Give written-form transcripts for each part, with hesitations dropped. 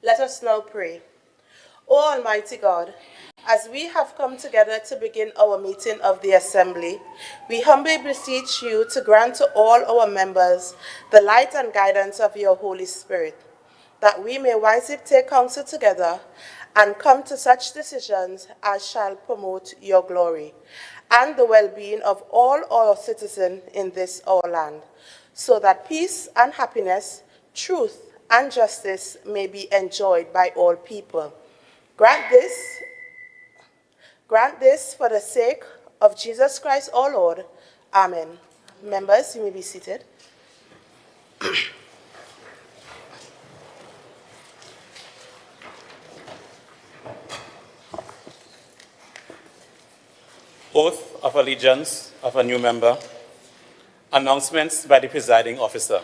Let us now pray. O Almighty God, as we have come together to begin our meeting of the Assembly, we humbly beseech you to grant to all our members the light and guidance of your Holy Spirit, that we may wisely take counsel together and come to such decisions as shall promote your glory and the well-being of all our citizens in this our land, so that peace and happiness, truth and justice may be enjoyed by all people. Grant this for the sake of Jesus Christ our Lord. Amen. Members, you may be seated. Oath of allegiance of a new member. Announcements by the presiding officer.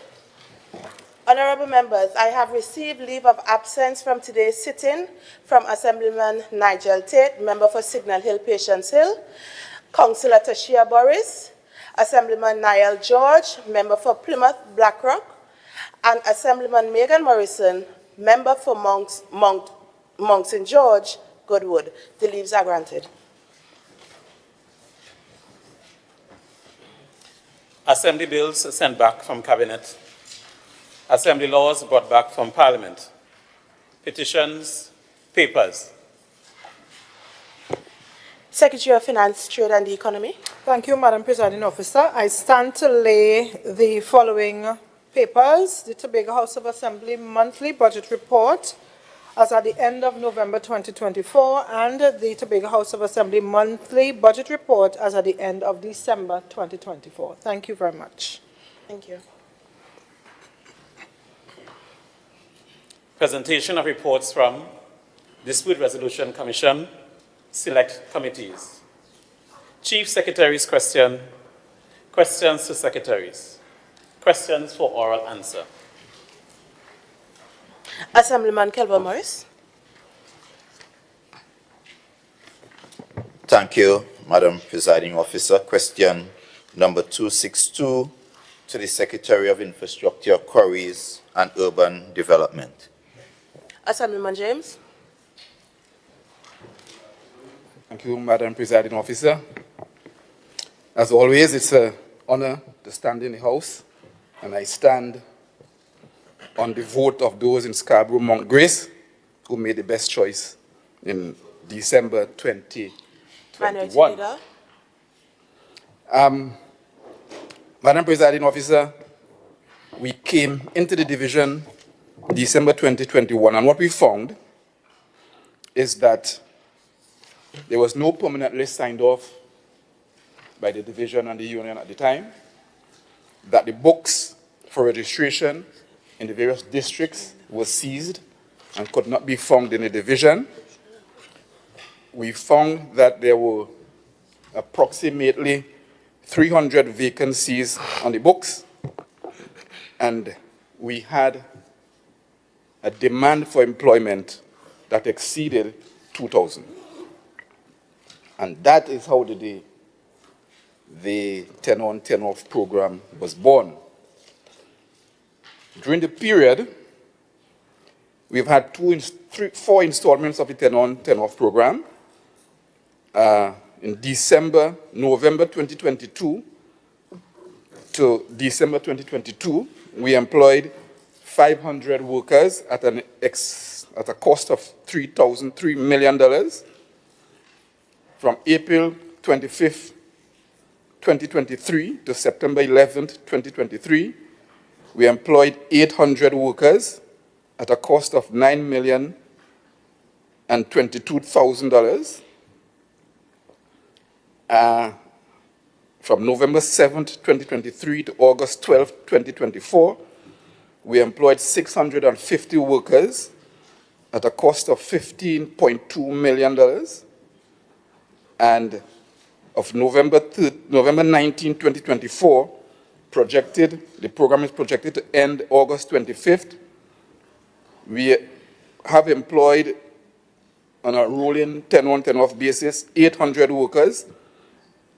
Honorable members, I have received leave of absence from today's sitting from Assemblyman Nigel Tate, member for Signal Hill, Patience Hill, Councillor Tashia Boris, Assemblyman Niall George, member for Plymouth Blackrock, and Assemblyman Megan Morrison, member for Mount St. George, Goodwood. The leaves are granted. Assembly bills sent back from Cabinet. Assembly laws brought back from Parliament. Petitions, papers. Secretary of Finance, Trade and the Economy. Thank you, Madam Presiding Officer. I stand to lay the following papers: the Tobago House of Assembly monthly budget report as at the end of November 2024 and the Tobago House of Assembly monthly budget report as at the end of December 2024. Thank you very much. Thank you. Presentation of reports from Dispute Resolution Commission, Select Committees. Chief Secretary's question, questions to secretaries, questions for oral answer. Assemblyman Kelvin Morris. Thank you, Madam Presiding Officer. Question number 262 to the Secretary of Infrastructure, Quarries and Urban Development. Assemblyman James. Thank you, Madam Presiding Officer. As always, it's an honor to stand in the House, and I stand on the vote of those in Scarborough Mount Grace who made the best choice in December 2021. Madam Presiding Officer, we came into the division December 2021, and what we found is that there was no permanent list signed off by the division and the union at the time, that the books for registration in the various districts were seized and could not be found in the division. We found that there were approximately 300 vacancies on the books, and we had a demand for employment that exceeded 2,000. And that is how the 10-on, 10-off program was born. During the period, we've had four installments of the 10-on, 10-off program. In November 2022 to December 2022, we employed 500 workers at a cost of $3 million. From April 25th, 2023 to September 11th, 2023, we employed 800 workers at a cost of $9,022,000. From November 7th, 2023 to August 12th, 2024, we employed 650 workers at a cost of $15.2 million. And of November 19, 2024, the program is projected to end August 25th. We have employed on a rolling 10-on, 10-off basis 800 workers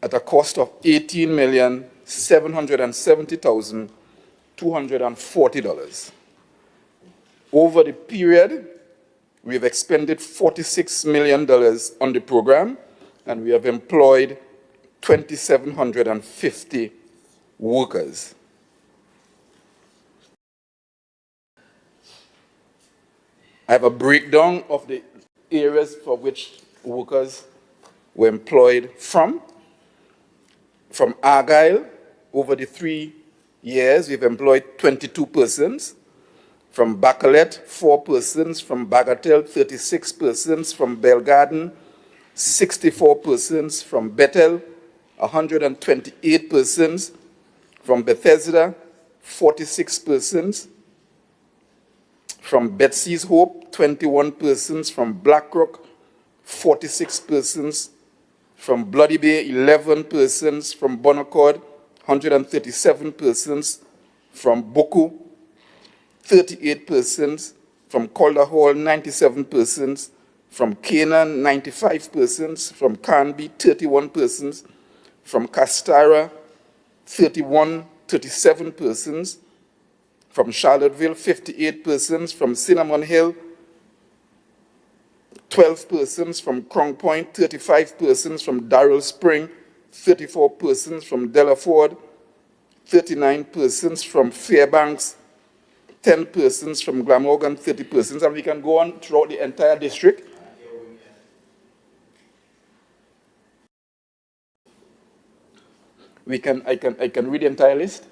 at a cost of $18,770,240. Over the period, We have expended $46 million on the program, and we have employed 2,750 workers. I have a breakdown of the areas for which workers were employed from. From Argyle, over the 3 years, we've employed 22 persons. From Bacalet, 4 persons. From Bagatelle, 36 persons. From Belgarden, 64 persons. From Bethel, 128 persons. From Bethesda, 46 persons. From Betsy's Hope, 21 persons. From Blackrock, 46 persons. From Bloody Bay, 11 persons. From Bonaccord, 137 persons. From Boku, 38 persons. From Calder Hall, 97 persons. From Canaan, 95 persons. From Canby, 31 persons. From Castara, 37 persons. From Charlottesville, 58 persons. From Cinnamon Hill, 12 persons. From Crown Point, 35 persons. From Darrell Spring, 34 persons. From Delaford, 39 persons. From Fairbanks, 10 persons. From Glamorgan, 30 persons. And we can go on throughout the entire district. I can read the entire list.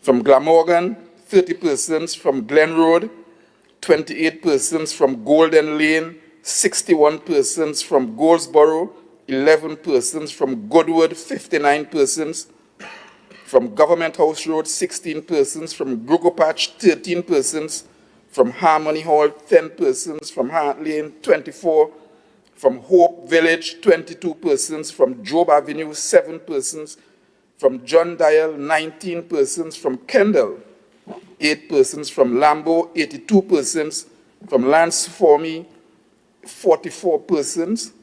From Glamorgan, 30 persons. From Glen Road, 28 persons. From Golden Lane, 61 persons. From Goldsboro, 11 persons. From Goodwood, 59 persons. From Government House Road, 16 persons. From Grugo Patch, 13 persons. From Harmony Hall, 10 persons. From Hart Lane, 24. From Hope Village, 22 persons. From Job Avenue, 7 persons. From John Dial, 19 persons. From Kendall, 8 persons. From Lambo, 82 persons. From Lance Formey, 44 persons.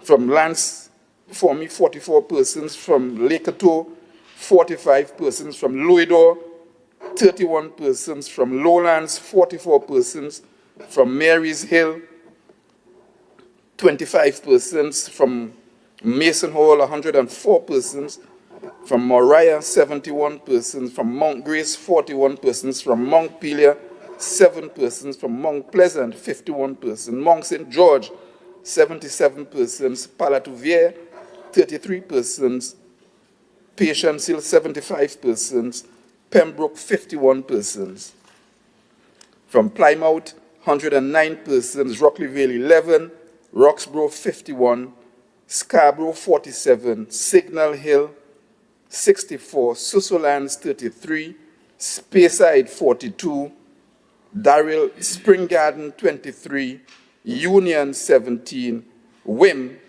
From Lance Formey, 44 persons. From Laketo, 45 persons. From Louisdor, 31 persons. From Lowlands, 44 persons. From Mary's Hill, 25 persons. From Mason Hall, 104 persons. From Moriah, 71 persons. From Mount Grace, 41 persons. From Montpelier, 7 persons. From Mount Pleasant, 51 persons. Mount St. George, 77 persons. Palatuvier, 33 persons. Patience Hill, 75 persons. Pembroke, 51 persons. From Plymouth, 109 persons. Rockley Vale, 11. Roxborough, 51. Scarborough, 47. Signal Hill, 64. Susolands, 33. Speyside, 42. Darrell, Spring Garden, 23. Union, 17. Wim,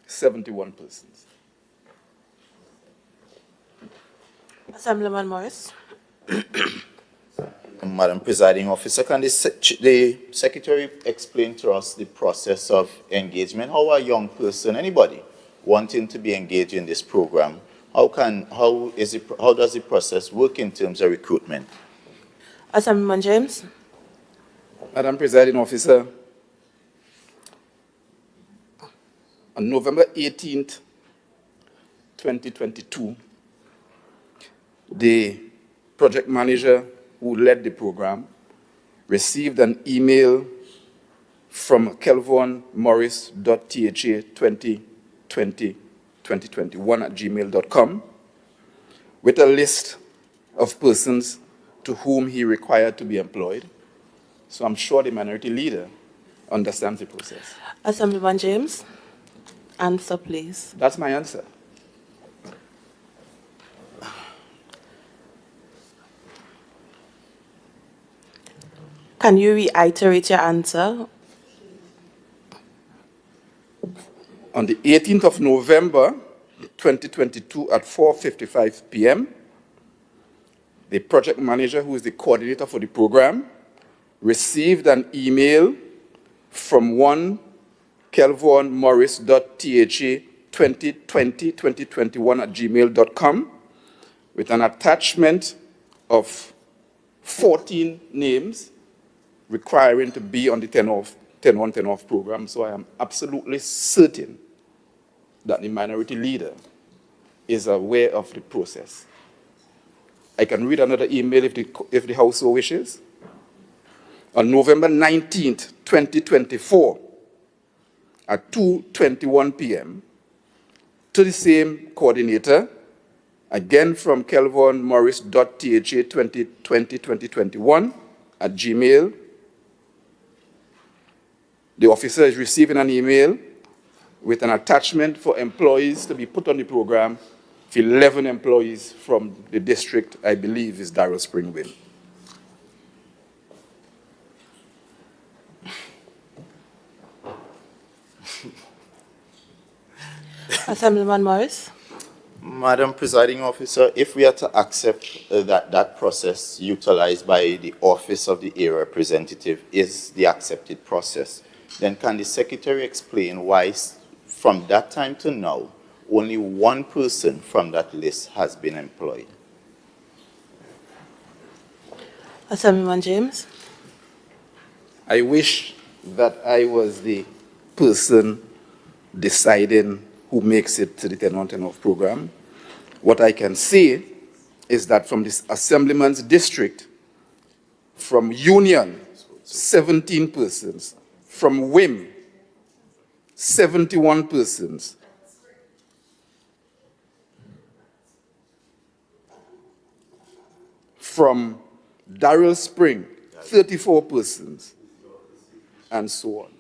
71 persons. Assemblyman Morris. Madam Presiding Officer, can the Secretary explain to us the process of engagement? How a young person, anybody, wanting to be engaged in this program, how does the process work in terms of recruitment? Assemblyman James. Madam Presiding Officer, on November 18th, 2022, the project manager who led the program received an email from kelvonmorris.tha2021@gmail.com with a list of persons to whom he required to be employed. So I'm sure the minority leader understands the process. Assemblyman James. Answer, please. That's my answer. Can you reiterate your answer? On the 18th of November, 2022 at 4:55 p.m., the project manager, who is the coordinator for the program, received an email from one kelvonmorris.tha2020-2021@gmail.com with an attachment of 14 names requiring to be on the 10-on, 10-off program, so I am absolutely certain that the minority leader is aware of the process. I can read another email if the House so wishes. On November 19th, 2024, at 2:21 p.m., to the same coordinator, again from kelvonmorris.tha2020-2021 at Gmail. The officer is receiving an email with an attachment for employees to be put on the program for 11 employees from the district, I believe is Darrell Springville. Assemblyman Morris. Madam Presiding Officer, if we are to accept that process utilized by the Office of the Area Representative is the accepted process, then can the Secretary explain why from that time to now, only one person from that list has been employed? Assemblyman James. I wish that I was the person deciding who makes it to the 10-on, 10-off program. What I can say is that from this Assemblyman's district, from Union, 17 persons, from WIM, 71 persons, from Darrell Spring, 34 persons, and so on.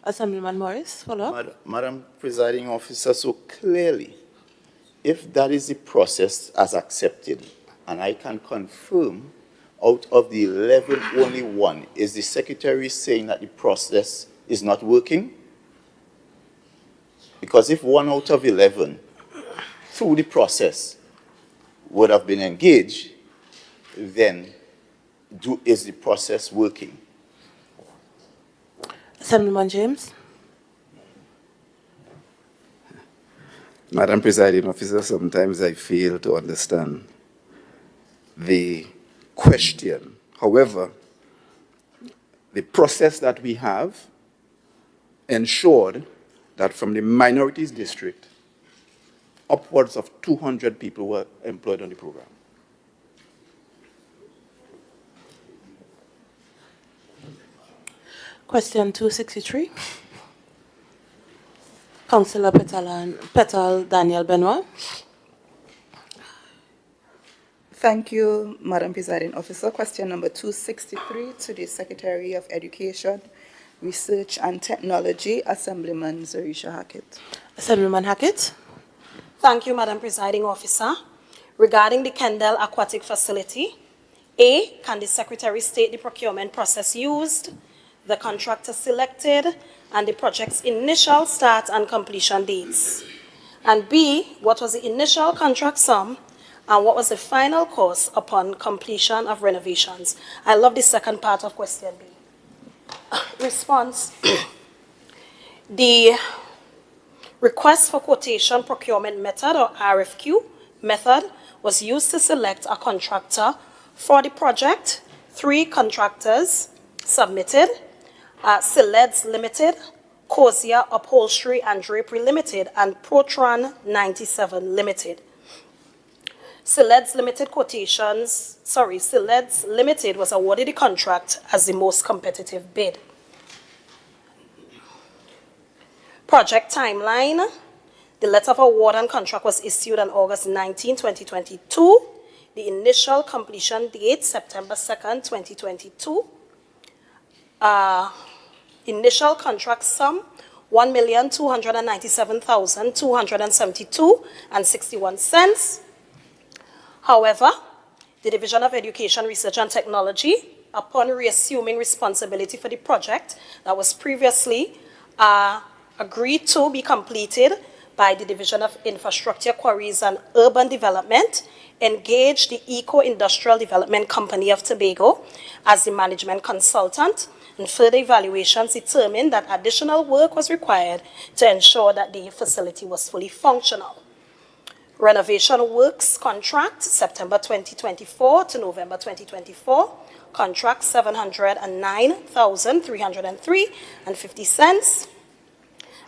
Assemblyman Morris, follow up. Madam Presiding Officer, so clearly, if that is the process as accepted, and I can confirm out of the 11, only one, is the Secretary saying that the process is not working? Because if 1 out of 11 through the process would have been engaged, then is the process working? Assemblyman James. Madam Presiding Officer, sometimes I fail to understand the question. However, the process that we have ensured that from the minorities district, upwards of 200 people were employed on the program. Question 263. Councillor Petal Daniel Benoit. Thank you, Madam Presiding Officer. Question number 263 to the Secretary of Education, Research and Technology, Assemblyman Zarisha Hackett. Assemblyman Hackett. Thank you, Madam Presiding Officer. Regarding the Kendall Aquatic Facility, A, can the Secretary state the procurement process used, the contractor selected, and the project's initial start and completion dates? And B, what was the initial contract sum and what was the final cost upon completion of renovations? I love the second part of question B. Response. The request for quotation procurement method, or RFQ method, was used to select a contractor for the project. 3 contractors submitted: Sileds Limited, Cosia Upholstery and Drapery Limited, and Protron 97 Limited. Sileds Limited was awarded the contract as the most competitive bid. Project timeline. The letter of award and contract was issued on August 19, 2022. The initial completion date, September 2nd, 2022. Initial contract sum, $1,297,272.61. However, the Division of Education, Research and Technology, upon reassuming responsibility for the project that was previously agreed to be completed by the Division of Infrastructure, Quarries and Urban Development, engaged the Eco-Industrial Development Company of Tobago as the management consultant and further evaluations determined that additional work was required to ensure that the facility was fully functional. Renovation works contract, September 2024 to November 2024, contract $709,303.50.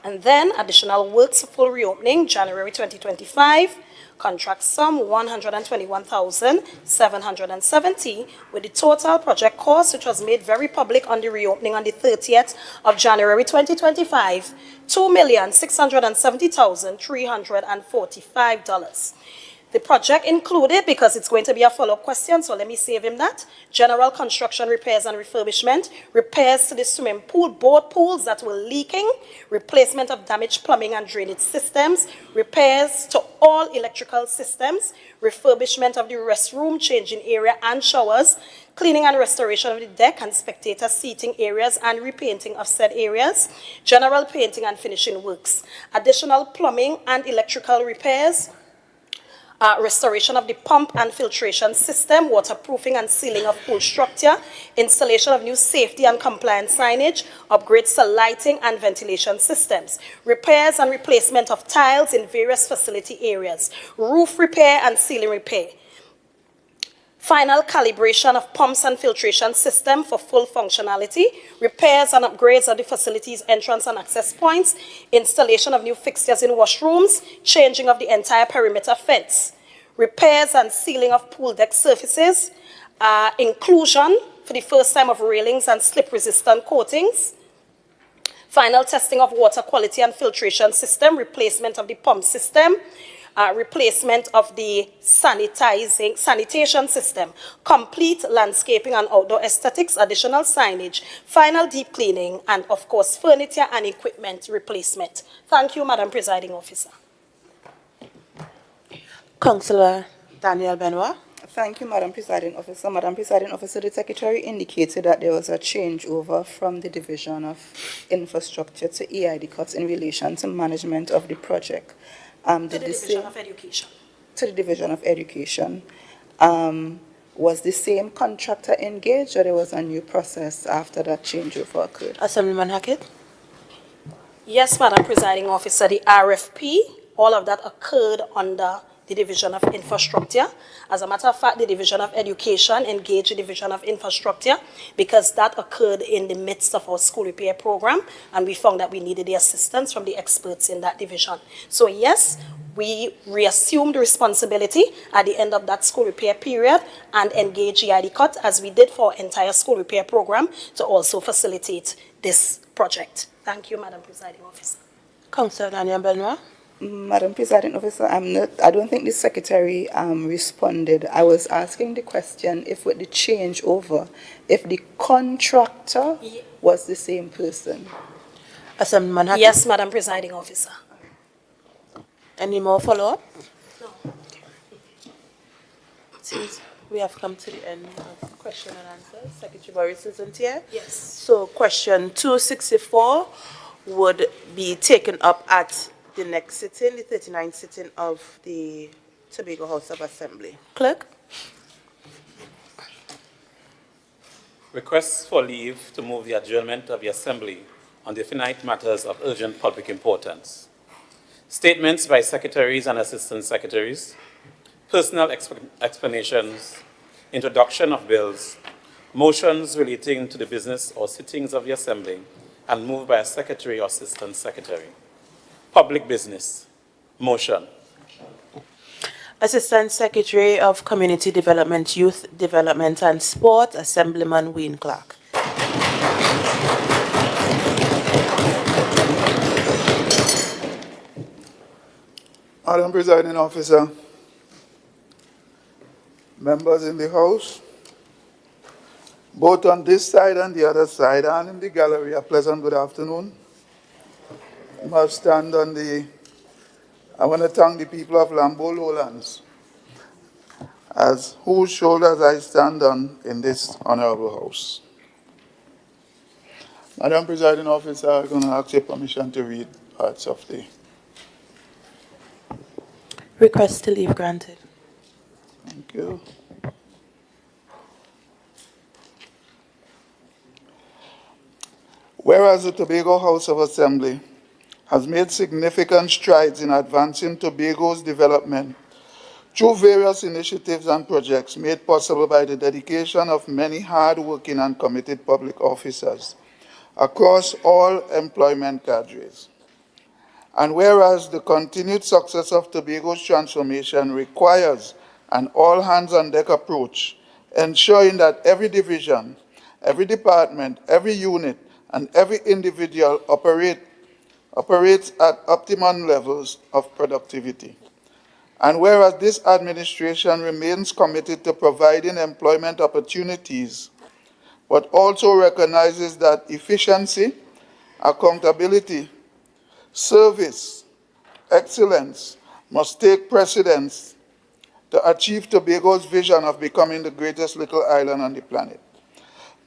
And then additional works full reopening, January 2025, contract sum $121,770, with the total project cost, which was made very public on the reopening on the 30th of January 2025, $2,670,345. The project included, because it's going to be a follow-up question, so let me save him that, general construction repairs and refurbishment, repairs to the swimming pool, board pools that were leaking, replacement of damaged plumbing and drainage systems, repairs to all electrical systems, refurbishment of the restroom, changing area and showers, cleaning and restoration of the deck and spectator seating areas and repainting of said areas, general painting and finishing works, additional plumbing and electrical repairs, restoration of the pump and filtration system, waterproofing and sealing of pool structure, installation of new safety and compliance signage, upgrades to lighting and ventilation systems, repairs and replacement of tiles in various facility areas, roof repair and ceiling repair, final calibration of pumps and filtration system for full functionality, repairs and upgrades of the facility's entrance and access points, installation of new fixtures in washrooms, changing of the entire perimeter fence, repairs and sealing of pool deck surfaces, inclusion for the first time of railings and slip-resistant coatings, final testing of water quality and filtration system, replacement of the pump system, replacement of the sanitation system, complete landscaping and outdoor aesthetics, additional signage, final deep cleaning, and of course, furniture and equipment replacement. Thank you, Madam Presiding Officer. Councillor Daniel Benoit. Thank you, Madam Presiding Officer. Madam Presiding Officer, the Secretary indicated that there was a changeover from the Division of Infrastructure to EID cuts in relation to management of the project. To the Division of Education. To the Division of Education. Was the same contractor engaged, or there was a new process after that changeover occurred? Assemblyman Hackett. Yes, Madam Presiding Officer, the RFP, all of that occurred under the Division of Infrastructure. As a matter of fact, the Division of Education engaged the Division of Infrastructure because that occurred in the midst of our school repair program, and we found that we needed the assistance from the experts in that division. So yes, we reassumed responsibility at the end of that school repair period and engaged EID cut, as we did for our entire school repair program, to also facilitate this project. Thank you, Madam Presiding Officer. Councillor Daniel Benoit. Madam Presiding Officer, I don't think the Secretary responded. I was asking the question if with the changeover, if the contractor was the same person. Assemblyman Hackett. Yes, Madam Presiding Officer. Any more follow-up? No. Since we have come to the end of question and answers, Secretary Boris isn't here. Yes. So question 264 would be taken up at the next sitting, the 39th sitting of the Tobago House of Assembly. Clerk. Requests for leave to move the adjournment of the Assembly on definite matters of urgent public importance. Statements by secretaries and assistant secretaries, personal explanations, introduction of bills, motions relating to the business or sittings of the Assembly, and moved by a secretary or assistant secretary. Public business. Motion. Assistant Secretary of Community Development, Youth Development and Sport, Assemblyman Wayne Clark. Madam Presiding Officer, members in the House, both on this side and the other side, and in the gallery, a pleasant good afternoon. I must stand on I want to thank the people of Lambo Lowlands, as whose shoulders I stand on in this honorable House. Madam Presiding Officer, I'm going to ask your permission to read parts of the Request to leave granted. Thank you. whereas the Tobago House of Assembly has made significant strides in advancing Tobago's development through various initiatives and projects made possible by the dedication of many hard-working and committed public officers across all employment cadres. And whereas the continued success of Tobago's transformation requires an all-hands-on-deck approach, ensuring that every division, every department, every unit, and every individual operates at optimum levels of productivity. And whereas this administration remains committed to providing employment opportunities, but also recognizes that efficiency, accountability, service, excellence must take precedence to achieve Tobago's vision of becoming the greatest little island on the planet.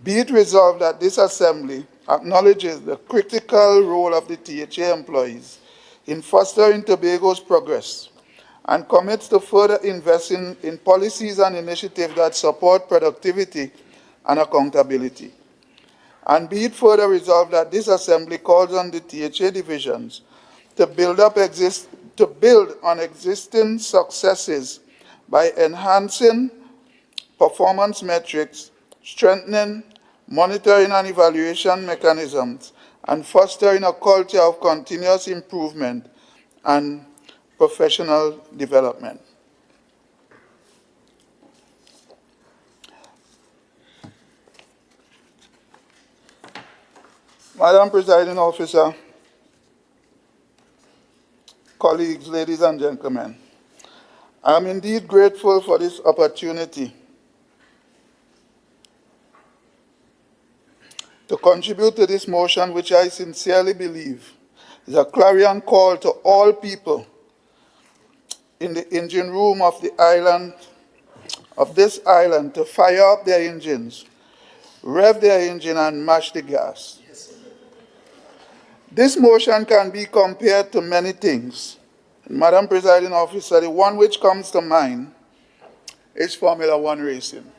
Be it resolved that this Assembly acknowledges the critical role of the THA employees in fostering Tobago's progress and commits to further investing in policies and initiatives that support productivity and accountability. And be it further resolved that this Assembly calls on the THA divisions to build on existing successes by enhancing performance metrics, strengthening monitoring and evaluation mechanisms, and fostering a culture of continuous improvement and professional development. Madam Presiding Officer, colleagues, ladies and gentlemen, I am indeed grateful for this opportunity to contribute to this motion, which I sincerely believe is a clarion call to all people in the engine room of the island, of this island, to fire up their engines, rev their engine, and mash the gas. This motion can be compared to many things. Madam Presiding Officer, the one which comes to mind is Formula One racing.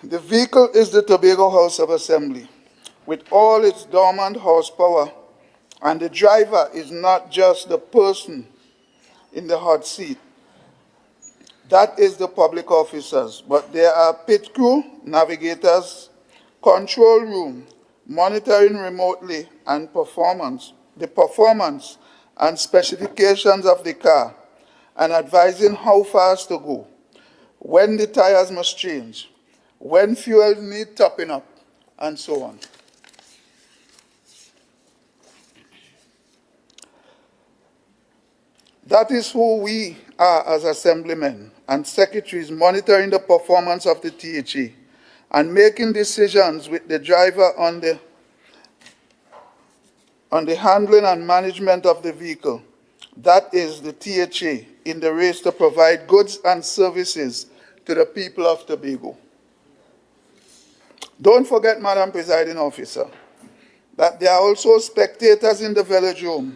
The vehicle is the Tobago House of Assembly, with all its dormant horsepower, and the driver is not just the person in the hot seat. That is the public officers, but there are pit crew, navigators, control room, monitoring remotely, and the performance and specifications of the car, and advising how fast to go, when the tires must change, when fuel need topping up, and so on. That is who we are as assemblymen and secretaries, monitoring the performance of the THA and making decisions with the driver on the handling and management of the vehicle. That is the THA in the race to provide goods and services to the people of Tobago. Don't forget, Madam Presiding Officer, that there are also spectators in the velodrome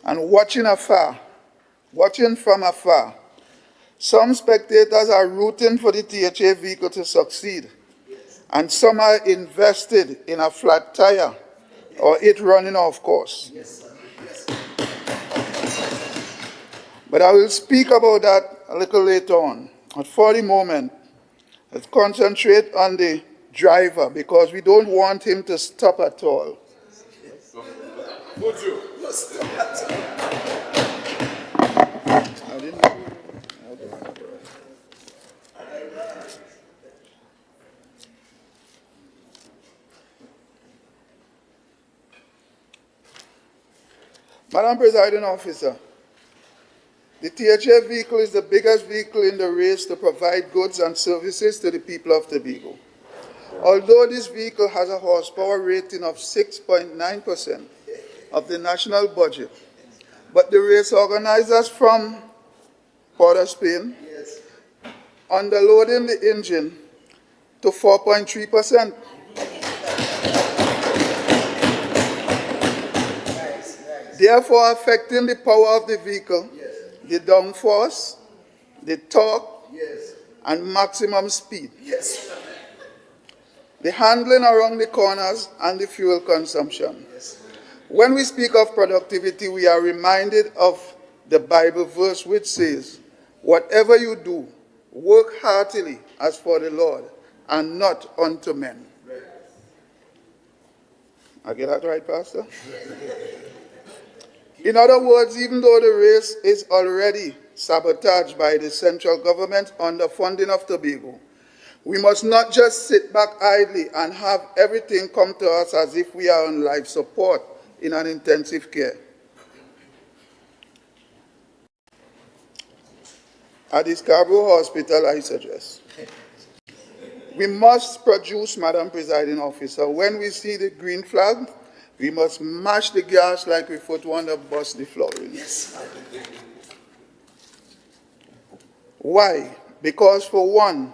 and watching from afar. Some spectators are rooting for the THA vehicle to succeed, and some are invested in a flat tire or it running off course. But I will speak about that a little later on. But for the moment, let's concentrate on the driver, because we don't want him to stop at all. Madam Presiding Officer, the THA vehicle is the biggest vehicle in the race to provide goods and services to the people of Tobago. Although this vehicle has a horsepower rating of 6.9% of the national budget, but the race organizers from Port of Spain underloading the engine to 4.3%. Therefore affecting the power of the vehicle, the downforce, the torque, and maximum speed. the handling around the corners, and the fuel consumption. When we speak of productivity, we are reminded of the Bible verse which says, "Whatever you do, work heartily as for the Lord, and not unto men." I get that right, Pastor? In other words, even though the race is already sabotaged by the central government underfunding of Tobago, we must not just sit back idly and have everything come to us as if we are on life support in an intensive care. At the Scarborough Hospital, I suggest, we must produce, Madam Presiding Officer, when we see the green flag, we must mash the gas like we foot one to bust the flooring. Yes. Why? Because for one,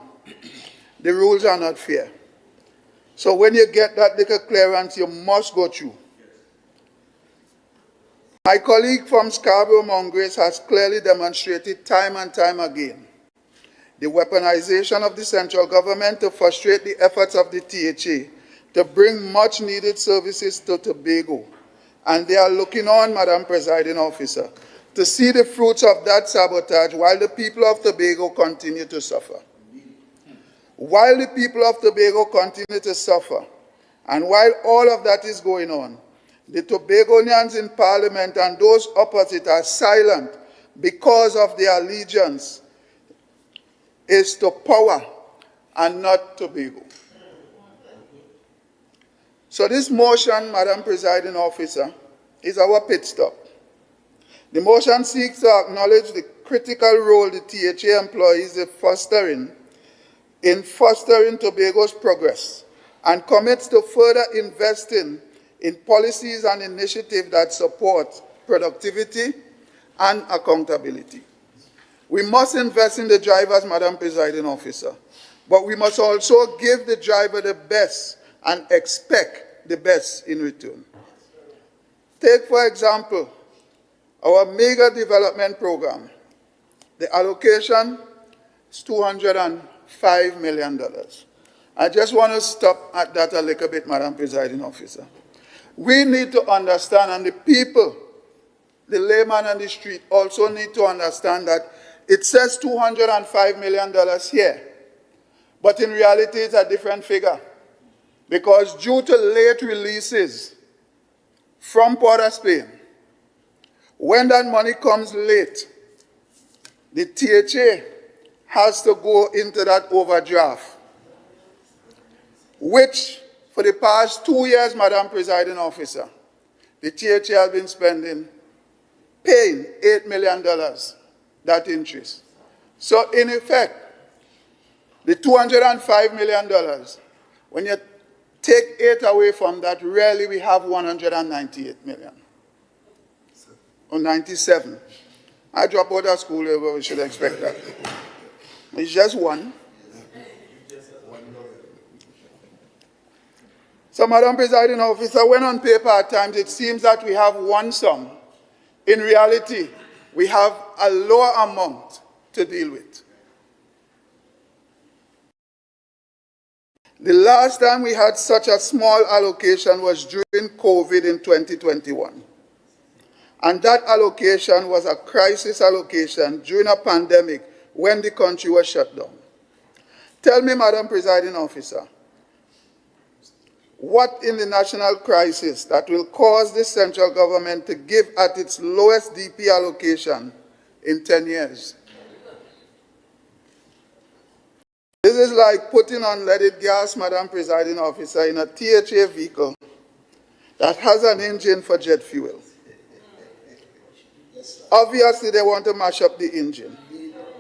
the rules are not fair. So when you get that little clearance, you must go through. My colleague from Scarborough Mount Grace has clearly demonstrated time and time again the weaponization of the central government to frustrate the efforts of the THA to bring much needed services to Tobago. And they are looking on, Madam Presiding Officer, to see the fruits of that sabotage while the people of Tobago continue to suffer. While the people of Tobago continue to suffer, and while all of that is going on, the Tobagonians in Parliament and those opposite are silent because of their allegiance is to power and not Tobago. So this motion, Madam Presiding Officer, is our pit stop. The motion seeks to acknowledge the critical role the THA employees are fostering Tobago's progress and commits to further investing in policies and initiatives that support productivity and accountability. We must invest in the drivers, Madam Presiding Officer, but we must also give the driver the best and expect the best in return. Take, for example, our mega development program. The allocation is $205 million. I just want to stop at that a little bit, Madam Presiding Officer. We need to understand, and the people, the layman on the street, also need to understand that it says $205 million here, but in reality it's a different figure. Because due to late releases from Port of Spain, when that money comes late, the THA has to go into that overdraft, which for the past 2 years, Madam Presiding Officer, the THA has been paying $8 million, that interest. So in effect, the $205 million, when you take 8 away from that, really we have 198 million. Or 97. I dropped out of school, but we should expect that. It's just one. So, Madam Presiding Officer, when on paper at times it seems that we have one sum, in reality, we have a lower amount to deal with. The last time we had such a small allocation was during COVID in 2021. And that allocation was a crisis allocation during a pandemic when the country was shut down. Tell me, Madam Presiding Officer, what in the national crisis that will cause the central government to give at its lowest DP allocation in 10 years? This is like putting unleaded gas, Madam Presiding Officer, in a THA vehicle that has an engine for jet fuel. Obviously, they want to mash up the engine,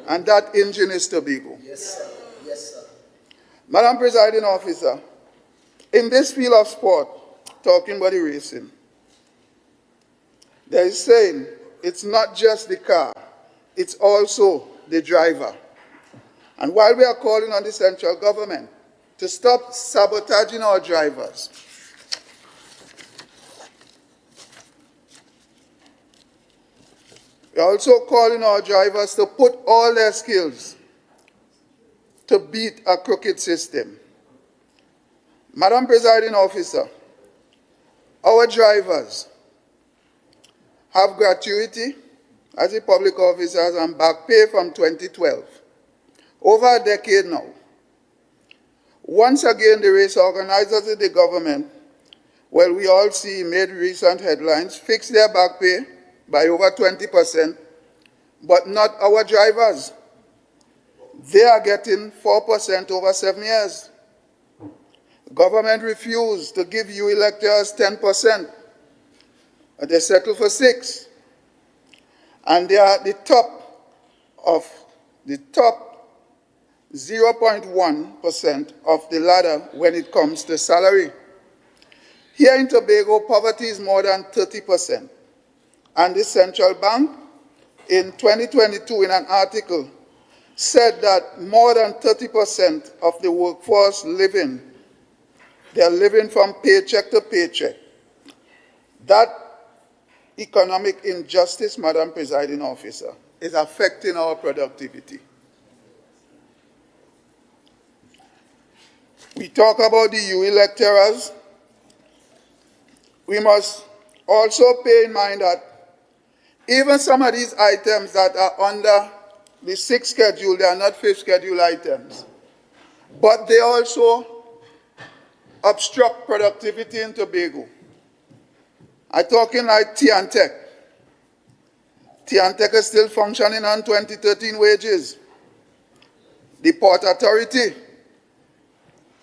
and that engine is Tobago. Yes, sir. Yes, sir. Madam Presiding Officer, in this field of sport, talking about the racing, there is saying it's not just the car, it's also the driver. And while we are calling on the central government to stop sabotaging our drivers, we are also calling our drivers to put all their skills to beat a crooked system. Madam Presiding Officer, our drivers have gratuity as the public officers and back pay from 2012, over a decade now. Once again, the race organizers in the government, well, we all see made recent headlines, fixed their back pay by over 20%, but not our drivers. They are getting 4% over 7 years. The government refused to give you electors 10%. They settled for 6%. And they are the top 0.1% of the ladder when it comes to salary. Here in Tobago, poverty is more than 30%. And the central bank in 2022 in an article said that more than 30% of the workforce they're living from paycheck to paycheck. That economic injustice, Madam Presiding Officer, is affecting our productivity. We talk about the EU electorals. We must also pay in mind that even some of these items that are under the 6th schedule, they are not 5th schedule items. But they also obstruct productivity in Tobago. I'm talking like Tiantec. Tiantec is still functioning on 2013 wages. The Port Authority,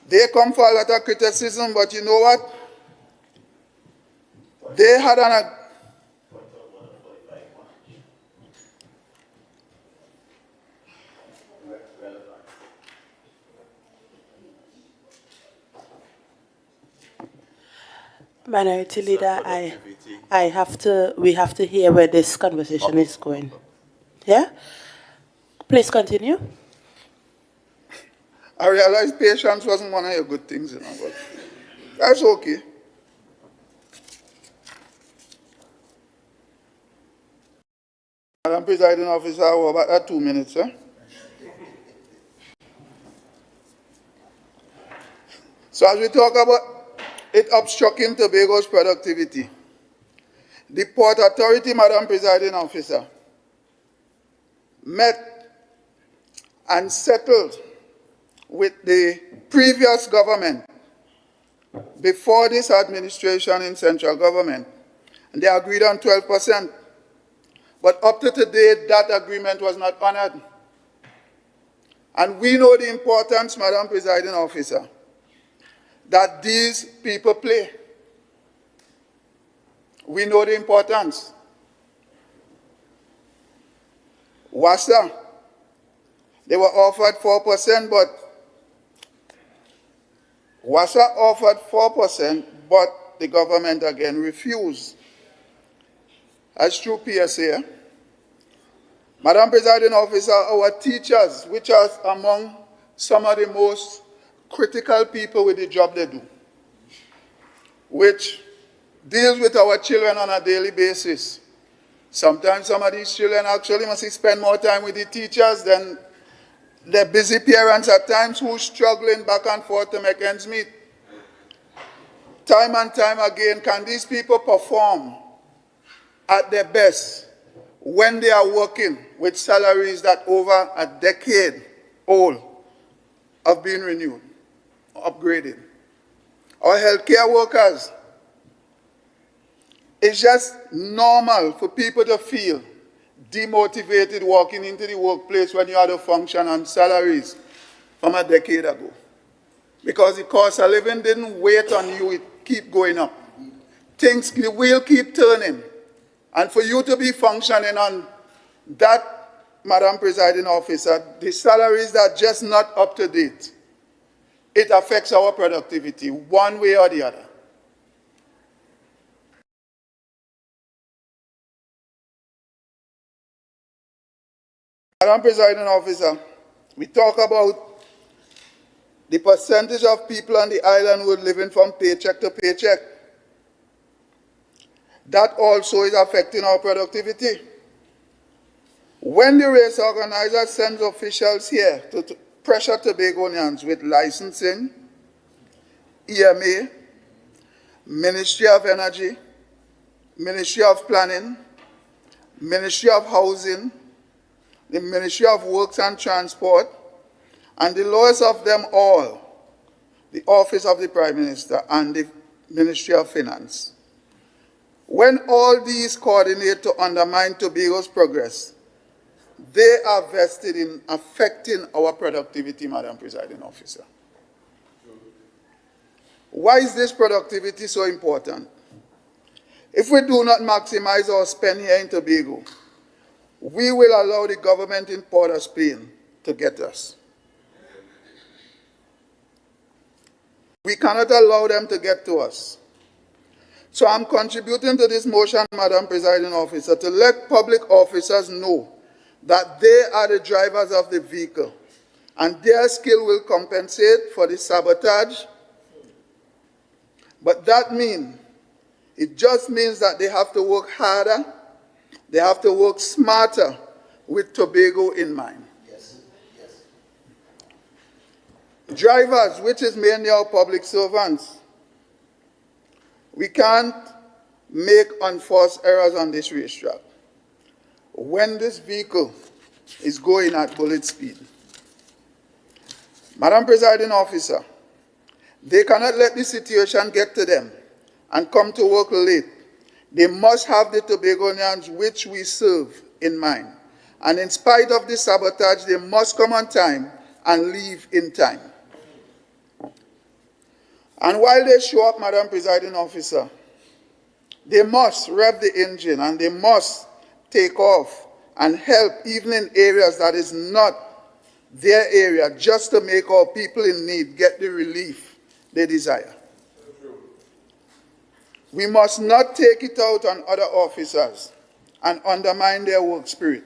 they come for a lot of criticism, but you know what? They had an Minority Leader, we have to hear where this conversation is going. Yeah? Please continue. I realized patience wasn't one of your good things, you know, but that's okay. Madam Presiding Officer, how about that 2 minutes, eh? So as we talk about it obstructing Tobago's productivity, the Port Authority, Madam Presiding Officer, met and settled with the previous government before this administration in central government, and they agreed on 12%. But up to today, that agreement was not honored. And we know the importance, Madam Presiding Officer, that these people play. We know the importance. WASA, they were offered 4%, but WASA offered 4%, but the government again refused. As true PSA, Madam Presiding Officer, our teachers, which are among some of the most critical people with the job they do, which deals with our children on a daily basis. Sometimes some of these children actually must spend more time with the teachers than their busy parents at times who are struggling back and forth to make ends meet. Time and time again, can these people perform at their best when they are working with salaries that over a decade old have been renewed, upgraded? Our healthcare workers, it's just normal for people to feel demotivated walking into the workplace when you had to function on salaries from a decade ago. Because the cost of living didn't wait on you, it keep going up. Things will keep turning. And for you to be functioning on that, Madam Presiding Officer, the salaries that are just not up to date, it affects our productivity one way or the other. Madam Presiding Officer, we talk about the percentage of people on the island who are living from paycheck to paycheck. That also is affecting our productivity. When the race organizer sends officials here to pressure Tobagonians with licensing, EMA, Ministry of Energy, Ministry of Planning, Ministry of Housing, the Ministry of Works and Transport, and the lowest of them all, the Office of the Prime Minister and the Ministry of Finance. When all these coordinate to undermine Tobago's progress, they are vested in affecting our productivity, Madam Presiding Officer. Why is this productivity so important? If we do not maximize our spend here in Tobago, we will allow the government in Port of Spain to get us. We cannot allow them to get to us. So I'm contributing to this motion, Madam Presiding Officer, to let public officers know that they are the drivers of the vehicle and their skill will compensate for the sabotage. But it just means that they have to work harder, they have to work smarter with Tobago in mind. Yes. Yes. Drivers, which is mainly our public servants, we can't make unforced errors on this racetrack. When this vehicle is going at bullet speed, Madam Presiding Officer, they cannot let the situation get to them and come to work late. They must have the Tobagonians which we serve in mind. And in spite of the sabotage, they must come on time and leave in time. And while they show up, Madam Presiding Officer, they must rev the engine and they must take off and help even in areas that is not their area, just to make our people in need get the relief they desire. We must not take it out on other officers and undermine their work spirit,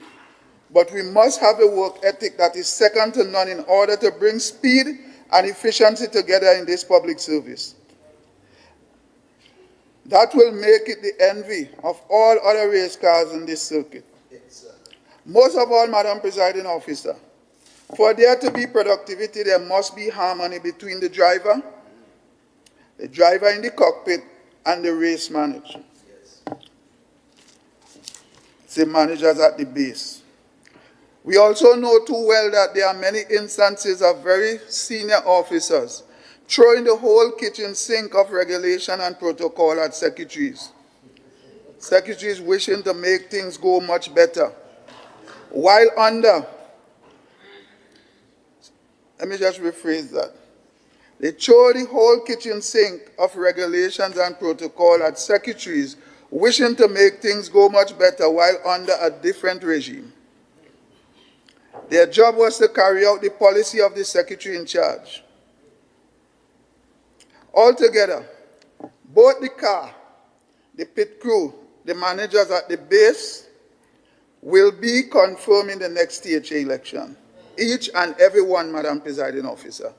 but we must have a work ethic that is second to none in order to bring speed and efficiency together in this public service. That will make it the envy of all other race cars in this circuit. Most of all, Madam Presiding Officer, for there to be productivity, there must be harmony between the driver in the cockpit, and the race manager. The managers at the base. We also know too well that there are many instances of very senior officers throwing the whole kitchen sink of regulation and protocol at secretaries. Secretaries wishing to make things go much better, while under, let me just rephrase that. They throw the whole kitchen sink of regulations and protocol at secretaries wishing to make things go much better while under a different regime. Their job was to carry out the policy of the secretary in charge. Altogether, both the car, the pit crew, the managers at the base will be confirmed in the next THA election. Each and every one, Madam Presiding Officer.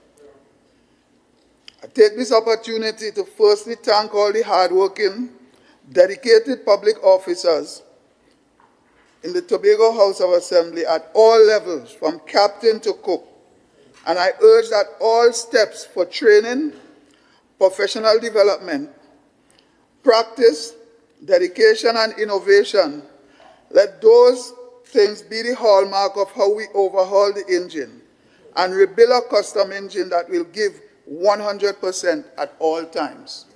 I take this opportunity to firstly thank all the hardworking, dedicated public officers in the Tobago House of Assembly at all levels, from captain to cook. And I urge that all steps for training, professional development, practice, dedication, and innovation, let those things be the hallmark of how we overhaul the engine and rebuild a custom engine that will give 100% at all times.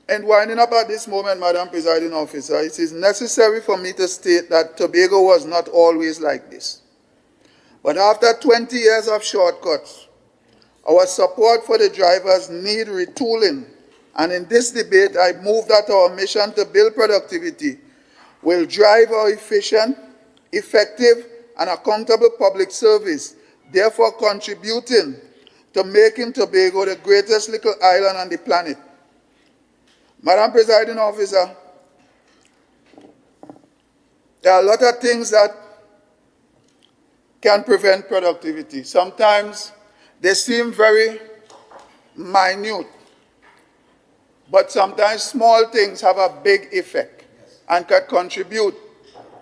And winding up at this moment, Madam Presiding Officer, it is necessary for me to state that Tobago was not always like this. But after 20 years of shortcuts, our support for the drivers need retooling. And in this debate, I move that our mission to build productivity will drive our efficient, effective, and accountable public service, therefore contributing to making Tobago the greatest little island on the planet. Madam Presiding Officer, there are a lot of things that can prevent productivity. Sometimes they seem very minute, but sometimes small things have a big effect and can contribute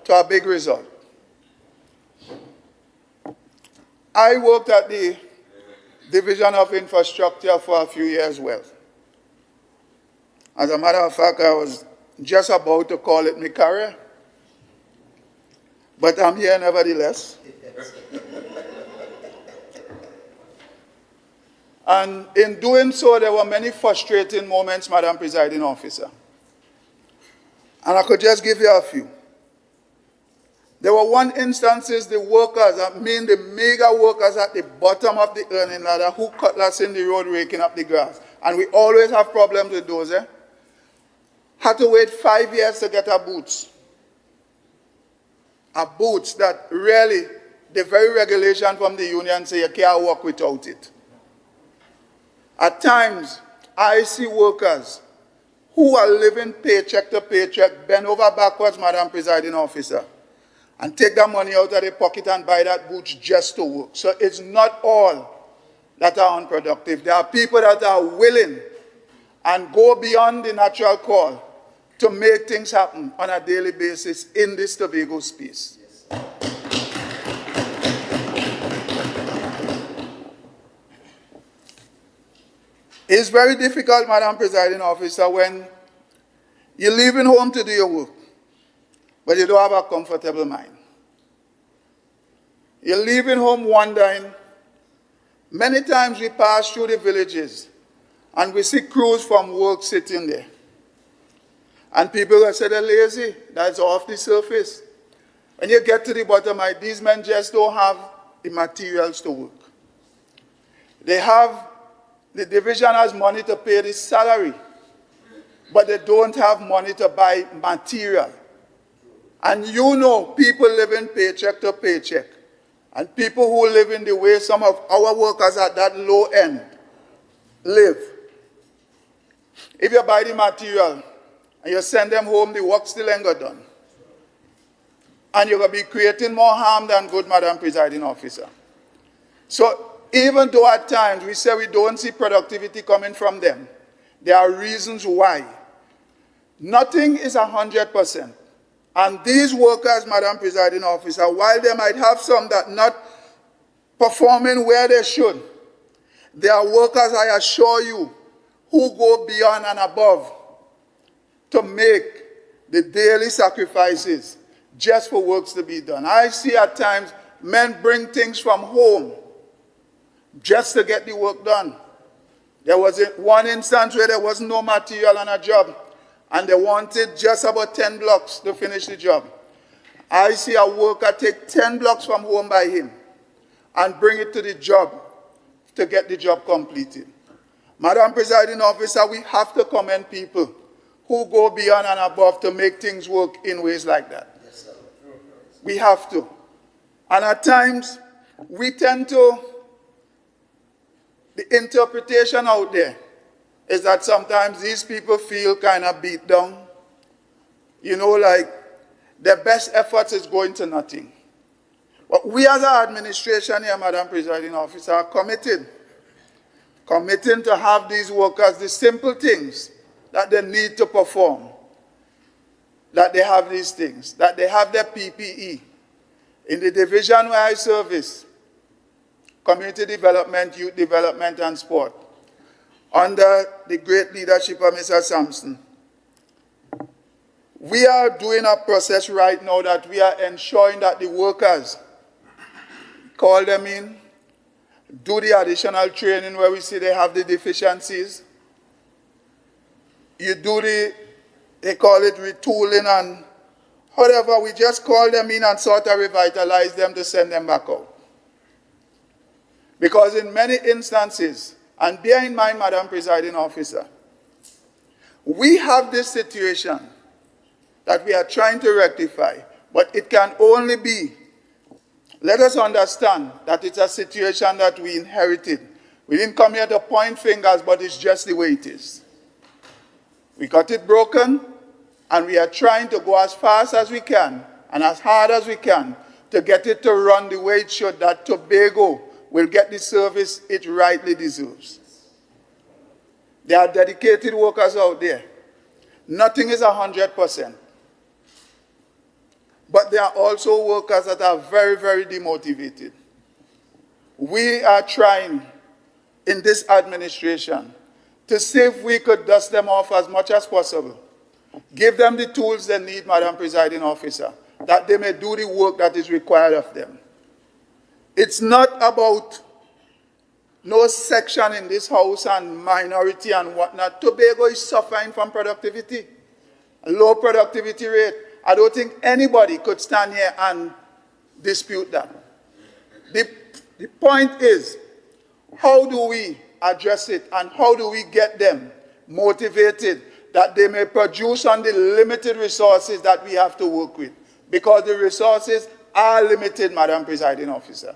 to a big result. I worked at the Division of Infrastructure for a few years well. As a matter of fact, I was just about to call it my career. But I'm here nevertheless. And in doing so, there were many frustrating moments, Madam Presiding Officer. And I could just give you a few. There were one instances the workers, I mean the mega workers at the bottom of the earning ladder who cutlass in the road raking up the grass. And we always have problems with those, had to wait 5 years to get our boots. Our boots that really, the very regulation from the union say you can't work without it. At times, I see workers who are living paycheck to paycheck, bend over backwards, Madam Presiding Officer, and take that money out of their pocket and buy that boots just to work. So it's not all that are unproductive. There are people that are willing and go beyond the natural call to make things happen on a daily basis in this Tobago space. It's very difficult, Madam Presiding Officer, when you're leaving home to do your work, but you don't have a comfortable mind. You're leaving home wondering. Many times we pass through the villages and we see crews from work sitting there. And people will say they're lazy, that's off the surface. When you get to the bottom, these men just don't have the materials to work. The division has money to pay the salary, but they don't have money to buy material. And you know, people living paycheck to paycheck, and people who live in the way some of our workers at that low end live. If you buy the material and you send them home, the work still ain't got done. And you're going to be creating more harm than good, Madam Presiding Officer. So even though at times we say we don't see productivity coming from them, there are reasons why. Nothing is 100%. And these workers, Madam Presiding Officer, while they might have some that not performing where they should, there are workers, I assure you, who go beyond and above to make the daily sacrifices just for works to be done. I see at times men bring things from home just to get the work done. There was one instance where there was no material on a job, and they wanted just about 10 blocks to finish the job. I see a worker take 10 blocks from home by him and bring it to the job to get the job completed. Madam Presiding Officer, we have to commend people who go beyond and above to make things work in ways like that. Yes, sir. We have to. And at times, we tend to, the interpretation out there is that sometimes these people feel kind of beat down. You know, like their best efforts is going to nothing. But we as an administration here, Madam Presiding Officer, are committing to have these workers the simple things that they need to perform, that they have these things, that they have their PPE. In the division where I service, community development, youth development, and sport, under the great leadership of Mr. Sampson, we are doing a process right now that we are ensuring that the workers call them in, do the additional training where we see they have the deficiencies. You do they call it retooling and whatever, we just call them in and sort of revitalize them to send them back out. Because in many instances, and bear in mind, Madam Presiding Officer, we have this situation that we are trying to rectify, but it can only be, let us understand that it's a situation that we inherited. We didn't come here to point fingers, but it's just the way it is. We got it broken, and we are trying to go as fast as we can and as hard as we can to get it to run the way it should, that Tobago will get the service it rightly deserves. There are dedicated workers out there. Nothing is 100%. But there are also workers that are very, very demotivated. we are trying in this administration to see if we could dust them off as much as possible. Give them the tools they need, Madam Presiding Officer, that they may do the work that is required of them. It's not about no section in this house and minority and whatnot. Tobago is suffering from productivity, a low productivity rate. I don't think anybody could stand here and dispute that. The point is, how do we address it and how do we get them motivated that they may produce on the limited resources that we have to work with? Because the resources are limited, Madam Presiding Officer.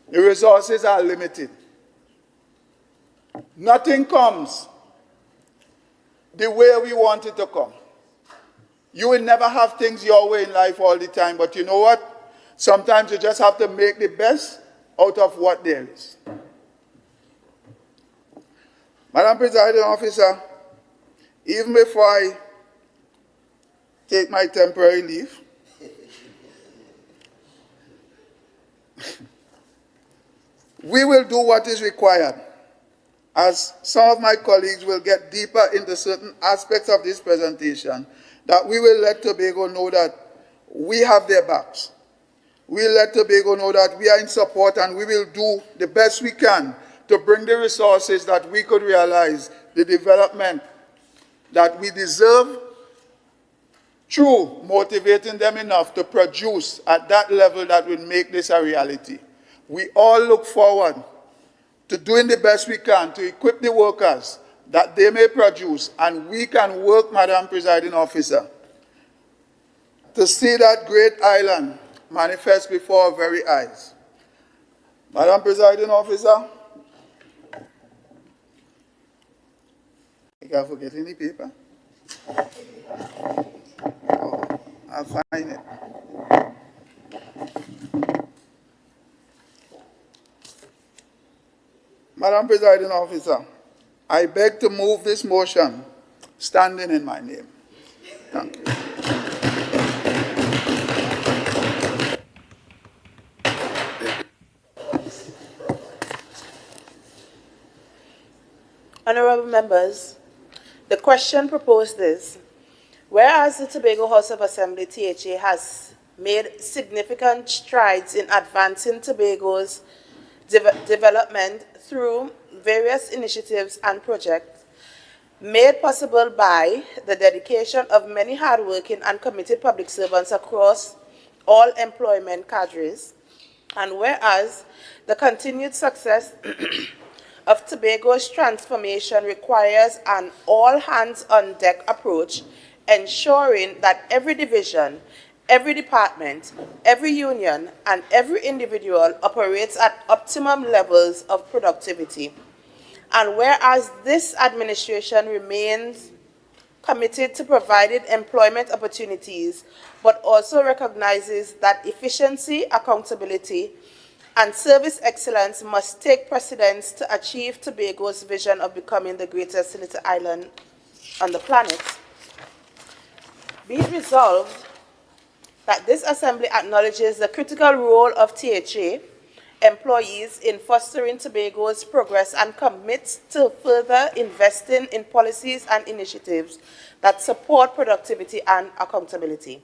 The resources are limited. Nothing comes the way we want it to come. You will never have things your way in life all the time, but you know what? Sometimes you just have to make the best out of what there is. Madam Presiding Officer, even before I take my temporary leave, we will do what is required, as some of my colleagues will get deeper into certain aspects of this presentation, that we will let Tobago know that we have their backs. We'll let Tobago know that we are in support and we will do the best we can to bring the resources that we could realize the development that we deserve through motivating them enough to produce at that level that will make this a reality. We all look forward to doing the best we can to equip the workers that they may produce, and we can work, Madam Presiding Officer, to see that great island manifest before our very eyes. Madam Presiding Officer, I can't forget any paper. Oh, I'll find it. Madam Presiding Officer, I beg to move this motion standing in my name. Thank you. Honorable members, the question proposed is, whereas the Tobago House of Assembly, THA, has made significant strides in advancing Tobago's development through various initiatives and projects made possible by the dedication of many hardworking and committed public servants across all employment cadres, and whereas the continued success of Tobago's transformation requires an all-hands-on-deck approach, ensuring that every division, every department, every union, and every individual operates at optimum levels of productivity. And whereas this administration remains committed to providing employment opportunities, but also recognizes that efficiency, accountability, and service excellence must take precedence to achieve Tobago's vision of becoming the greatest little island on the planet. Be it resolved that this Assembly acknowledges the critical role of THA employees in fostering Tobago's progress and commits to further investing in policies and initiatives that support productivity and accountability.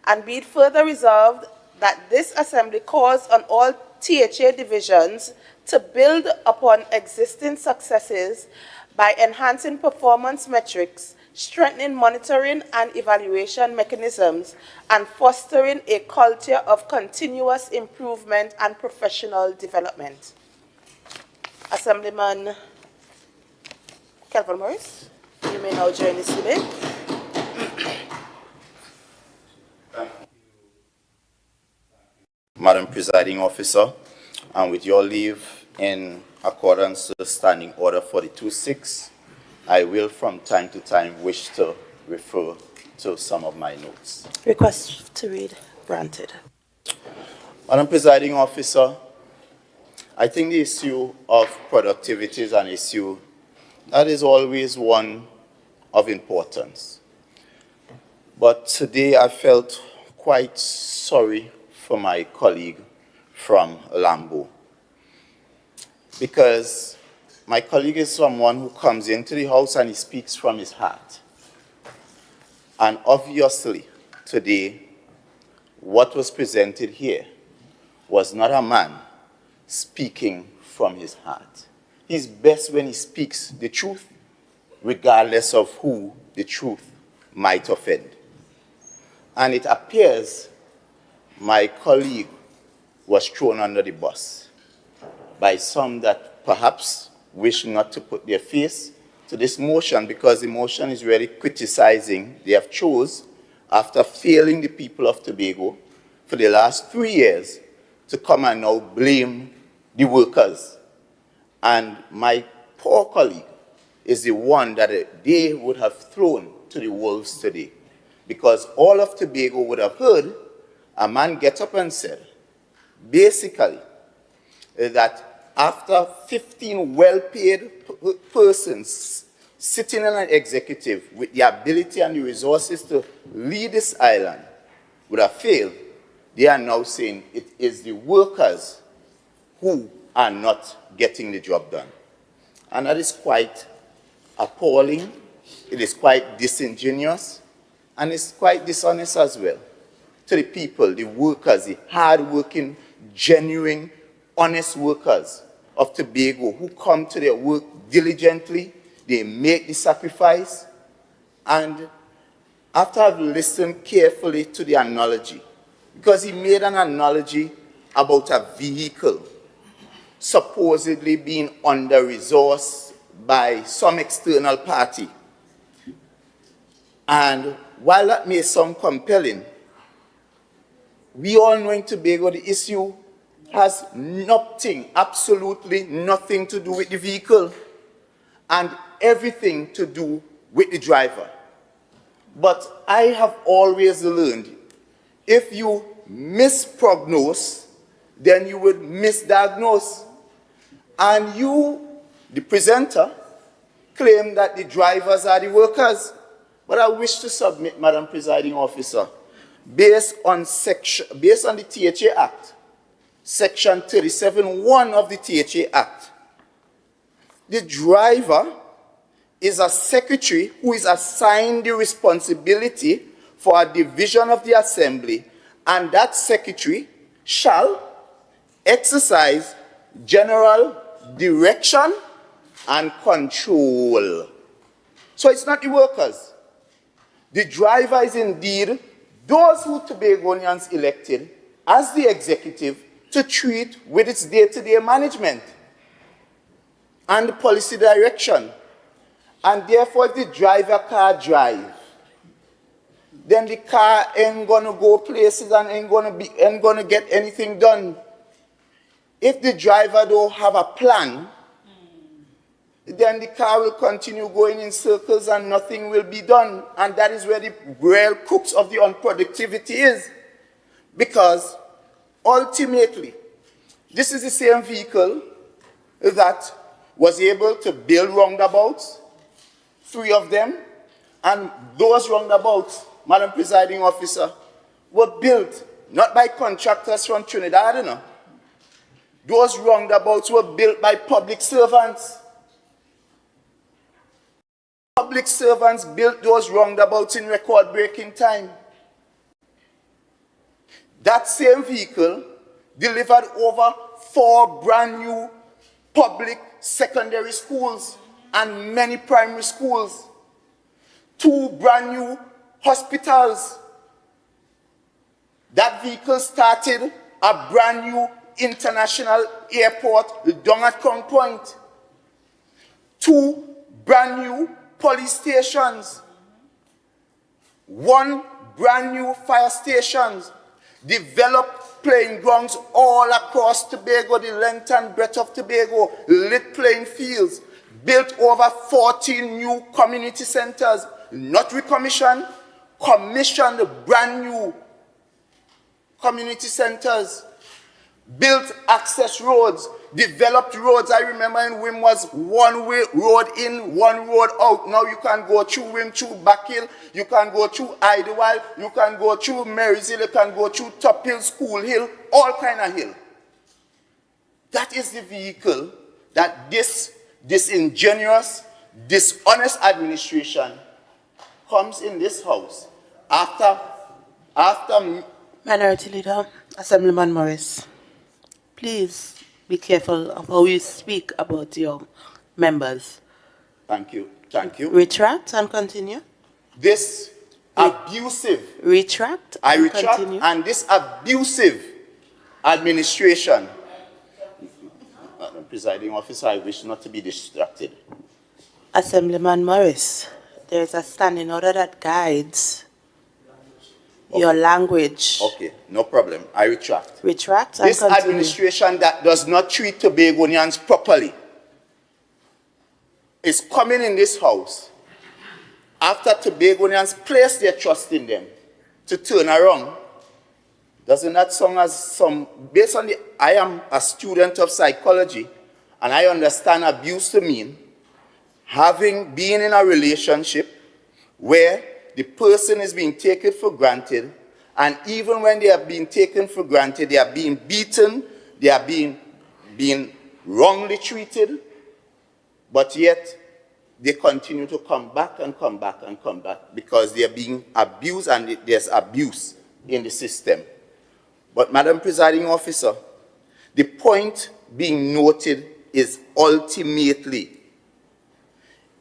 And be it further resolved that this Assembly calls on all THA divisions to build upon existing successes by enhancing performance metrics, strengthening monitoring and evaluation mechanisms, and fostering a culture of continuous improvement and professional development. Assemblyman Kelvin Morris, you may now join this debate. Madam Presiding Officer, and with your leave, in accordance to Standing Order 42.6, I will from time to time wish to refer to some of my notes. Request to read granted. Madam Presiding Officer, I think the issue of productivity is an issue that is always one of importance. But today I felt quite sorry for my colleague from Lambo, because my colleague is someone who comes into the House and he speaks from his heart. And obviously, today, what was presented here was not a man speaking from his heart. He's best when he speaks the truth, regardless of who the truth might offend. And it appears my colleague was thrown under the bus by some that perhaps wish not to put their face to this motion, because the motion is really criticizing they have chose, after failing the people of Tobago for the last 3 years, to come and now blame the workers. And my poor colleague is the one that they would have thrown to the wolves today, because all of Tobago would have heard a man get up and said, basically, that after 15 well-paid persons sitting in an executive with the ability and the resources to lead this island would have failed, they are now saying it is the workers who are not getting the job done. And that is quite appalling, it is quite disingenuous, and it's quite dishonest as well to the people, the workers, the hard-working, genuine, honest workers of Tobago who come to their work diligently, they make the sacrifice. And after I've listened carefully to the analogy, because he made an analogy about a vehicle supposedly being under-resourced by some external party. And while that may sound compelling, we all know in Tobago the issue has nothing, absolutely nothing to do with the vehicle and everything to do with the driver. But I have always learned, if you misprognose, then you would misdiagnose. And you, the presenter, claim that the drivers are the workers. But I wish to submit, Madam Presiding Officer, based on the THA Act, Section 37(1) of the THA Act, the driver is a secretary who is assigned the responsibility for a division of the assembly, and that secretary shall exercise general direction and control. So it's not the workers. The driver is indeed those who Tobagonians elected as the executive to treat with its day-to-day management and policy direction. And therefore, if the driver can't drive, then the car ain't gonna go places and ain't gonna get anything done. If the driver don't have a plan, then the car will continue going in circles and nothing will be done. And that is where the real crux of the unproductivity is. Because ultimately, this is the same vehicle that was able to build roundabouts, 3 of them, and those roundabouts, Madam Presiding Officer, were built not by contractors from Trinidad, you know. Those roundabouts were built by public servants. Public servants built those roundabouts in record-breaking time. That same vehicle delivered over 4 brand new public secondary schools and many primary schools, 2 brand new hospitals. That vehicle started a brand new international airport down at Crown Point, 2 brand new police stations, 1 brand new fire stations, developed playing grounds all across Tobago, the length and breadth of Tobago, lit playing fields, built over 14 new community centers, not recommissioned, commissioned brand new community centers, built access roads, developed roads. I remember in Wim was 1-way road in, 1 road out. Now you can go through Wim, through Backhill, you can go through Idlewild, you can go through Mary's Hill, you can go through Top Hill, School Hill, all kind of hill. That is the vehicle that this disingenuous, dishonest administration comes in this house after Minority Leader, Assemblyman Morris, please be careful of how you speak about your members. Thank you, thank you. Retract and continue. This abusive, Retract I and retract, continue. and this abusive administration. Madam Presiding Officer, I wish not to be distracted. Assemblyman Morris, there is a standing order that guides your language. Okay, no problem. I retract. Retract and This continue. administration that does not treat Tobagonians properly is coming in this house after Tobagonians place their trust in them to turn around. Doesn't that sound as some, based on the, I am a student of psychology and I understand abuse to mean been in a relationship where the person is being taken for granted, and even when they are being taken for granted, they are being beaten, they are being wrongly treated, but yet they continue to come back and come back and come back because they are being abused and there's abuse in the system. But Madam Presiding Officer, the point being noted is ultimately,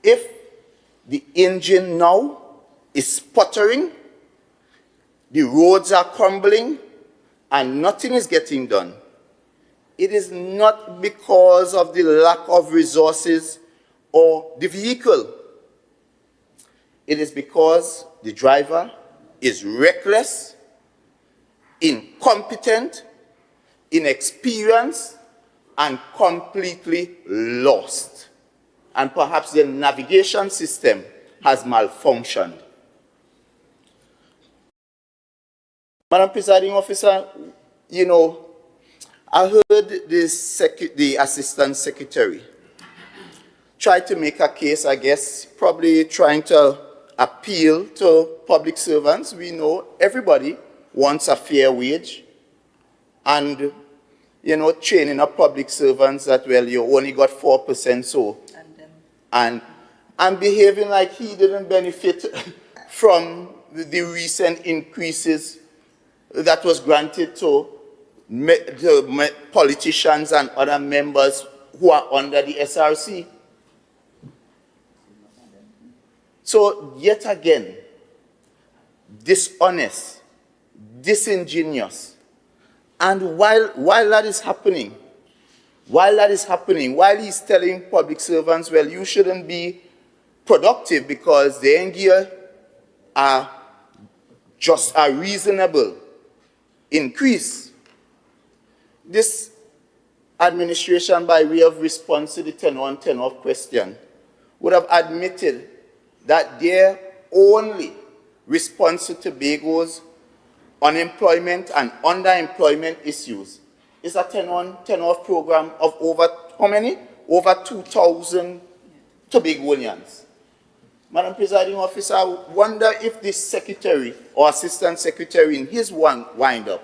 if the engine now is sputtering, the roads are crumbling, and nothing is getting done, it is not because of the lack of resources or the vehicle. It is because the driver is reckless, incompetent, inexperienced, and completely lost. And perhaps the navigation system has malfunctioned. Madam Presiding Officer, you know, I heard the Assistant Secretary try to make a case, I guess, probably trying to appeal to public servants. We know everybody wants a fair wage, and, you know, training up public servants that, well, you only got 4%, so, and behaving like he didn't benefit from the recent increases that was granted to politicians and other members who are under the SRC. So, yet again, dishonest, disingenuous. And while that is happening, while he's telling public servants, well, you shouldn't be productive because the NGA are just a reasonable increase. This administration, by way of response to the 10-on, 10-off question, would have admitted that their only response to Tobago's unemployment and underemployment issues is a 10-on, 10-off program of over, how many? Over 2,000 Tobagonians. Madam Presiding Officer, I wonder if this secretary or assistant secretary in his wind-up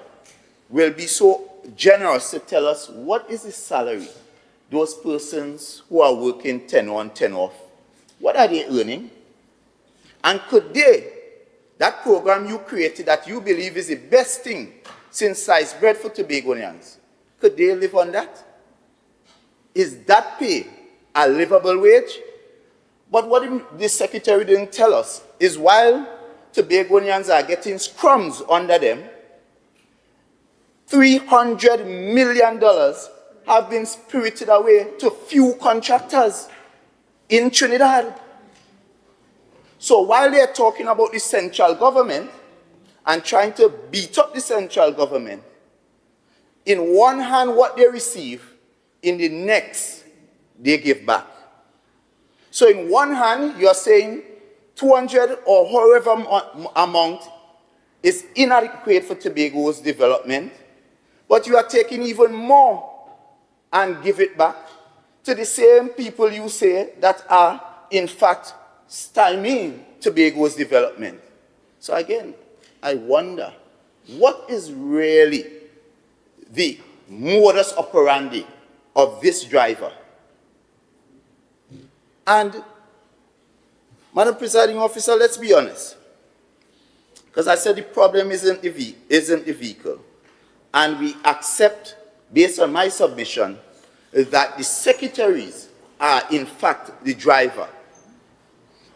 will be so generous to tell us what is the salary those persons who are working 10-on, 10-off, what are they earning? And could they, that program you created that you believe is the best thing since sliced bread for Tobagonians, could they live on that? Is that pay a livable wage? But what the secretary didn't tell us is while Tobagonians are getting crumbs under them, $300 million have been spirited away to few contractors in Trinidad. So while they're talking about the central government and trying to beat up the central government, in one hand what they receive, in the next they give back. So in one hand, you're saying 200 or however amount is inadequate for Tobago's development, but you are taking even more and give it back to the same people you say that are, in fact, stymieing Tobago's development. So again, I wonder, what is really the modus operandi of this driver And, Madam Presiding Officer, let's be honest. Because I said the problem isn't the vehicle. And we accept, based on my submission, that the secretaries are in fact the driver.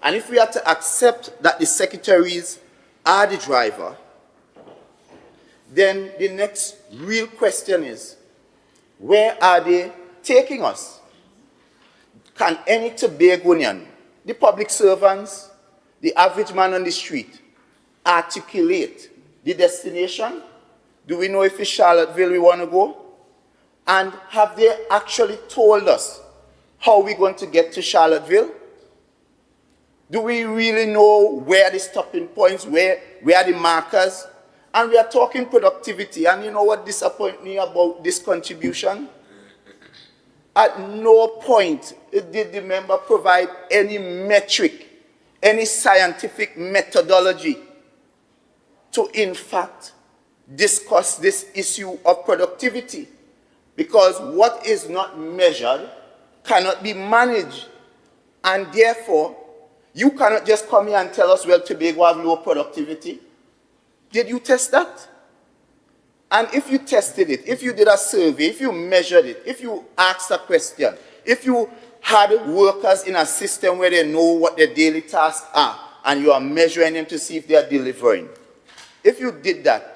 And if we are to accept that the secretaries are the driver, then the next real question is, where are they taking us? Can any Tobagonian, the public servants, the average man on the street, articulate the destination? Do we know if it's Charlottesville we want to go? And have they actually told us how we're going to get to Charlottesville? Do we really know where the stopping points, where are the markers? And we are talking productivity, and you know what disappoints me about this contribution? At no point did the member provide any metric, any scientific methodology to, in fact, discuss this issue of productivity. Because what is not measured cannot be managed. And therefore, you cannot just come here and tell us, well, Tobago have low productivity. Did you test that? And if you tested it, if you did a survey, if you measured it, if you asked a question, if you had workers in a system where they know what their daily tasks are, and you are measuring them to see if they are delivering, if you did that,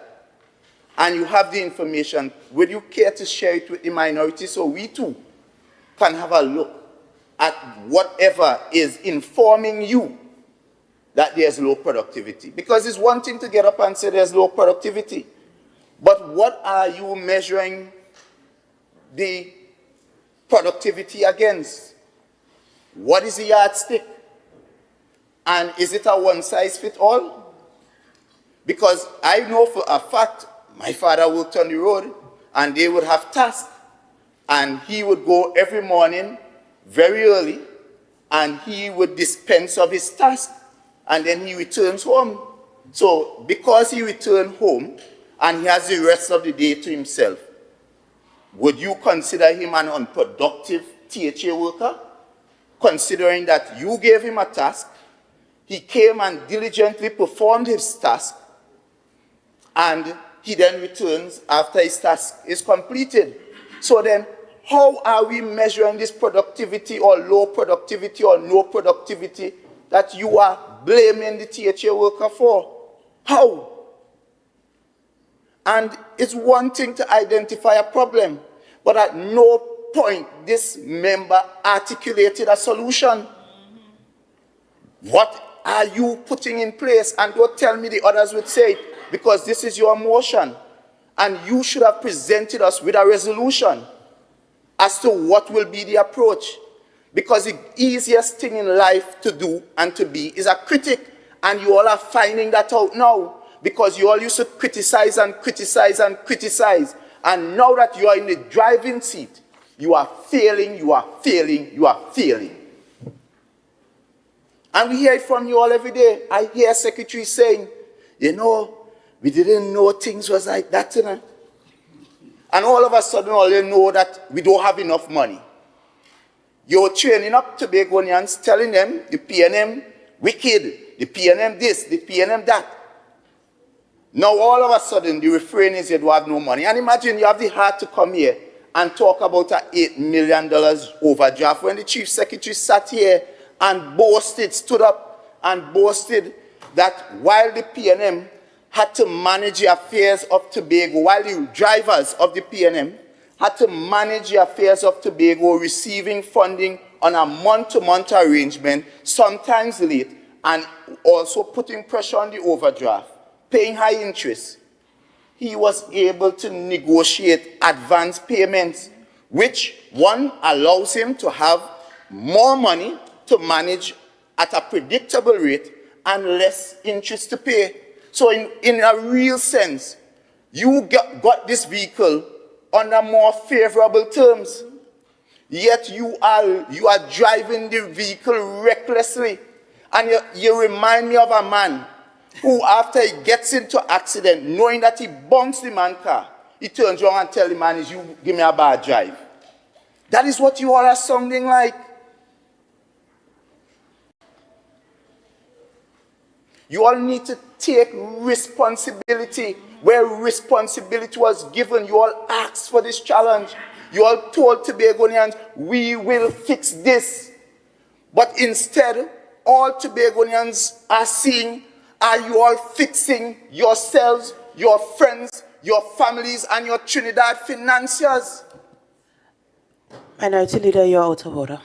and you have the information, would you care to share it with the minority so we too can have a look at whatever is informing you that there's low productivity? Because it's one thing to get up and say there's low productivity, but what are you measuring the productivity against? What is the yardstick? And is it a one-size-fits-all? Because I know for a fact, my father worked on the road, and they would have tasks, and he would go every morning very early, and he would dispense of his task, and then he returns home. So because he returned home, and he has the rest of the day to himself, would you consider him an unproductive THA worker? Considering that you gave him a task, he came and diligently performed his task, and he then returns after his task is completed. So then, how are we measuring this productivity or low productivity or no productivity that you are blaming the THA worker for? How? And it's one thing to identify a problem, but at no point this member articulated a solution. What are you putting in place? And don't tell me the others would say it, because this is your motion. And you should have presented us with a resolution as to what will be the approach. Because the easiest thing in life to do and to be is a critic. And you all are finding that out now. Because you all used to criticize and criticize and criticize. And now that you are in the driving seat, you are failing, you are failing, you are failing. And we hear it from you all every day. I hear secretaries saying, you know, we didn't know things was like that, you know. And all of a sudden, all you know that we don't have enough money. You're training up Tobagonians, telling them the PNM wicked, the PNM this, the PNM that. Now all of a sudden, the refrain is you don't have no money. And imagine you have the heart to come here and talk about an $8 million overdraft when the chief secretary sat here and boasted, stood up and boasted that while the PNM had to manage the affairs of Tobago, while the drivers of the PNM had to manage the affairs of Tobago, receiving funding on a month-to-month arrangement, sometimes late, and also putting pressure on the overdraft, paying high interest, he was able to negotiate advance payments, which one allows him to have more money to manage at a predictable rate and less interest to pay. So in a real sense, you got this vehicle under more favorable terms, yet you are driving the vehicle recklessly. And you remind me of a man who, after he gets into an accident, knowing that he bunks the man's car, he turns around and tells the man, you give me a bad drive. That is what you all are sounding like. You all need to take responsibility where responsibility was given. You all asked for this challenge. You all told Tobagonians, we will fix this. But instead, all Tobagonians are seeing, are you all fixing yourselves, your friends, your families, and your Trinidad financiers? Minority Leader, you're out of order.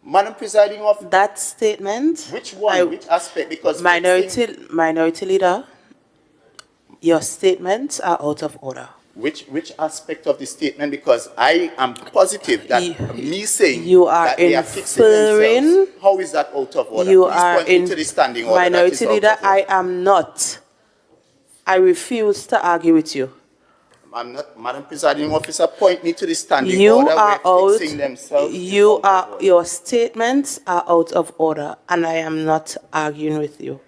Madam Presiding Officer. That statement. Which one? Which aspect? Because Minority Leader, your statements are out of order. Which aspect of the statement? Because I am positive that me saying you are that they are fixing themselves, how is that out of order? You Please are point me to the standing order. Minority Leader, I am not. I refuse to argue with you. I'm not, Madam Presiding Officer, point me to the standing order where fixing themselves. Your statements are out of order, and I am not arguing with you.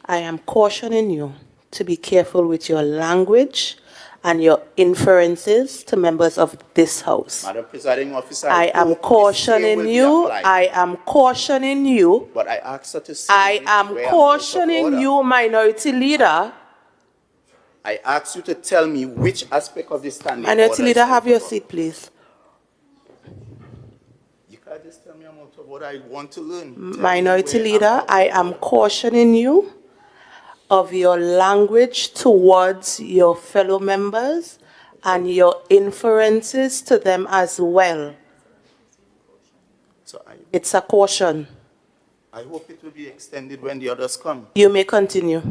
I am cautioning you to be careful with your language and your inferences to members of this House. Madam Presiding Officer, I am cautioning you. I am cautioning you. But I asked her to say I am cautioning you, Minority Leader. I asked you to tell me which aspect of the standing order. Minority Leader, have your seat, please. You can't just tell me I'm out of order. I want to learn. Minority Leader, I am cautioning you of your language towards your fellow members and your inferences to them as well. It's a caution. I hope it will be extended when the others come. You may continue.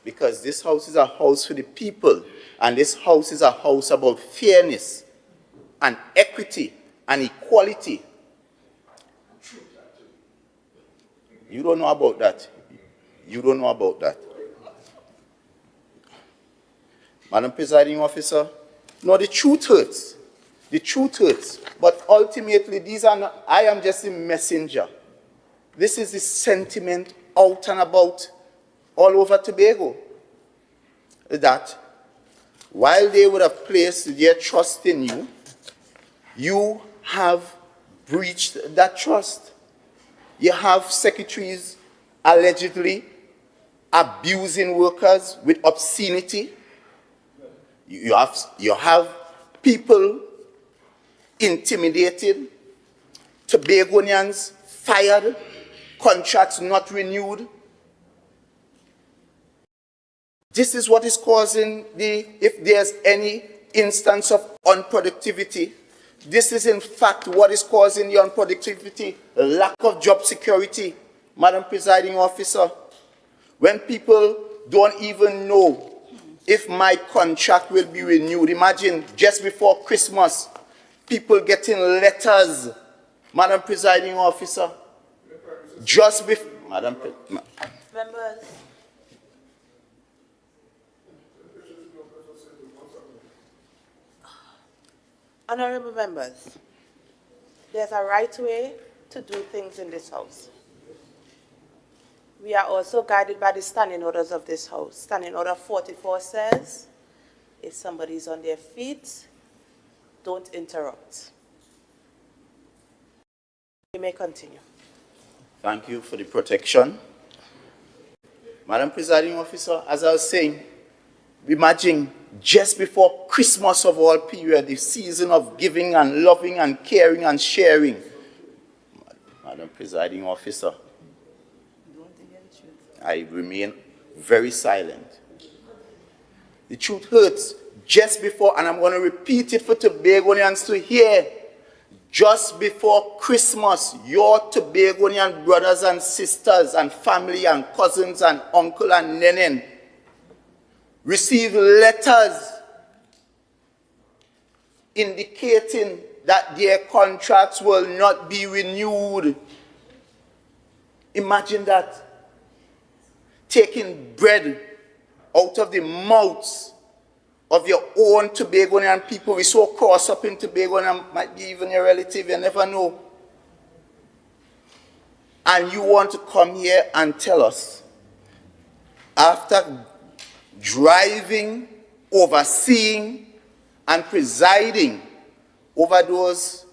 Because this house is a house for the people, and this house is a house about fairness and equity and equality. You don't know about that. You don't know about that. Madam Presiding Officer, no, the truth hurts. The truth hurts. But ultimately, these are not, I am just a messenger. This is the sentiment out and about all over Tobago. That while they would have placed their trust in you, you have breached that trust. You have secretaries allegedly abusing workers with obscenity. You have people intimidated, Tobagonians fired, contracts not renewed. This is what is causing if there's any instance of unproductivity, this is in fact what is causing the unproductivity, lack of job security, Madam Presiding Officer. When people don't even know if my contract will be renewed. Imagine just before Christmas, people getting letters, Madam Presiding Officer, just before, Members. Honorable members, there's a right way to do things in this House. We are also guided by the standing orders of this House. Standing Order 44 says, if somebody's on their feet, don't interrupt. You may continue. Thank you for the protection. Madam Presiding Officer, as I was saying, imagine just before Christmas of all period, the season of giving and loving and caring and sharing. Madam Presiding Officer, I remain very silent. The truth hurts. Just before, and I'm going to repeat it for Tobagonians to hear, just before Christmas, your Tobagonian brothers and sisters and family and cousins and uncle and nenen received letters indicating that their contracts will not be renewed. Imagine that. Taking bread out of the mouths of your own Tobagonian people. We're so cross up in Tobago, and might be even your relative, you never know. And you want to come here and tell us, after driving, overseeing, and presiding over those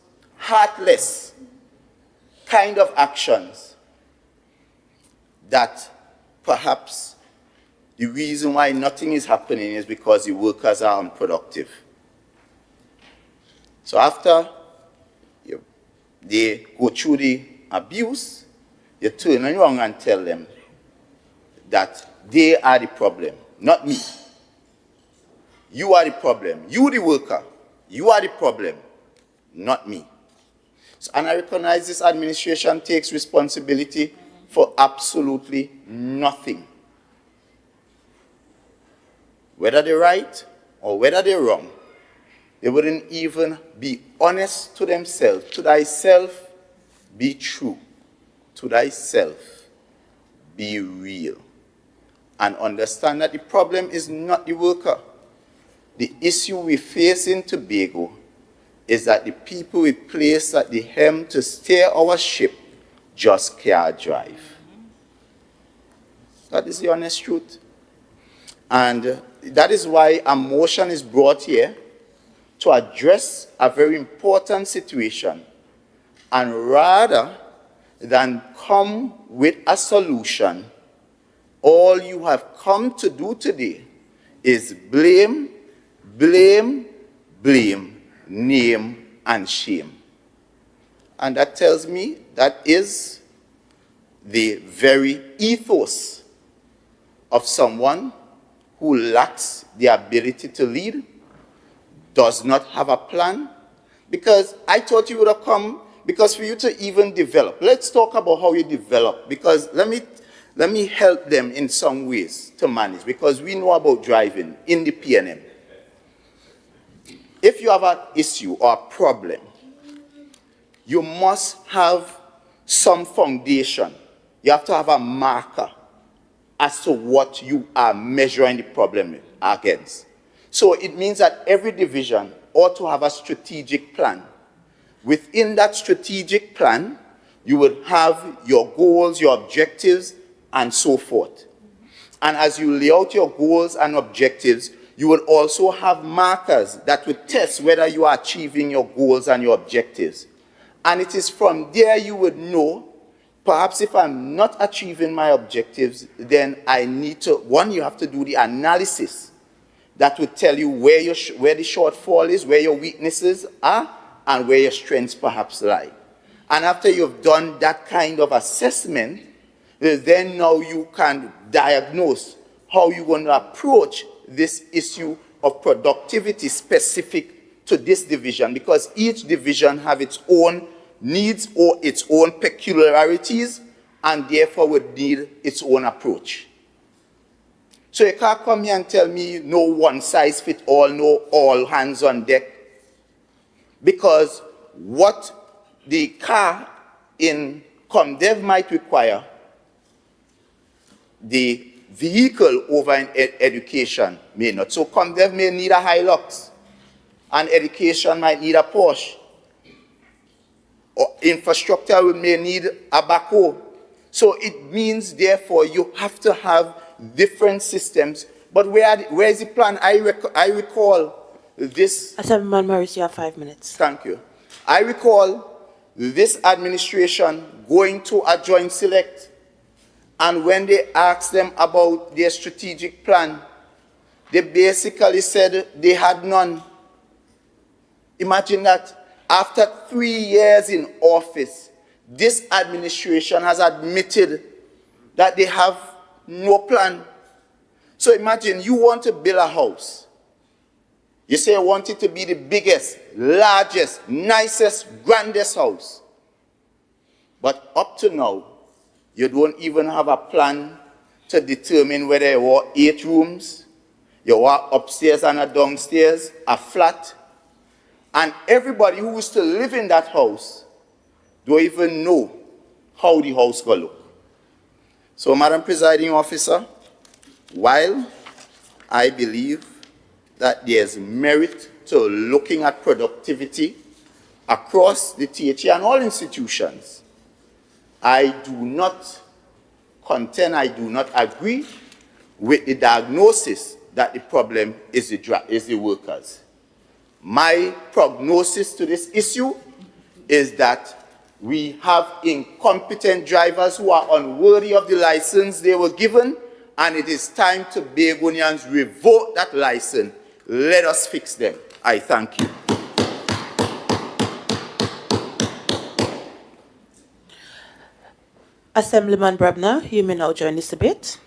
heartless kind of actions that perhaps the reason why nothing is happening is because the workers are unproductive. So after they go through the abuse, you turn around and tell them that they are the problem, not me. You are the problem. You, the worker, you are the problem, not me. So, and I recognize this administration takes responsibility for absolutely nothing. Whether they're right or whether they're wrong, they wouldn't even be honest to themselves. To thyself, be true. To thyself, be real. And understand that the problem is not the worker. The issue we face in Tobago is that the people we place at the helm to steer our ship just can't drive. That is the honest truth. And that is why a motion is brought here to address a very important situation. And rather than come with a solution, all you have come to do today is blame, blame, blame, name, and shame. And that tells me that is the very ethos of someone who lacks the ability to lead, does not have a plan. Because I thought you would have come, because for you to even develop, let's talk about how you develop, because let me help them in some ways to manage, because we know about driving in the PNM. If you have an issue or a problem, you must have some foundation. You have to have a marker as to what you are measuring the problem against. So it means that every division ought to have a strategic plan. Within that strategic plan, you would have your goals, your objectives, and so forth. And as you lay out your goals and objectives, you will also have markers that will test whether you are achieving your goals and your objectives. And it is from there you would know, perhaps if I'm not achieving my objectives, then I need to, one, you have to do the analysis that will tell you where the shortfall is, where your weaknesses are, and where your strengths perhaps lie. And after you've done that kind of assessment, then now you can diagnose how you're going to approach this issue of productivity specific to this division, because each division have its own needs or its own peculiarities, and therefore would need its own approach. So you can't come here and tell me no one size fit all, no all hands on deck, because what the car in ComDev might require, the vehicle over in education may not. So ComDev may need a Hilux, and education might need a Porsche. Or infrastructure may need a backhoe. So it means, therefore, you have to have different systems. But where is the plan? I recall this. Assemblyman Morris, you have 5 minutes. Thank you. I recall this administration going to a joint select, and when they asked them about their strategic plan, they basically said they had none. Imagine that. After 3 years in office, this administration has admitted that they have no plan. So imagine you want to build a house. You say you want it to be the biggest, largest, nicest, grandest house. But up to now, you don't even have a plan to determine whether you want 8 rooms, you want upstairs and a downstairs, a flat. And everybody who is to live in that house don't even know how the house will look. So, Madam Presiding Officer, while I believe that there's merit to looking at productivity across the THE and all institutions, I do not contend, I do not agree with the diagnosis that the problem is the workers. My prognosis to this issue is that we have incompetent drivers who are unworthy of the license they were given, and it is time Tobagonians revoke that license. Let us fix them. I thank you. Assemblyman Brabner, you may now join this debate.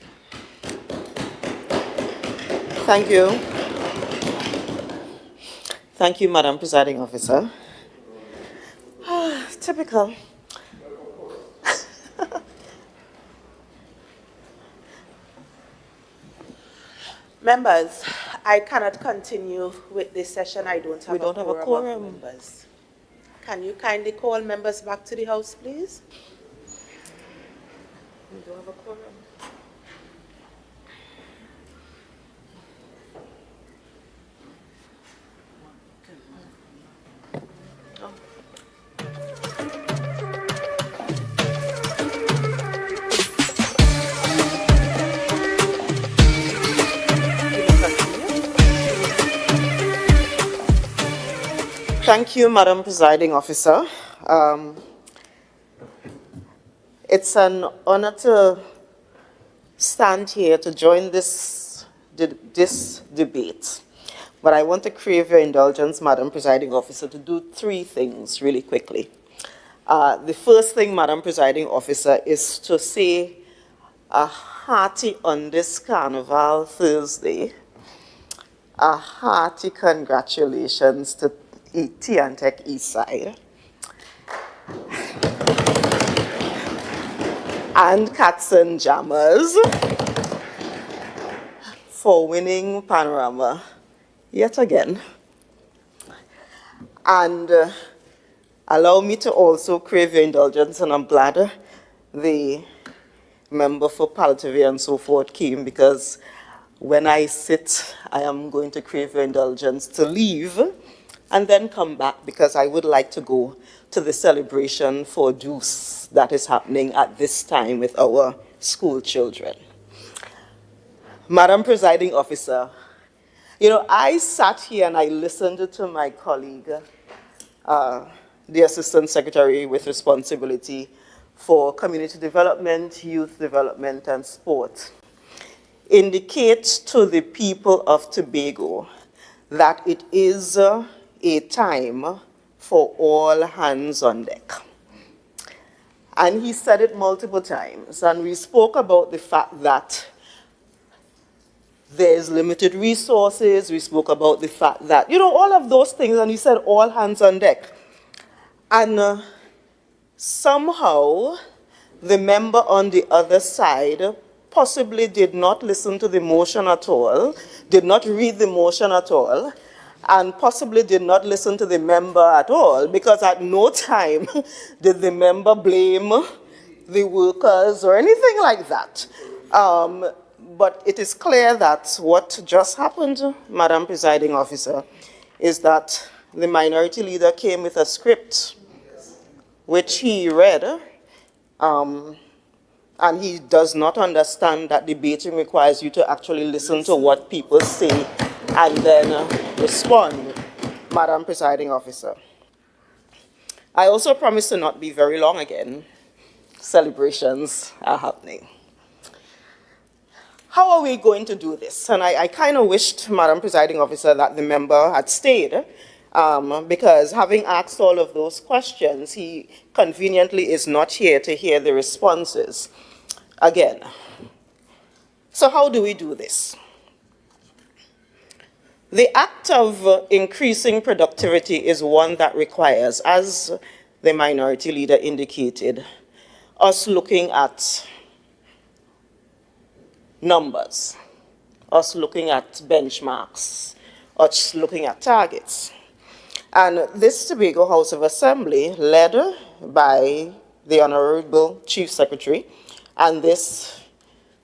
Thank you. Thank you, Madam Presiding Officer. Typical. Members, I cannot continue with this session. I don't have We don't have a of quorum. members. Can you kindly call members back to the House, please? We don't have a quorum. Thank you, Madam Presiding Officer. It's an honor to stand here to join this debate. But I want to crave your indulgence, Madam Presiding Officer, to do three things really quickly. The first thing, Madam Presiding Officer, is to say a hearty on this Carnival Thursday, a hearty congratulations to Tech East Side and Cats and Jammers for winning Panorama yet again. And allow me to also crave your indulgence, and I'm glad the member for Palliative and so forth came, because when I sit, I am going to crave your indulgence to leave and then come back, because I would like to go to the celebration for Deuce that is happening at this time with our school children. Madam Presiding Officer, you know, I sat here and I listened to my colleague, the Assistant Secretary with responsibility for community development, youth development, and sport, indicate to the people of Tobago that it is a time for all hands on deck. And he said it multiple times, and we spoke about the fact that there's limited resources, we spoke about the fact that, you know, all of those things, and he said all hands on deck. And somehow, the member on the other side possibly did not listen to the motion at all, did not read the motion at all, and possibly did not listen to the member at all, because at no time did the member blame the workers or anything like that. But it is clear that what just happened, Madam Presiding Officer, is that the minority leader came with a script which he read, and he does not understand that debating requires you to actually listen to what people say and then respond, Madam Presiding Officer. I also promise to not be very long again. Celebrations are happening. How are we going to do this? And I kind of wished, Madam Presiding Officer, that the member had stayed, because having asked all of those questions, he conveniently is not here to hear the responses again. So how do we do this? The act of increasing productivity is one that requires, as the minority leader indicated, us looking at numbers, us looking at benchmarks, us looking at targets. And this Tobago House of Assembly, led by the Honorable Chief Secretary and this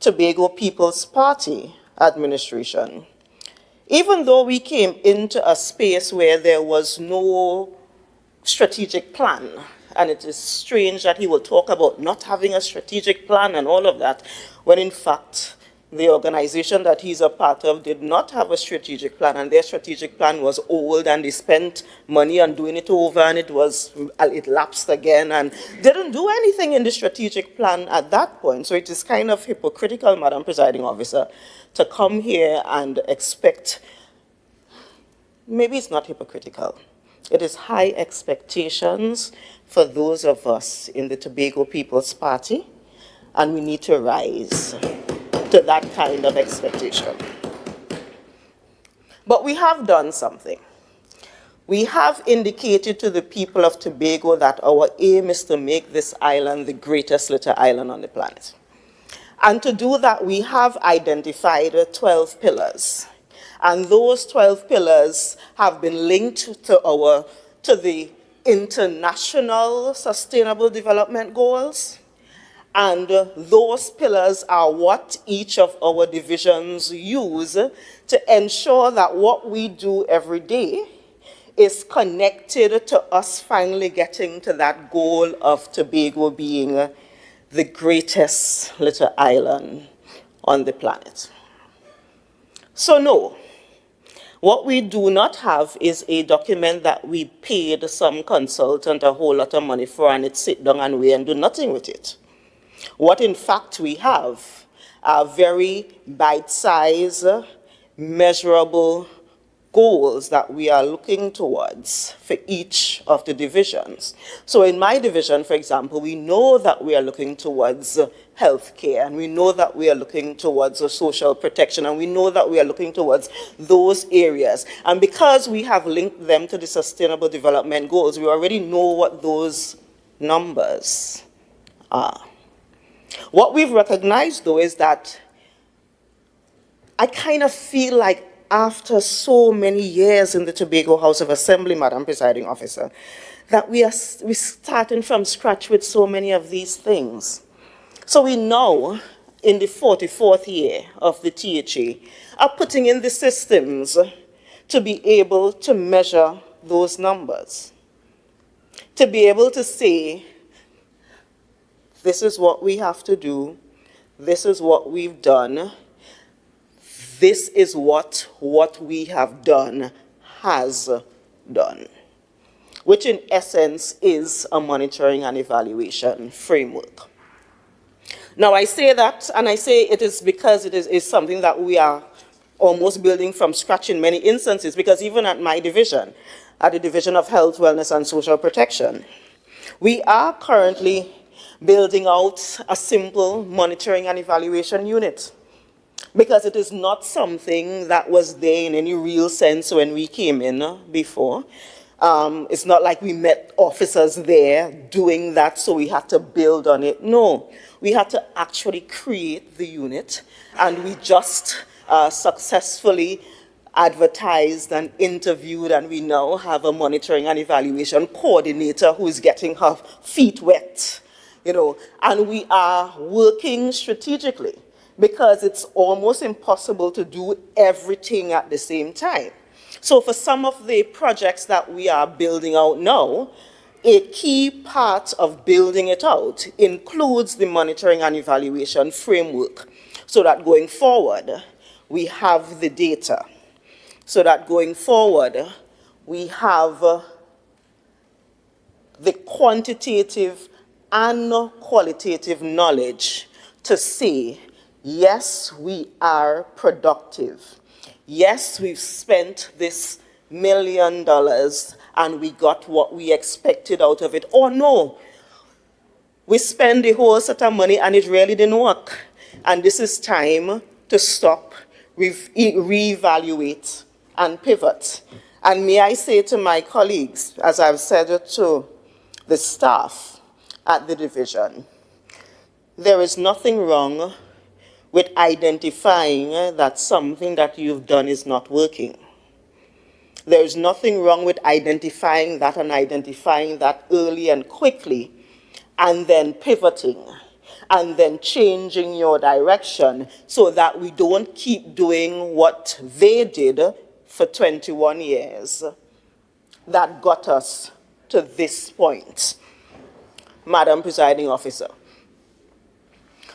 Tobago People's Party administration, even though we came into a space where there was no strategic plan, and it is strange that he will talk about not having a strategic plan and all of that, when in fact the organization that he's a part of did not have a strategic plan, and their strategic plan was old, and they spent money on doing it over, and it lapsed again, and didn't do anything in the strategic plan at that point. So it is kind of hypocritical, Madam Presiding Officer, to come here and expect, maybe it's not hypocritical, it is high expectations for those of us in the Tobago People's Party, and we need to rise to that kind of expectation. But we have done something. We have indicated to the people of Tobago that our aim is to make this island the greatest little island on the planet. And to do that, we have identified 12 pillars. And those 12 pillars have been linked to the international sustainable development goals. And those pillars are what each of our divisions use to ensure that what we do every day is connected to us finally getting to that goal of Tobago being the greatest little island on the planet. So no, what we do not have is a document that we paid some consultant a whole lot of money for, and it sit down and wait and do nothing with it. What in fact we have are very bite-sized, measurable goals that we are looking towards for each of the divisions. So in my division, for example, we know that we are looking towards healthcare, and we know that we are looking towards social protection, and we know that we are looking towards those areas. And because we have linked them to the Sustainable Development Goals, we already know what those numbers are. What we've recognized, though, is that I kind of feel like after so many years in the Tobago House of Assembly, Madam Presiding Officer, that we're starting from scratch with so many of these things. So we now, in the 44th year of the THA, are putting in the systems to be able to measure those numbers, to be able to say, this is what we have to do, this is what we've done, this is what we have done has done, which in essence is a monitoring and evaluation framework. Now I say that, and I say it is because it is something that we are almost building from scratch in many instances, because even at my division, at the Division of Health, Wellness and Social Protection, we are currently building out a simple monitoring and evaluation unit, because it is not something that was there in any real sense when we came in before. It's not like we met officers there doing that, so we had to build on it. No, we had to actually create the unit, and we just successfully advertised and interviewed, and we now have a monitoring and evaluation coordinator who is getting her feet wet. And we are working strategically, because it's almost impossible to do everything at the same time. So for some of the projects that we are building out now, a key part of building it out includes the monitoring and evaluation framework, so that going forward, we have the data. So that going forward, we have the quantitative and qualitative knowledge to say, yes, we are productive. Yes, we've spent this $1 million and we got what we expected out of it. Or no, we spent the whole set of money and it really didn't work. And this is time to stop, reevaluate, and pivot. And may I say to my colleagues, as I've said it to the staff at the division, there is nothing wrong with identifying that something that you've done is not working. There is nothing wrong with identifying that and identifying that early and quickly, and then pivoting, and then changing your direction so that we don't keep doing what they did for 21 years that got us to this point, Madam Presiding Officer.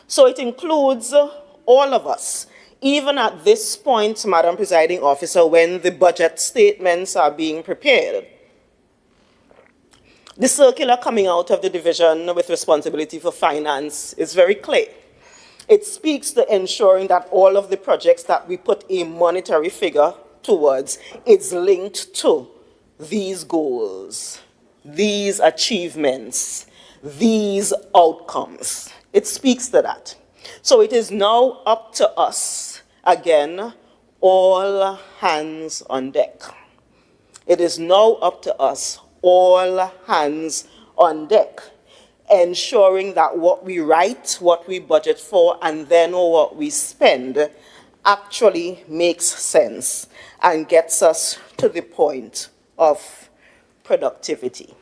So it includes all of us, even at this point, Madam Presiding Officer, when the budget statements are being prepared. The circular coming out of the division with responsibility for finance is very clear. It speaks to ensuring that all of the projects that we put a monetary figure towards is linked to these goals, these achievements, these outcomes. It speaks to that. So it is now up to us, again, all hands on deck. It is now up to us, all hands on deck, ensuring that what we write, what we budget for, and then what we spend actually makes sense and gets us to the point of productivity.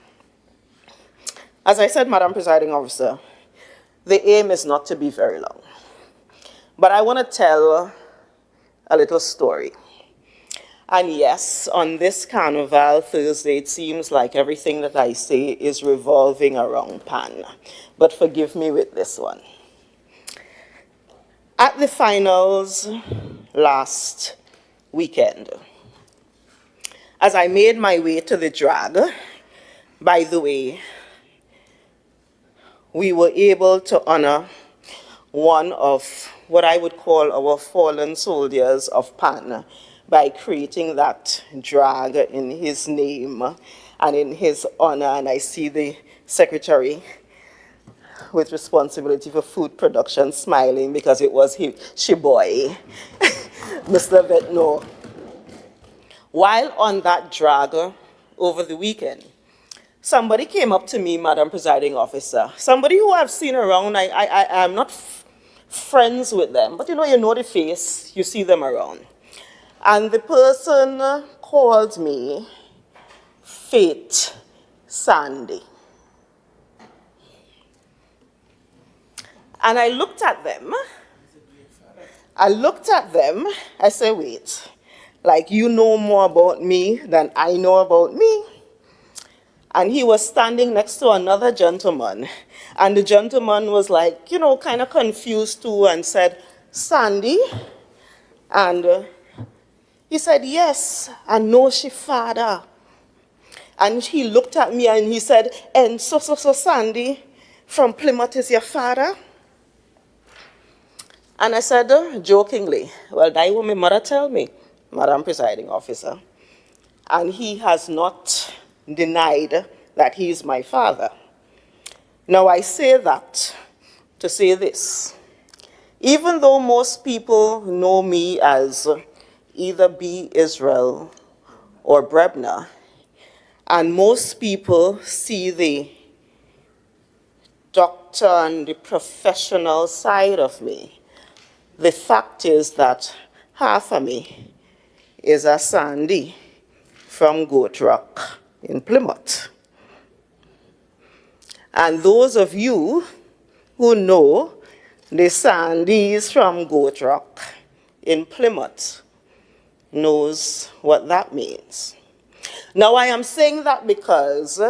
As I said, Madam Presiding Officer, the aim is not to be very long. But I want to tell a little story. And yes, on this Carnival Thursday, it seems like everything that I say is revolving around Pan. But forgive me with this one. At the finals last weekend, as I made my way to the drag, by the way, we were able to honor one of what I would call our fallen soldiers of Pan by creating that drag in his name and in his honor. And I see the secretary with responsibility for food production smiling because it was she boy, Mr. Vetno. While on that drag over the weekend, somebody came up to me, Madam Presiding Officer, somebody who I've seen around. I'm not friends with them, but you know the face, you see them around. And the person called me Fate Sandy. And I looked at them. I said, wait, like you know more about me than I know about me? And he was standing next to another gentleman. And the gentleman was like, kind of confused too and said, Sandy? And he said, yes, I know she father. And he looked at me and he said, and so Sandy from Plymouth is your father? And I said, jokingly, well, that what my mother tell me, Madam Presiding Officer. And he has not denied that he is my father. Now, I say that to say this. Even though most people know me as either B. Israel or Brebner, and most people see the doctor and the professional side of me, the fact is that half of me is a Sandy from Goat Rock in Plymouth. And those of you who know the Sandys from Goat Rock in Plymouth knows what that means. Now, I am saying that because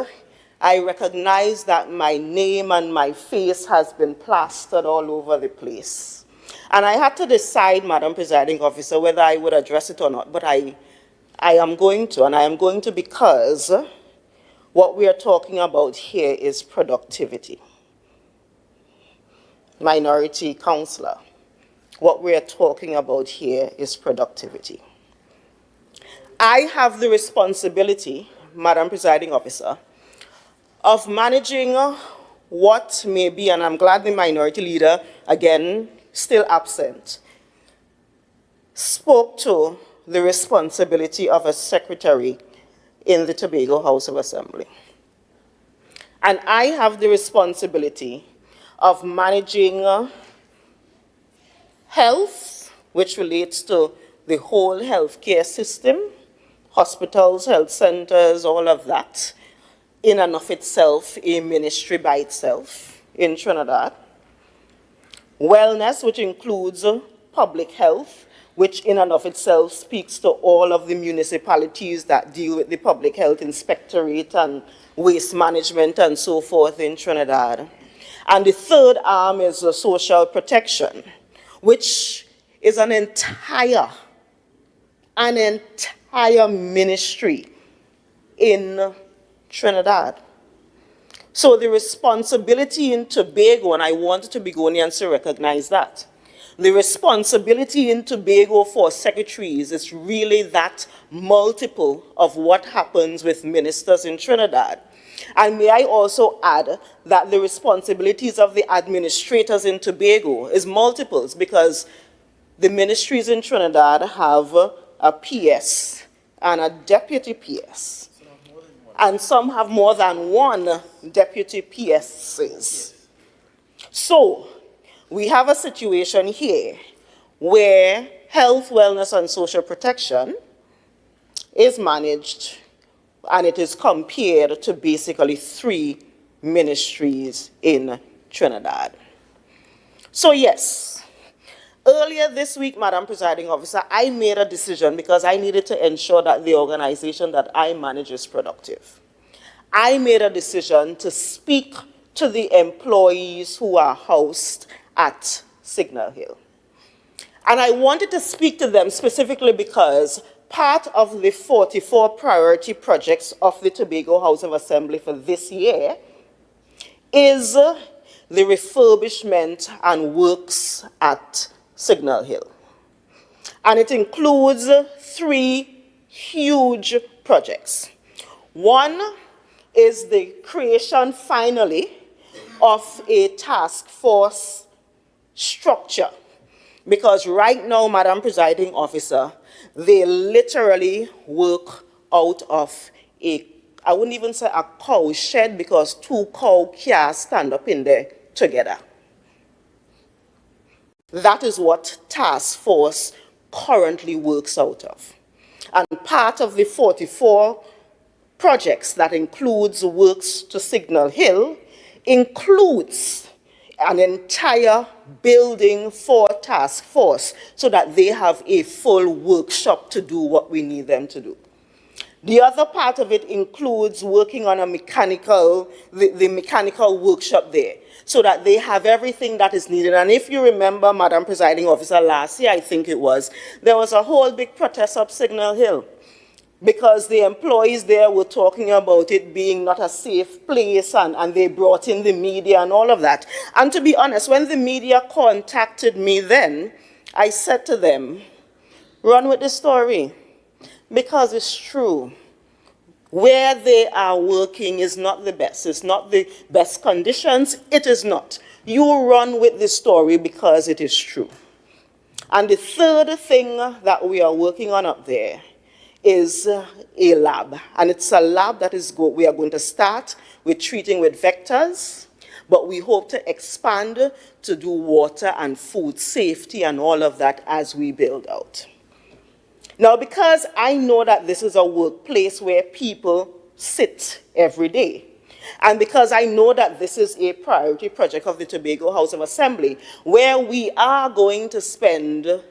I recognize that my name and my face has been plastered all over the place. And I had to decide, Madam Presiding Officer, whether I would address it or not, but I am going to, and I am going to because what we are talking about here is productivity. Minority Councillor, what we are talking about here is productivity. I have the responsibility, Madam Presiding Officer, of managing what may be, and I'm glad the minority leader, again, still absent, spoke to the responsibility of a secretary in the Tobago House of Assembly. And I have the responsibility of managing health, which relates to the whole healthcare system, hospitals, health centers, all of that, in and of itself, a ministry by itself in Trinidad. Wellness, which includes public health, which in and of itself speaks to all of the municipalities that deal with the public health inspectorate and waste management and so forth in Trinidad. And the third arm is social protection, which is an entire ministry in Trinidad. So the responsibility in Tobago, and I want Tobagonians to recognize that, the responsibility in Tobago for secretaries is really that multiple of what happens with ministers in Trinidad. And may I also add that the responsibilities of the administrators in Tobago is multiples, because the ministries in Trinidad have a PS and a deputy PS. And some have more than one deputy PSs. So, we have a situation here where health, wellness, and social protection is managed, and it is compared to basically 3 ministries in Trinidad. So yes, earlier this week, Madam Presiding Officer, I made a decision because I needed to ensure that the organization that I manage is productive. I made a decision to speak to the employees who are housed at Signal Hill. And I wanted to speak to them specifically because part of the 44 priority projects of the Tobago House of Assembly for this year is the refurbishment and works at Signal Hill. And it includes 3 huge projects. One is the creation, finally, of a task force structure. Because right now, Madam Presiding Officer, they literally work out of I wouldn't even say a cow shed, because 2 cows can't stand up in there together. That is what task force currently works out of. And part of the 44 projects that includes works to Signal Hill includes an entire building for task force so that they have a full workshop to do what we need them to do. The other part of it includes working on a mechanical, the mechanical workshop there, so that they have everything that is needed. And if you remember, Madam Presiding Officer, last year, I think it was, there was a whole big protest up Signal Hill, because the employees there were talking about it being not a safe place, and they brought in the media and all of that. And to be honest, when the media contacted me then, I said to them, run with the story, because it's true. Where they are working is not the best. It's not the best conditions. It is not. You run with the story because it is true. And the third thing that we are working on up there is a lab. And it's a lab that we are going to start with treating with vectors, but we hope to expand to do water and food safety and all of that as we build out. Now, because I know that this is a workplace where people sit every day, and because I know that this is a priority project of the Tobago House of Assembly, where we are going to spend $7,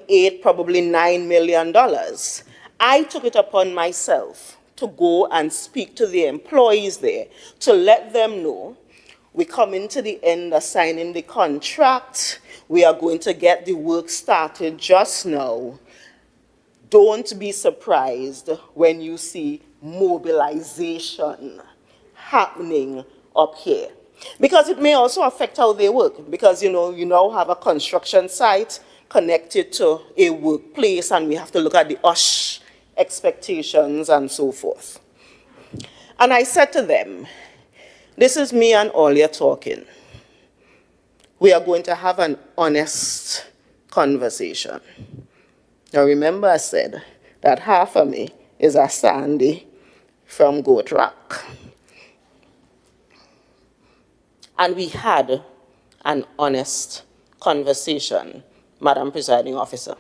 $8, probably $9 million, I took it upon myself to go and speak to the employees there to let them know we come into the end of signing the contract. We are going to get the work started just now. Don't be surprised when you see mobilization happening up here. Because it may also affect how they work. Because, you now have a construction site connected to a workplace, and we have to look at the OSH expectations and so forth. And I said to them, this is me and AMPLIA talking. We are going to have an honest conversation. Now remember, I said that half of me is a Sandy from Goat Rock. And we had an honest conversation, Madam Presiding Officer.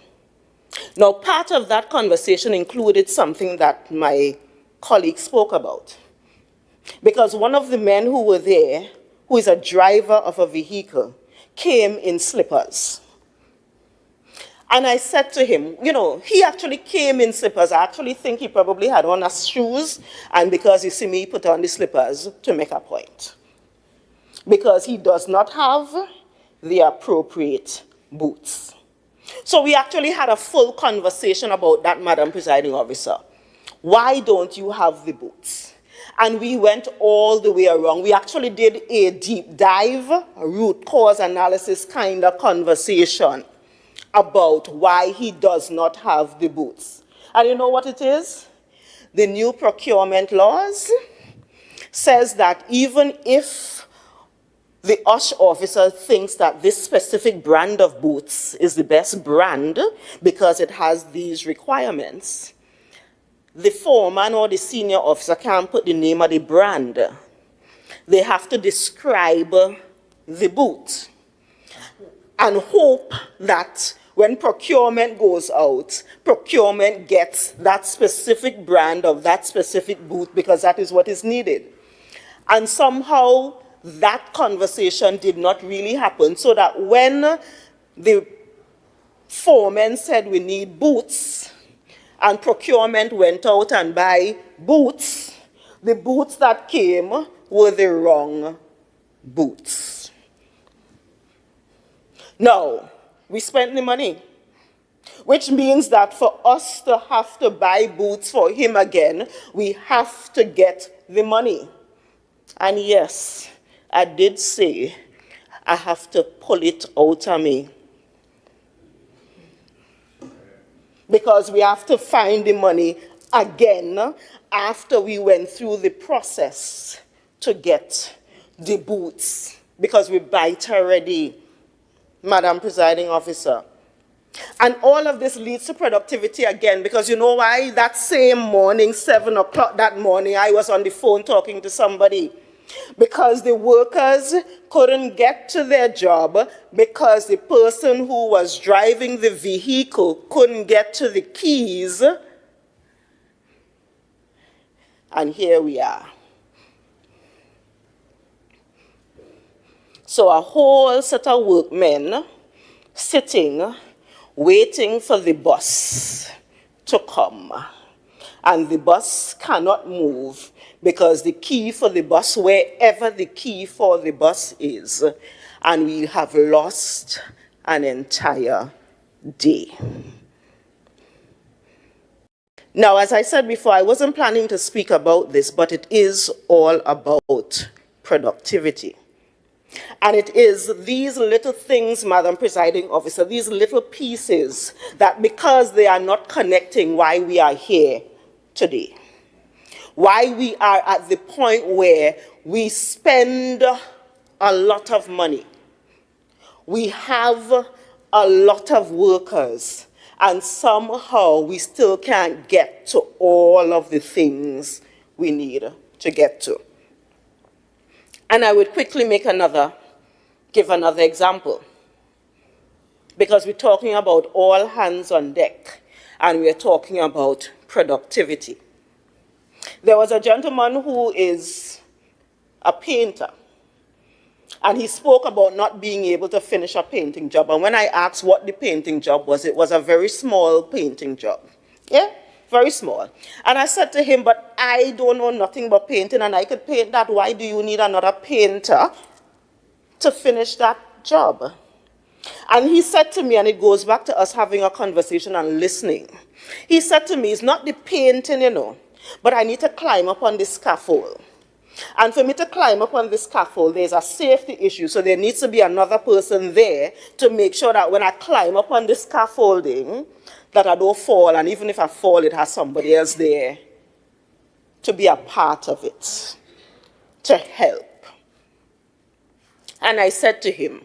Now, part of that conversation included something that my colleague spoke about. Because one of the men who were there, who is a driver of a vehicle, came in slippers. And I said to him, he actually came in slippers. I actually think he probably had on his shoes, and because you see me, he put on the slippers to make a point. Because he does not have the appropriate boots. So we actually had a full conversation about that, Madam Presiding Officer. Why don't you have the boots? And we went all the way around. We actually did a deep dive, a root cause analysis kind of conversation about why he does not have the boots. And you know what it is? The new procurement laws says that even if the USH officer thinks that this specific brand of boots is the best brand because it has these requirements, the foreman or the senior officer can't put the name of the brand. They have to describe the boot and hope that when procurement goes out, procurement gets that specific brand of that specific boot because that is what is needed. And somehow that conversation did not really happen, so that when the foreman said we need boots, and procurement went out and buy boots, the boots that came were the wrong boots. Now, we spent the money, which means that for us to have to buy boots for him again, we have to get the money. And yes, I did say I have to pull it out of me, because we have to find the money again after we went through the process to get the boots, because we buy it already, Madam Presiding Officer. And all of this leads to productivity again, because you know why? That same morning, 7 o'clock that morning, I was on the phone talking to somebody, because the workers couldn't get to their job because the person who was driving the vehicle couldn't get to the keys. And here we are. So a whole set of workmen sitting, waiting for the bus to come. And the bus cannot move because the key for the bus, wherever the key for the bus is, and we have lost an entire day. Now, as I said before, I wasn't planning to speak about this, but it is all about productivity. And it is these little things, Madam Presiding Officer, these little pieces that, because they are not connecting, why we are here today. Why we are at the point where we spend a lot of money. We have a lot of workers, and somehow we still can't get to all of the things we need to get to. And I would quickly give another example, because we're talking about all hands on deck, and we're talking about productivity. There was a gentleman who is a painter, and he spoke about not being able to finish a painting job. And when I asked what the painting job was, it was a very small painting job. Yeah, very small. And I said to him, but I don't know nothing about painting, and I could paint that. Why do you need another painter to finish that job? And he said to me, and it goes back to us having a conversation and listening. He said to me, it's not the painting, you know, but I need to climb up on the scaffold. And for me to climb up on the scaffold, there's a safety issue. So there needs to be another person there to make sure that when I climb up on the scaffolding, that I don't fall. And even if I fall, it has somebody else there to be a part of it, to help. And I said to him,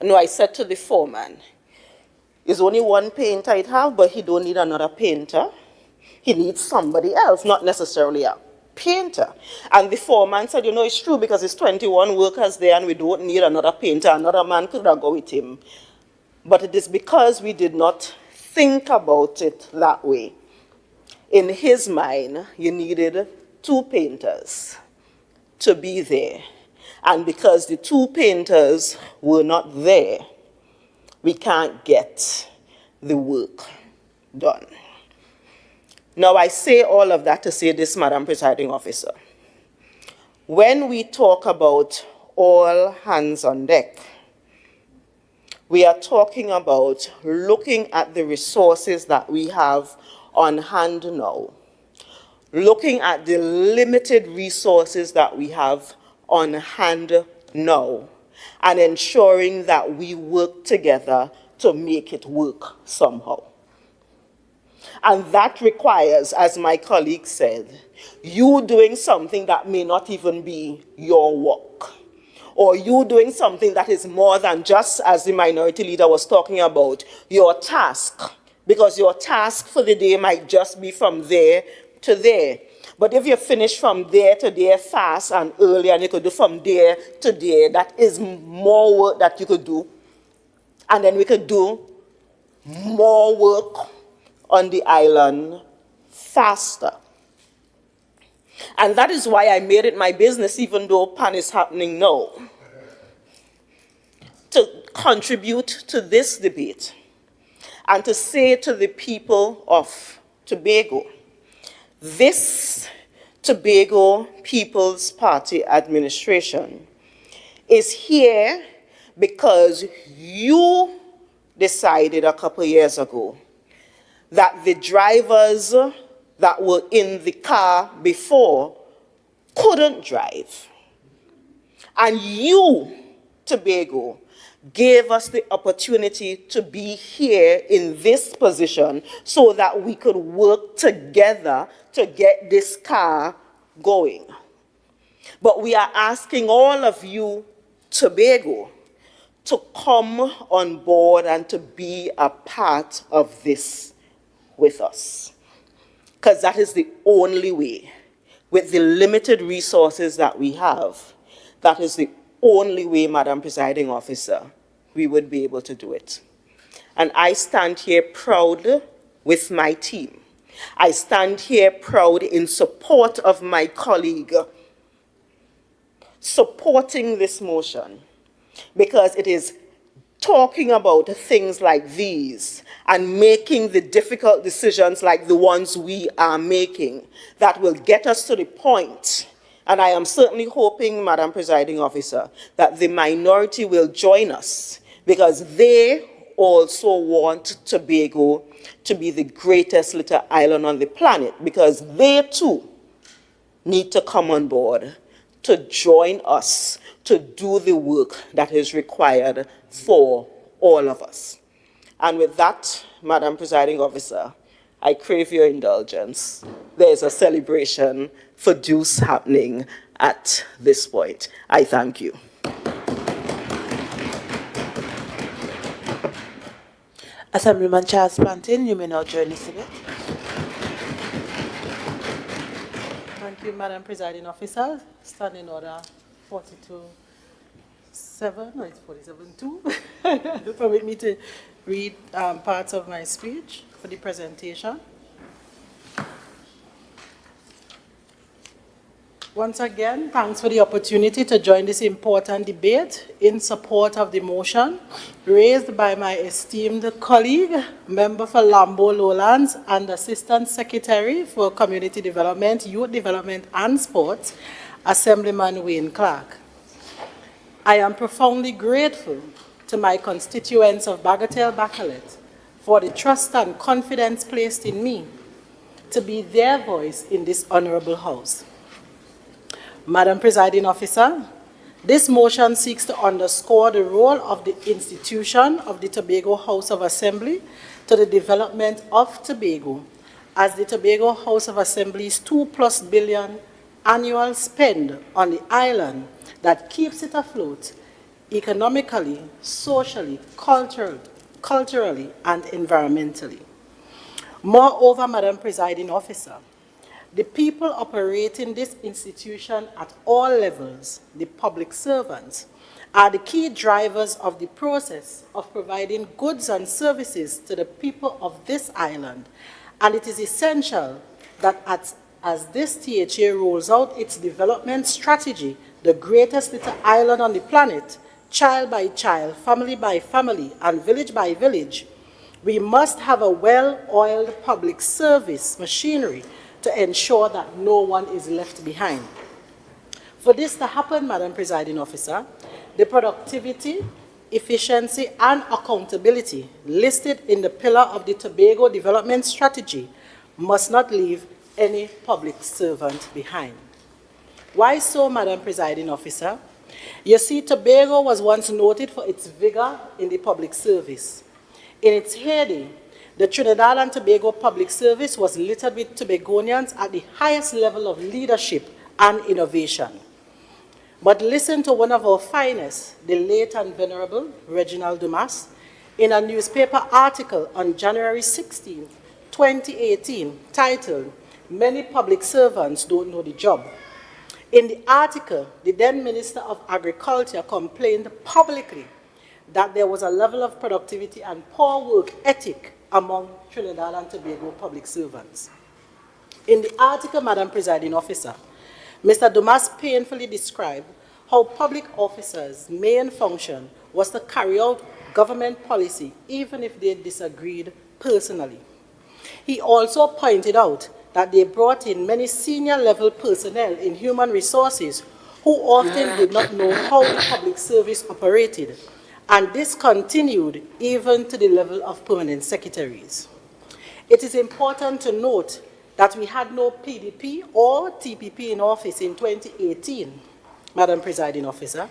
no, I said to the foreman, there's only one painter I'd have, but he don't need another painter. He needs somebody else, not necessarily a painter. And the foreman said, you know, it's true, because it's 21 workers there and we don't need another painter. Another man could have gone with him. But it is because we did not think about it that way. In his mind, you needed 2 painters to be there. And because the 2 painters were not there, we can't get the work done. Now, I say all of that to say this, Madam Presiding Officer. When we talk about all hands on deck, we are talking about looking at the resources that we have on hand now, looking at the limited resources that we have on hand now, and ensuring that we work together to make it work somehow. And that requires, as my colleague said, you doing something that may not even be your work, or you doing something that is more than just, as the minority leader was talking about, your task, because your task for the day might just be from there to there. But if you finish from there to there fast and early, and you could do from there to there, that is more work that you could do. And then we could do more work on the island faster. And that is why I made it my business, even though PAN is happening now, to contribute to this debate and to say to the people of Tobago, this Tobago People's Party administration is here because you decided a couple years ago that the drivers that were in the car before couldn't drive. And you, Tobago, gave us the opportunity to be here in this position so that we could work together to get this car going. But we are asking all of you, Tobago, to come on board and to be a part of this with us. Because that is the only way, with the limited resources that we have, that is the only way, Madam Presiding Officer, we would be able to do it. And I stand here proud with my team. I stand here proud in support of my colleague, supporting this motion, because it is talking about things like these and making the difficult decisions like the ones we are making that will get us to the point. And I am certainly hoping, Madam Presiding Officer, that the minority will join us, because they also want Tobago to be the greatest little island on the planet, because they too need to come on board to join us to do the work that is required for all of us. And with that, Madam Presiding Officer, I crave your indulgence. There is a celebration for Deuce happening at this point. I thank you. Assemblyman Charles Plantin, you may now join us again. Thank you, Madam Presiding Officer. Standing order 42-7, or it's 47-2. Permit me to read parts of my speech for the presentation. Once again, thanks for the opportunity to join this important debate in support of the motion raised by my esteemed colleague, Member for Lambo Lowlands and Assistant Secretary for Community Development, Youth Development and Sports, Assemblyman Wayne Clark. I am profoundly grateful to my constituents of Bagatelle Bacalet for the trust and confidence placed in me to be their voice in this honorable House. Madam Presiding Officer, this motion seeks to underscore the role of the institution of the Tobago House of Assembly to the development of Tobago, as the Tobago House of Assembly's $2+ billion annual spend on the island that keeps it afloat economically, socially, culturally, and environmentally. Moreover, Madam Presiding Officer, the people operating this institution at all levels, the public servants, are the key drivers of the process of providing goods and services to the people of this island, and it is essential that as this THA rolls out its development strategy, the greatest little island on the planet, child by child, family by family, and village by village, we must have a well-oiled public service machinery to ensure that no one is left behind. For this to happen, Madam Presiding Officer, the productivity, efficiency, and accountability listed in the pillar of the Tobago Development Strategy must not leave any public servant behind. Why so, Madam Presiding Officer? You see, Tobago was once noted for its vigor in the public service. In its heyday, the Trinidad and Tobago public service was littered with Tobagonians at the highest level of leadership and innovation. But listen to one of our finest, the late and venerable Reginald Dumas, in a newspaper article on January 16, 2018, titled, "Many Public Servants Don't Know the Job." In the article, the then Minister of Agriculture complained publicly that there was a level of productivity and poor work ethic among Trinidad and Tobago public servants. In the article, Madam Presiding Officer, Mr. Dumas painfully described how public officers' main function was to carry out government policy even if they disagreed personally. He also pointed out that they brought in many senior-level personnel in human resources who often did not know how the public service operated, and this continued even to the level of permanent secretaries. It is important to note that we had no PDP or TPP in office in 2018, Madam Presiding Officer,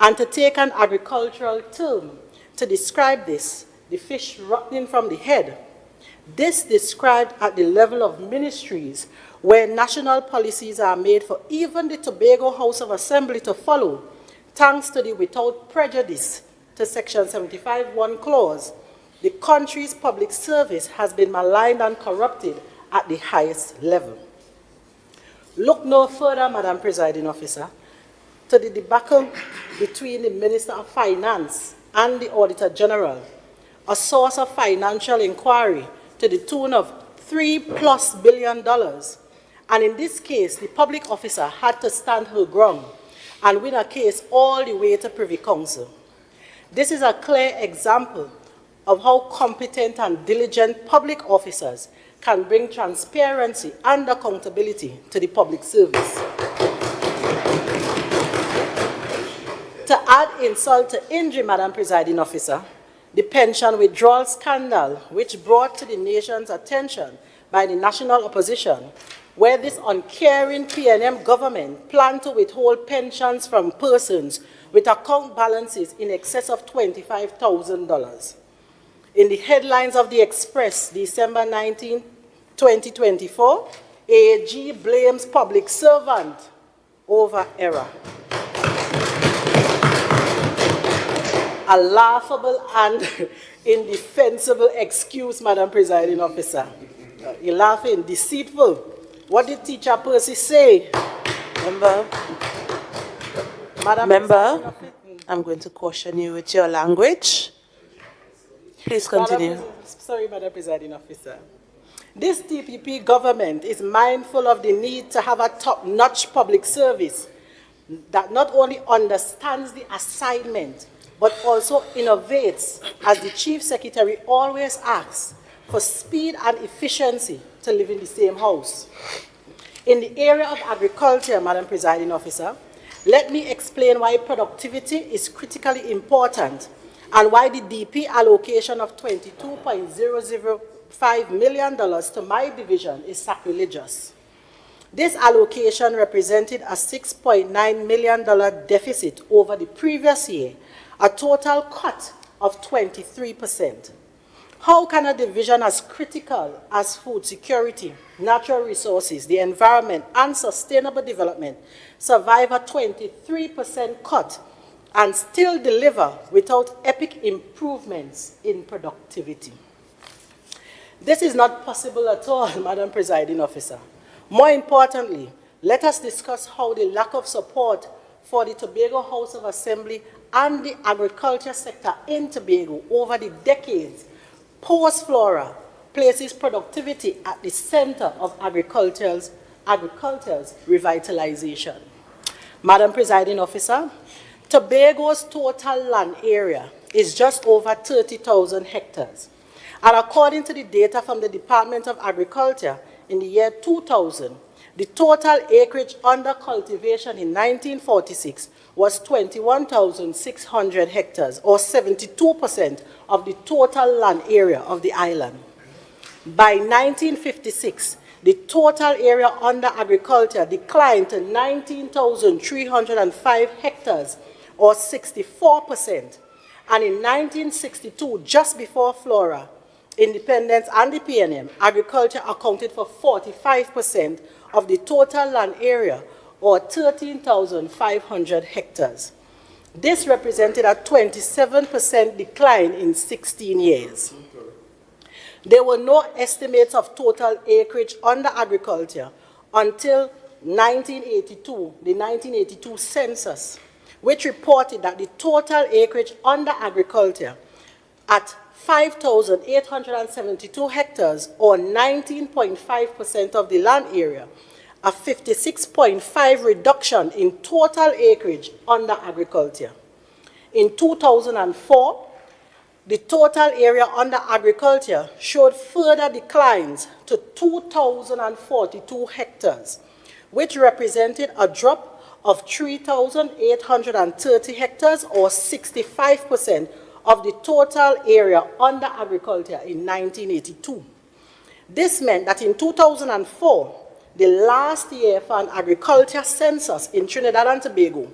and to take an agricultural term to describe this, the fish rotting from the head, this described at the level of ministries where national policies are made for even the Tobago House of Assembly to follow, thanks to the without prejudice to Section 75(1) clause, the country's public service has been maligned and corrupted at the highest level. Look no further, Madam Presiding Officer, to the debacle between the Minister of Finance and the Auditor General, a source of financial inquiry to the tune of $3+ billion. And in this case, the public officer had to stand her ground and win a case all the way to Privy Council. This is a clear example of how competent and diligent public officers can bring transparency and accountability to the public service. To add insult to injury, Madam Presiding Officer, the pension withdrawal scandal, which brought to the nation's attention by the national opposition, where this uncaring PNM government planned to withhold pensions from persons with account balances in excess of $25,000. In the headlines of the Express, December 19, 2024, AG blames public servant over error. A laughable and indefensible excuse, Madam Presiding Officer. You're laughing, deceitful. What did Teacher Percy say? Member, I'm going to caution you with your language. Please continue. Sorry, Madam Presiding Officer. This TPP government is mindful of the need to have a top-notch public service that not only understands the assignment, but also innovates, as the Chief Secretary always asks, for speed and efficiency to live in the same house. In the area of agriculture, Madam Presiding Officer, let me explain why productivity is critically important and why the DP allocation of $22.005 million to my division is sacrilegious. This allocation represented a $6.9 million deficit over the previous year, a total cut of 23%. How can a division as critical as food security, natural resources, the environment, and sustainable development survive a 23% cut and still deliver without epic improvements in productivity? This is not possible at all, Madam Presiding Officer. More importantly, let us discuss how the lack of support for the Tobago House of Assembly and the agriculture sector in Tobago over the decades post-Flora places productivity at the center of agriculture's revitalization. Madam Presiding Officer, Tobago's total land area is just over 30,000 hectares. And according to the data from the Department of Agriculture, in the year 2000, The total acreage under cultivation in 1946 was 21,600 hectares, or 72% of the total land area of the island. By 1956, the total area under agriculture declined to 19,305 hectares, or 64%. And in 1962, just before Flora, independence and the PNM, agriculture accounted for 45% of the total land area, or 13,500 hectares. This represented a 27% decline in 16 years. There were no estimates of total acreage under agriculture until 1982, the 1982 census, which reported that the total acreage under agriculture at 5,872 hectares, or 19.5% of the land area, a 56.5% reduction in total acreage under agriculture. In 2004, the total area under agriculture showed further declines to 2,042 hectares, which represented a drop of 3,830 hectares, or 65% of the total area under agriculture in 1982. This meant that in 2004, the last year for an agriculture census in Trinidad and Tobago,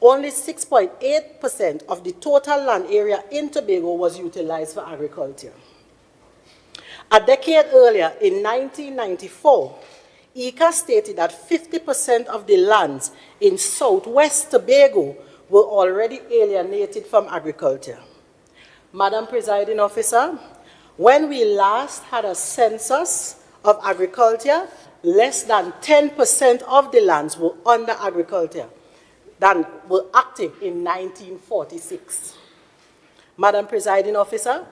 only 6.8% of the total land area in Tobago was utilized for agriculture. A decade earlier, in 1994, ICA stated that 50% of the lands in southwest Tobago were already alienated from agriculture. Madam Presiding Officer, when we last had a census of agriculture, less than 10% of the lands were under agriculture than were active in 1946. Madam Presiding Officer,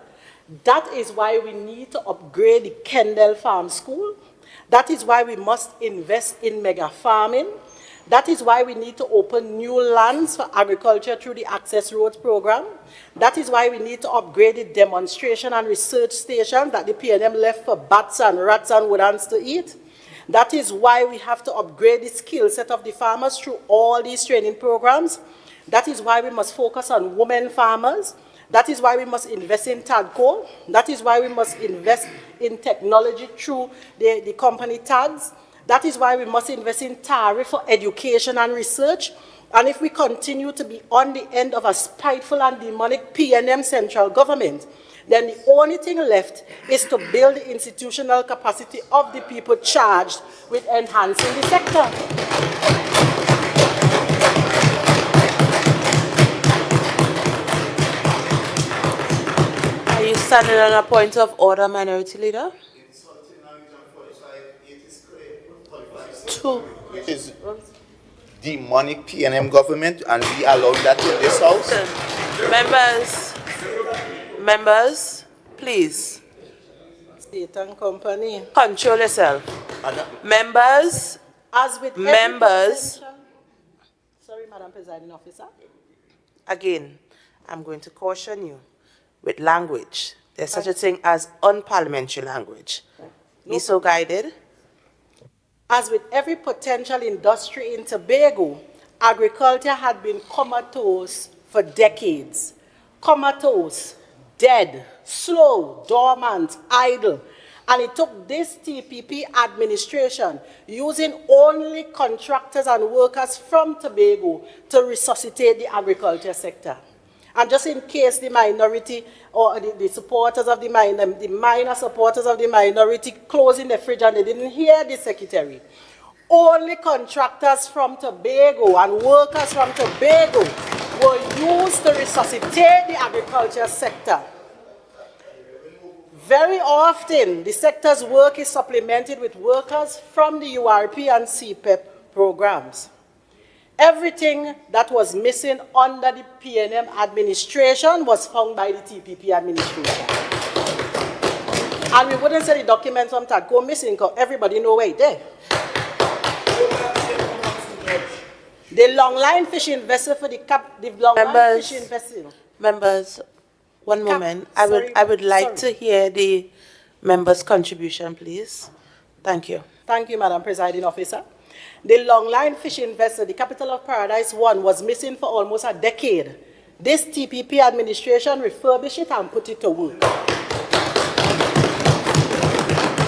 that is why we need to upgrade the Kendall Farm School. That is why we must invest in mega farming. That is why we need to open new lands for agriculture through the Access Roads program. That is why we need to upgrade the demonstration and research station that the PNM left for bats and rats and woodants to eat. That is why we have to upgrade the skill set of the farmers through all these training programs. That is why we must focus on women farmers. That is why we must invest in TAGCO. That is why we must invest in technology through the company tags. That is why we must invest in tariff for education and research. And if we continue to be on the end of a spiteful and demonic PNM central government, then the only thing left is to build the institutional capacity of the people charged with enhancing the sector. Are you standing on a point of order, Minority Leader? Two. It is demonic PNM government, and we allow that in this house. Members, please. Satan company. Control yourself. Members, As with sorry, Madam Presiding Officer. Again, I'm going to caution you with language. There's such a thing as unparliamentary language. Be so guided. As with every potential industry in Tobago, agriculture had been comatose for decades. Comatose, dead, slow, dormant, idle. And it took this TPP administration using only contractors and workers from Tobago to resuscitate the agriculture sector. And just in case the minority or the supporters of the minor supporters of the minority closing the fridge and they didn't hear the secretary, only contractors from Tobago and workers from Tobago were used to resuscitate the agriculture sector. Very often, the sector's work is supplemented with workers from the URP and CPEP programs. Everything that was missing under the PNM administration was found by the TPP administration. And we wouldn't say the documents from TAGCO missing because everybody knows where it's there. The long line fishing vessel for the long line fishing vessel. Members, one moment. I would like to hear the members' contribution, please. Thank you. Thank you, Madam Presiding Officer. The longline fishing vessel, the Capital of Paradise 1, was missing for almost a decade. This TPP administration refurbished it and put it to work.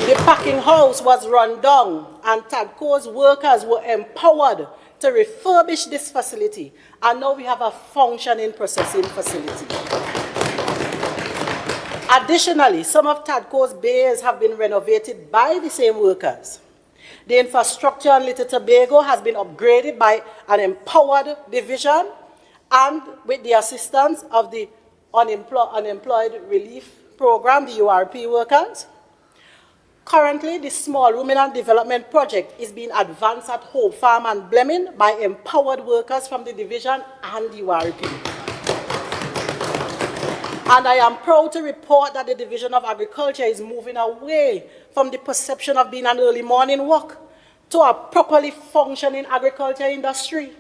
The packing house was run down, and TADCO's workers were empowered to refurbish this facility, and now we have a functioning processing facility. Additionally, some of TADCO's bays have been renovated by the same workers. The infrastructure on Little Tobago has been upgraded by an empowered division and with the assistance of the Unemployed Relief Program, the URP workers. Currently, the Small Ruminant Development Project is being advanced at Hope Farm and Bleming by empowered workers from the division and the URP. And I am proud to report that the Division of Agriculture is moving away from the perception of being an early morning walk to a properly functioning agriculture industry.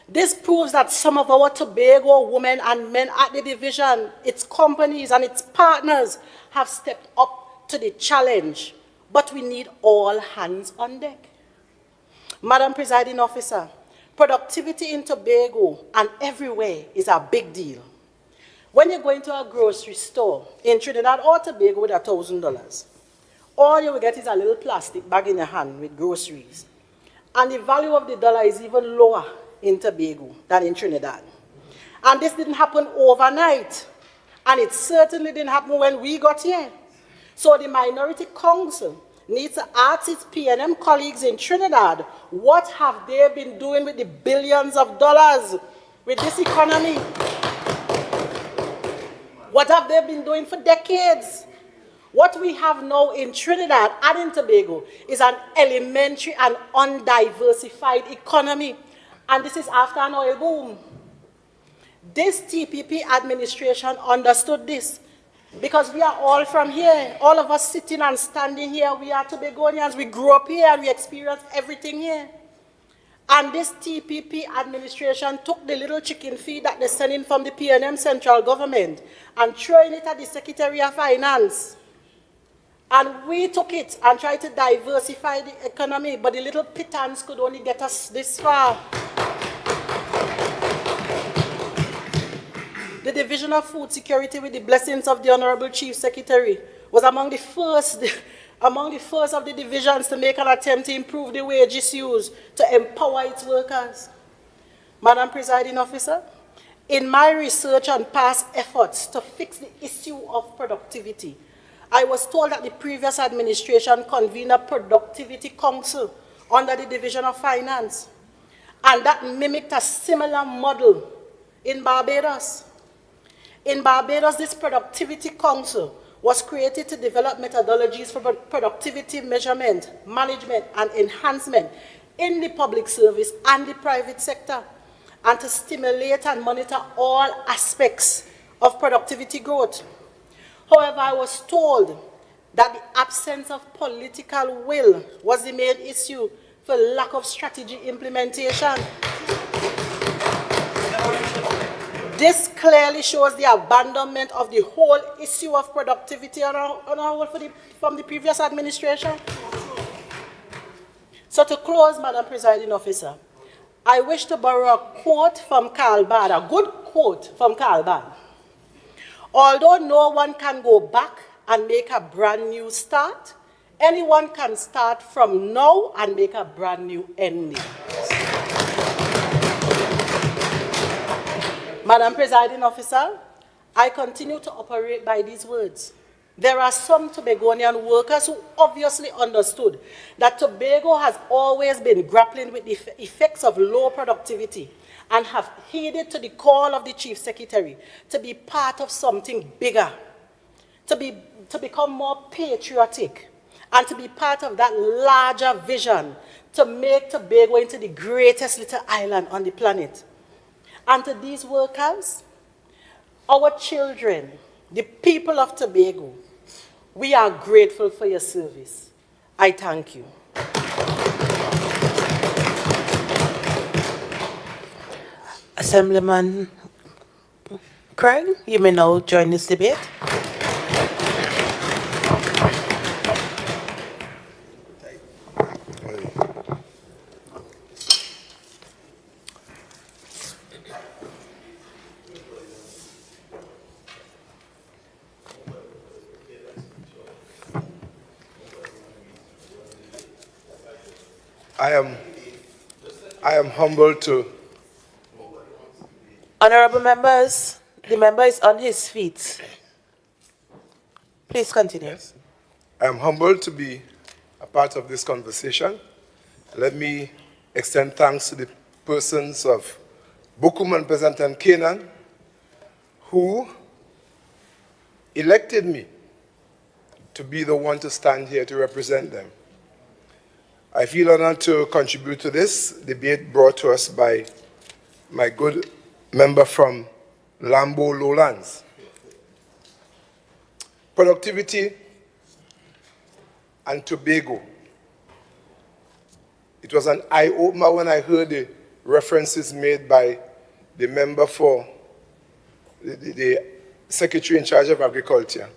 This proves that some of our Tobago women and men at the division, its companies and its partners have stepped up to the challenge, but we need all hands on deck. Madam Presiding Officer, productivity in Tobago and everywhere is a big deal. When you go into a grocery store in Trinidad or Tobago with $1,000, all you will get is a little plastic bag in your hand with groceries. And the value of the dollar is even lower in Tobago than in Trinidad. And this didn't happen overnight. And it certainly didn't happen when we got here. So the Minority Council needs to ask its P&M colleagues in Trinidad, what have they been doing with the billions of dollars with this economy? What have they been doing for decades? What we have now in Trinidad and in Tobago is an elementary and undiversified economy. And this is after an oil boom. This TPP administration understood this. Because we are all from here. All of us sitting and standing here, we are Tobagonians. We grew up here and we experienced everything here. And this TPP administration took the little chicken feed that they sent in from the P&M central government and throwing it at the Secretary of Finance. And we took it and tried to diversify the economy, but the little pittance could only get us this far. The Division of Food Security, with the blessings of the Honorable Chief Secretary, was among the first of the divisions to make an attempt to improve the wages used to empower its workers. Madam Presiding Officer, in my research on past efforts to fix the issue of productivity, I was told that the previous administration convened a productivity council under the Division of Finance, and that mimicked a similar model in Barbados. In Barbados, this Productivity Council was created to develop methodologies for productivity measurement, management, and enhancement in the public service and the private sector, and to stimulate and monitor all aspects of productivity growth. However, I was told that the absence of political will was the main issue for lack of strategy implementation. This clearly shows the abandonment of the whole issue of productivity from the previous administration. So to close, Madam Presiding Officer, I wish to borrow a quote from Karl Barth, a good quote from Karl Barth. Although no one can go back and make a brand new start, anyone can start from now and make a brand new ending. Madam Presiding Officer, I continue to operate by these words. There are some Tobagonian workers who obviously understood that Tobago has always been grappling with the effects of low productivity and have heeded to the call of the Chief Secretary to be part of something bigger, to become more patriotic, and to be part of that larger vision to make Tobago into the greatest little island on the planet. And to these workers, our children, the people of Tobago, we are grateful for your service. I thank you. Assemblyman Craig, you may now join this debate. I am humbled to. Honorable members, the member is on his feet. Please continue. Yes. I am humbled to be a part of this conversation. Let me extend thanks to the persons of Bukum and President Canaan, who elected me to be the one to stand here to represent them. I feel honored to contribute to this debate brought to us by my good member from Lambo Lowlands. Productivity and Tobago. It was an eye-opener when I heard the references made by the member for the Secretary in charge of Agriculture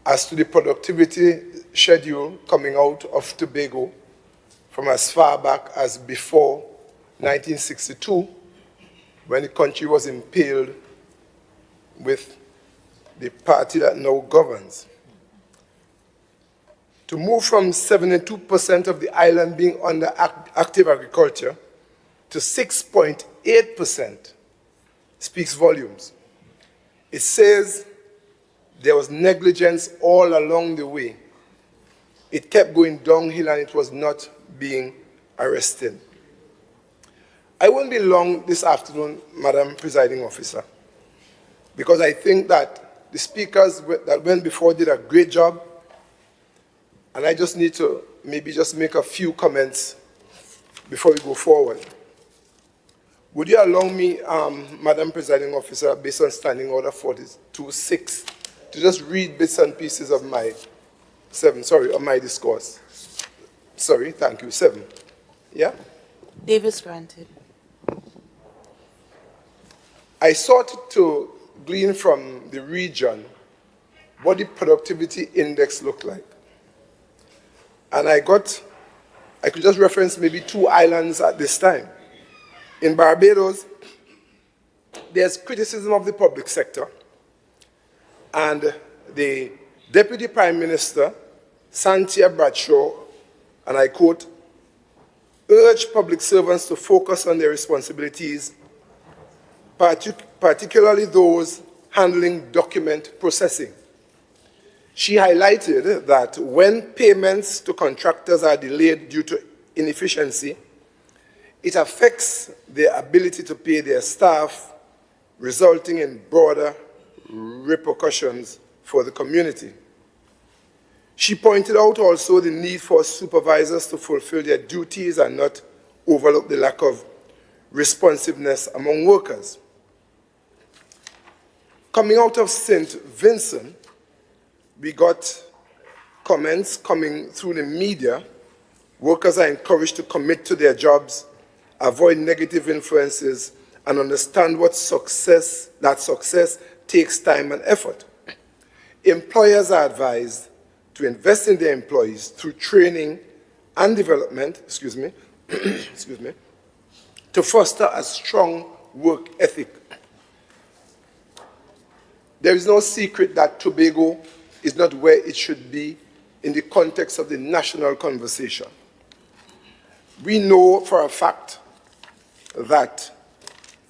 as to the productivity schedule coming out of Tobago from as far back as before 1962, when the country was impaled with the party that now governs. To move from 72% of the island being under active agriculture to 6.8% speaks volumes. It says there was negligence all along the way. It kept going downhill and it was not being arrested. I won't be long this afternoon, Madam Presiding Officer, because I think that the speakers that went before did a great job, and I just need to maybe just make a few comments before we go forward. Would you allow me, Madam Presiding Officer, based on Standing Order 42.6, to just read bits and pieces of my of my discourse? Sorry, thank you, 7. Yeah? Davis granted. I sought to glean from the region what the productivity index looked like. And I could just reference maybe 2 islands at this time. In Barbados, there's criticism of the public sector, and the Deputy Prime Minister, Santia Bradshaw, and I quote, urged public servants to focus on their responsibilities, particularly those handling document processing. She highlighted that when payments to contractors are delayed due to inefficiency, it affects their ability to pay their staff, resulting in broader repercussions for the community. She pointed out also the need for supervisors to fulfill their duties and not overlook the lack of responsiveness among workers. Coming out of St. Vincent, we got comments coming through the media. Workers are encouraged to commit to their jobs, avoid negative influences, and understand that success takes time and effort. Employers are advised to invest in their employees through training and development, to foster a strong work ethic. There is no secret that Tobago is not where it should be in the context of the national conversation. We know for a fact that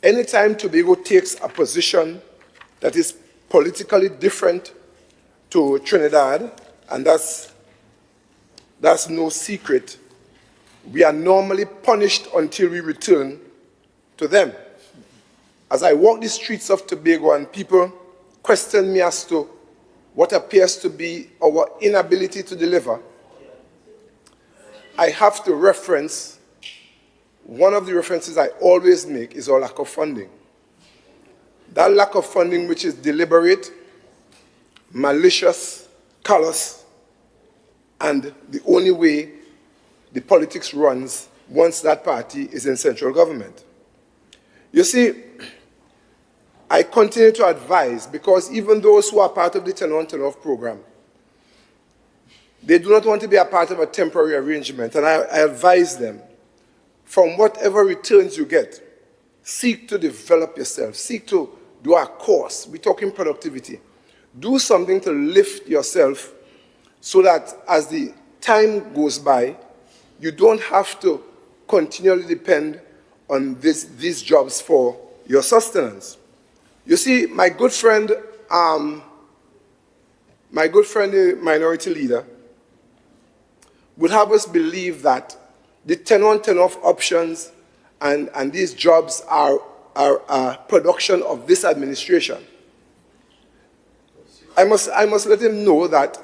anytime Tobago takes a position that is politically different to Trinidad, and that's no secret, we are normally punished until we return to them. As I walk the streets of Tobago and people question me as to what appears to be our inability to deliver, I have to reference, one of the references I always make is our lack of funding. That lack of funding, which is deliberate, malicious, callous, and the only way the politics runs once that party is in central government. You see, I continue to advise, because even those who are part of the 10-on-10-off program, they do not want to be a part of a temporary arrangement, and I advise them, from whatever returns you get, seek to develop yourself, seek to do a course. We're talking productivity. Do something to lift yourself so that as the time goes by, you don't have to continually depend on these jobs for your sustenance. You see, my good friend, the minority leader, would have us believe that the 10-on, 10-off options and these jobs are a production of this administration. I must let him know that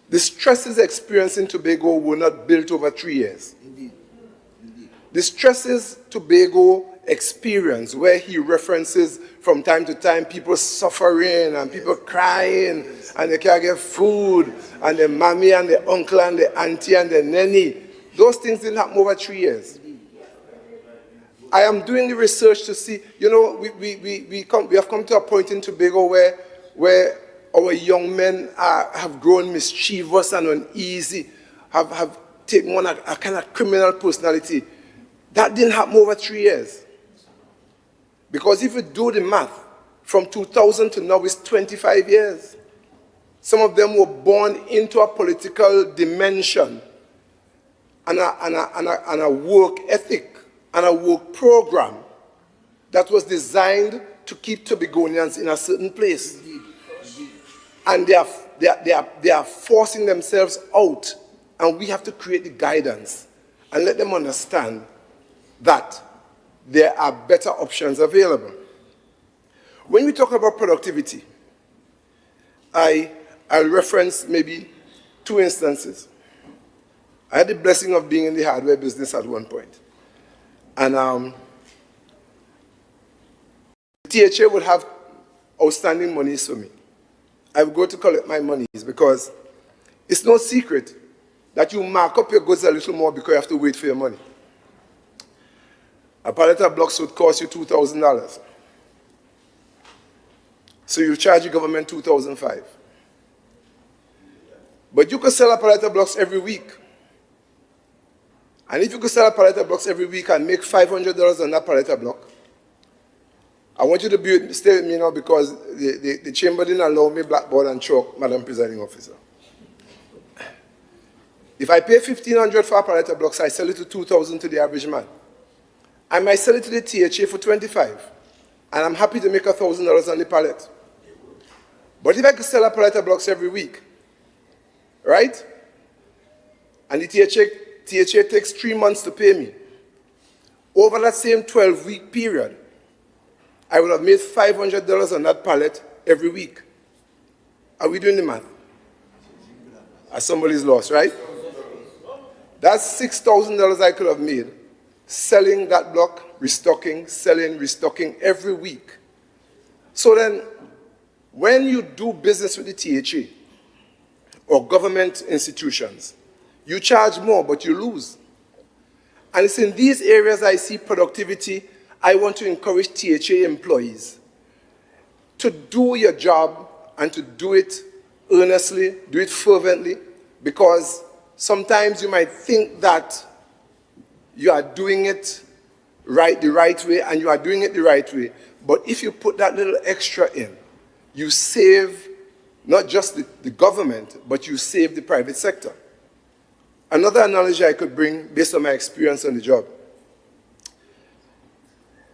the stresses experienced in Tobago were not built over 3 years. Indeed. Indeed. The stresses Tobago experienced, where he references from time to time people suffering and people crying and they can't get food, and the mommy and the uncle and the auntie and the nanny, those things didn't happen over 3 years. I am doing the research to see, you know, we have come to a point in Tobago where our young men have grown mischievous and uneasy, have taken on a kind of criminal personality. That didn't happen over 3 years. Because if you do the math, from 2000 to now is 25 years. Some of them were born into a political dimension and a work ethic and a work program that was designed to keep Tobagonians in a certain place. And they are forcing themselves out, and we have to create the guidance and let them understand that there are better options available. When we talk about productivity, I'll reference maybe 2 instances. I had the blessing of being in the hardware business at one point. And the THA would have outstanding monies for me. I would go to collect my monies because it's no secret that you mark up your goods a little more because you have to wait for your money. A pallet of blocks would cost you $2,000. So you charge the government $2,500. But you could sell a pallet of blocks every week. And if you could sell a pallet of blocks every week and make $500 on that pallet of block, I want you to stay with me now because the chamber didn't allow me blackboard and chalk, Madam Presiding Officer. If I pay $1,500 for a pallet of blocks, I sell it to $2,000 to the average man. I might sell it to the THA for $25, and I'm happy to make $1,000 on the pallet. But if I could sell a pallet of blocks every week, right? And the THA takes 3 months to pay me. Over that same 12-week period, I would have made $500 on that pallet every week. Are we doing the math? As somebody's lost, right? That's $6,000 I could have made selling that block, restocking, selling, restocking every week. So then, when you do business with the THA or government institutions, you charge more, but you lose. And it's in these areas I see productivity. I want to encourage THA employees to do your job and to do it earnestly, do it fervently, because sometimes you might think that you are doing it the right way, and you are doing it the right way. But if you put that little extra in, you save not just the government, but you save the private sector. Another analogy I could bring based on my experience on the job.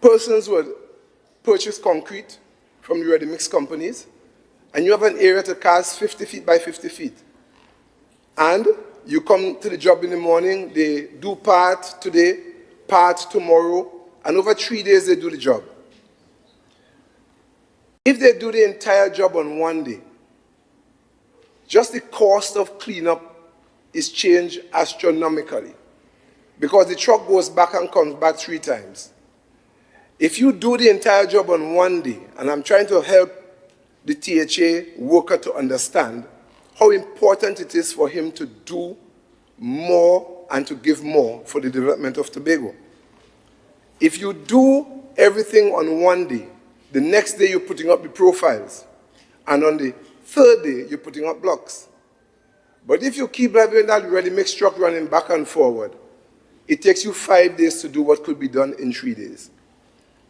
Persons would purchase concrete from the ready-mix companies, and you have an area to cast 50 feet by 50 feet. And you come to the job in the morning, they do part today, part tomorrow, and over 3 days they do the job. If they do the entire job on one day, just the cost of cleanup is changed astronomically because the truck goes back and comes back 3 times. If you do the entire job on one day, and I'm trying to help the THA worker to understand how important it is for him to do more and to give more for the development of Tobago. If you do everything on one day, the next day you're putting up the profiles, and on the 3rd day you're putting up blocks. But if you keep having that ready-mix truck running back and forward, it takes you 5 days to do what could be done in 3 days.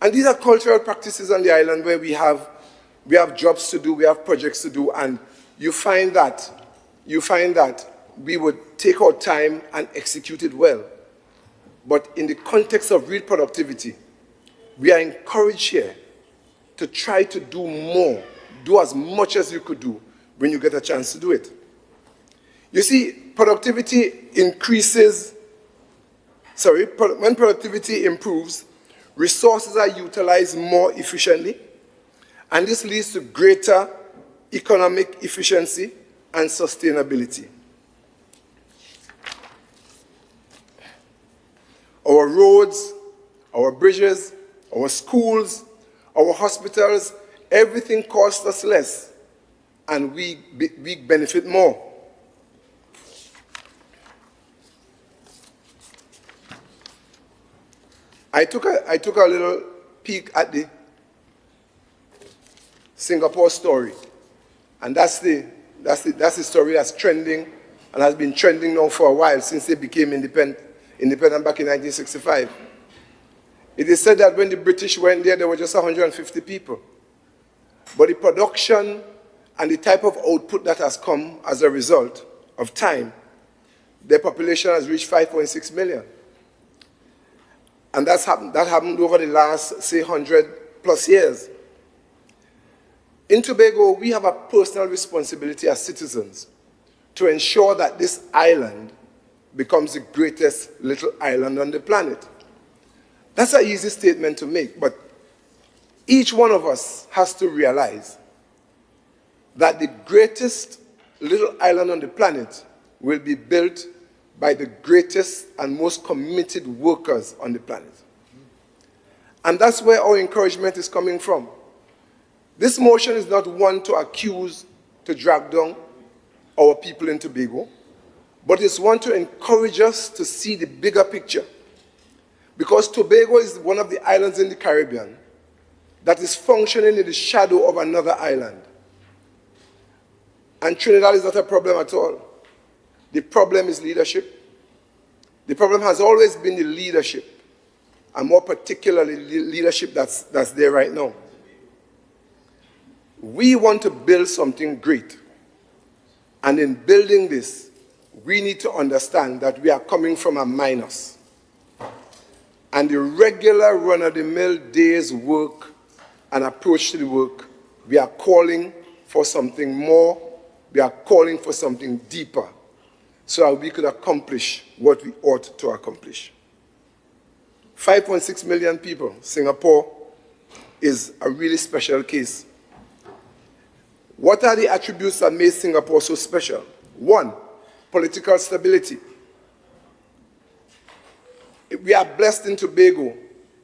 And these are cultural practices on the island where we have jobs to do, we have projects to do, and you find that we would take our time and execute it well. But in the context of real productivity, we are encouraged here to try to do more, do as much as you could do when you get a chance to do it. You see, productivity increases, when productivity improves, resources are utilized more efficiently, and this leads to greater economic efficiency and sustainability. Our roads, our bridges, our schools, our hospitals, everything costs us less, and we benefit more. I took a little peek at the Singapore story, and that's the story that's trending and has been trending now for a while since they became independent back in 1965. It is said that when the British went there were just 150 people. But the production and the type of output that has come as a result of time, their population has reached 5.6 million. And that happened over the last, say, 100 plus years. In Tobago, we have a personal responsibility as citizens to ensure that this island becomes the greatest little island on the planet. That's an easy statement to make, but each one of us has to realize that the greatest little island on the planet will be built by the greatest and most committed workers on the planet. And that's where our encouragement is coming from. This motion is not one to accuse, to drag down our people in Tobago, but it's one to encourage us to see the bigger picture. Because Tobago is one of the islands in the Caribbean that is functioning in the shadow of another island. And Trinidad is not a problem at all. The problem is leadership. The problem has always been the leadership, and more particularly the leadership that's there right now. We want to build something great. And in building this, we need to understand that we are coming from a minus. And the regular run-of-the-mill day's work and approach to the work, we are calling for something more, we are calling for something deeper, so that we could accomplish what we ought to accomplish. 5.6 million people. Singapore is a really special case. What are the attributes that made Singapore so special? One, political stability. We are blessed in Tobago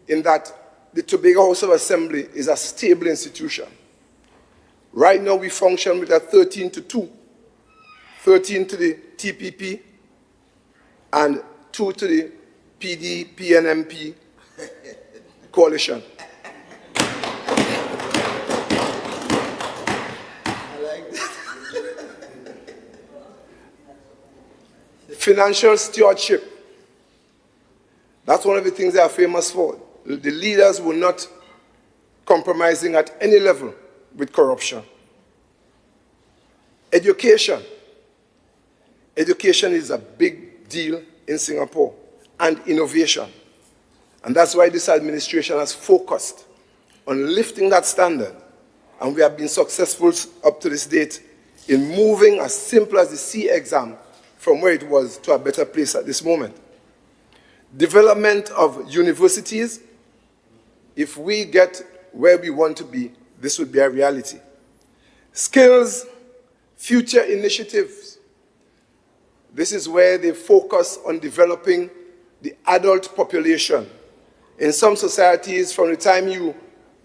in that the Tobago House of Assembly is a stable institution. Right now we function with a 13-2. 13 to the TPP and 2 to the PD-PNMP coalition. Financial stewardship. That's one of the things they are famous for. The leaders were not compromising at any level with corruption. Education. Education is a big deal in Singapore, and innovation. And that's why this administration has focused on lifting that standard. And we have been successful up to this date in moving as simple as the C exam from where it was to a better place at this moment. Development of universities. If we get where we want to be, this would be a reality. Skills, future initiatives. This is where they focus on developing the adult population. In some societies, from the time you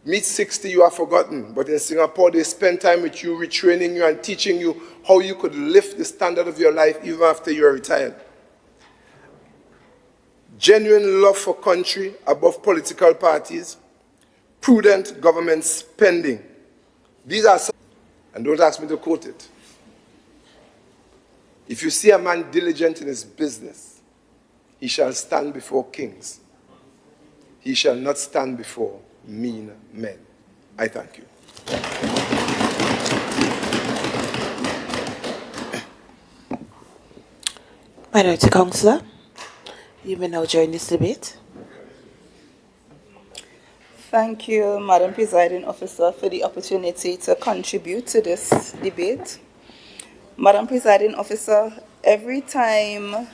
meet 60, you are forgotten. But in Singapore, they spend time with you, retraining you and teaching you how you could lift the standard of your life even after you are retired. Genuine love for country above political parties. Prudent government spending. These are some, and don't ask me to quote it. If you see a man diligent in his business, he shall stand before kings. He shall not stand before mean men. I thank you. Minority Councillor, you may now join this debate. Thank you, Madam Presiding Officer, for the opportunity to contribute to this debate. Madam Presiding Officer, every time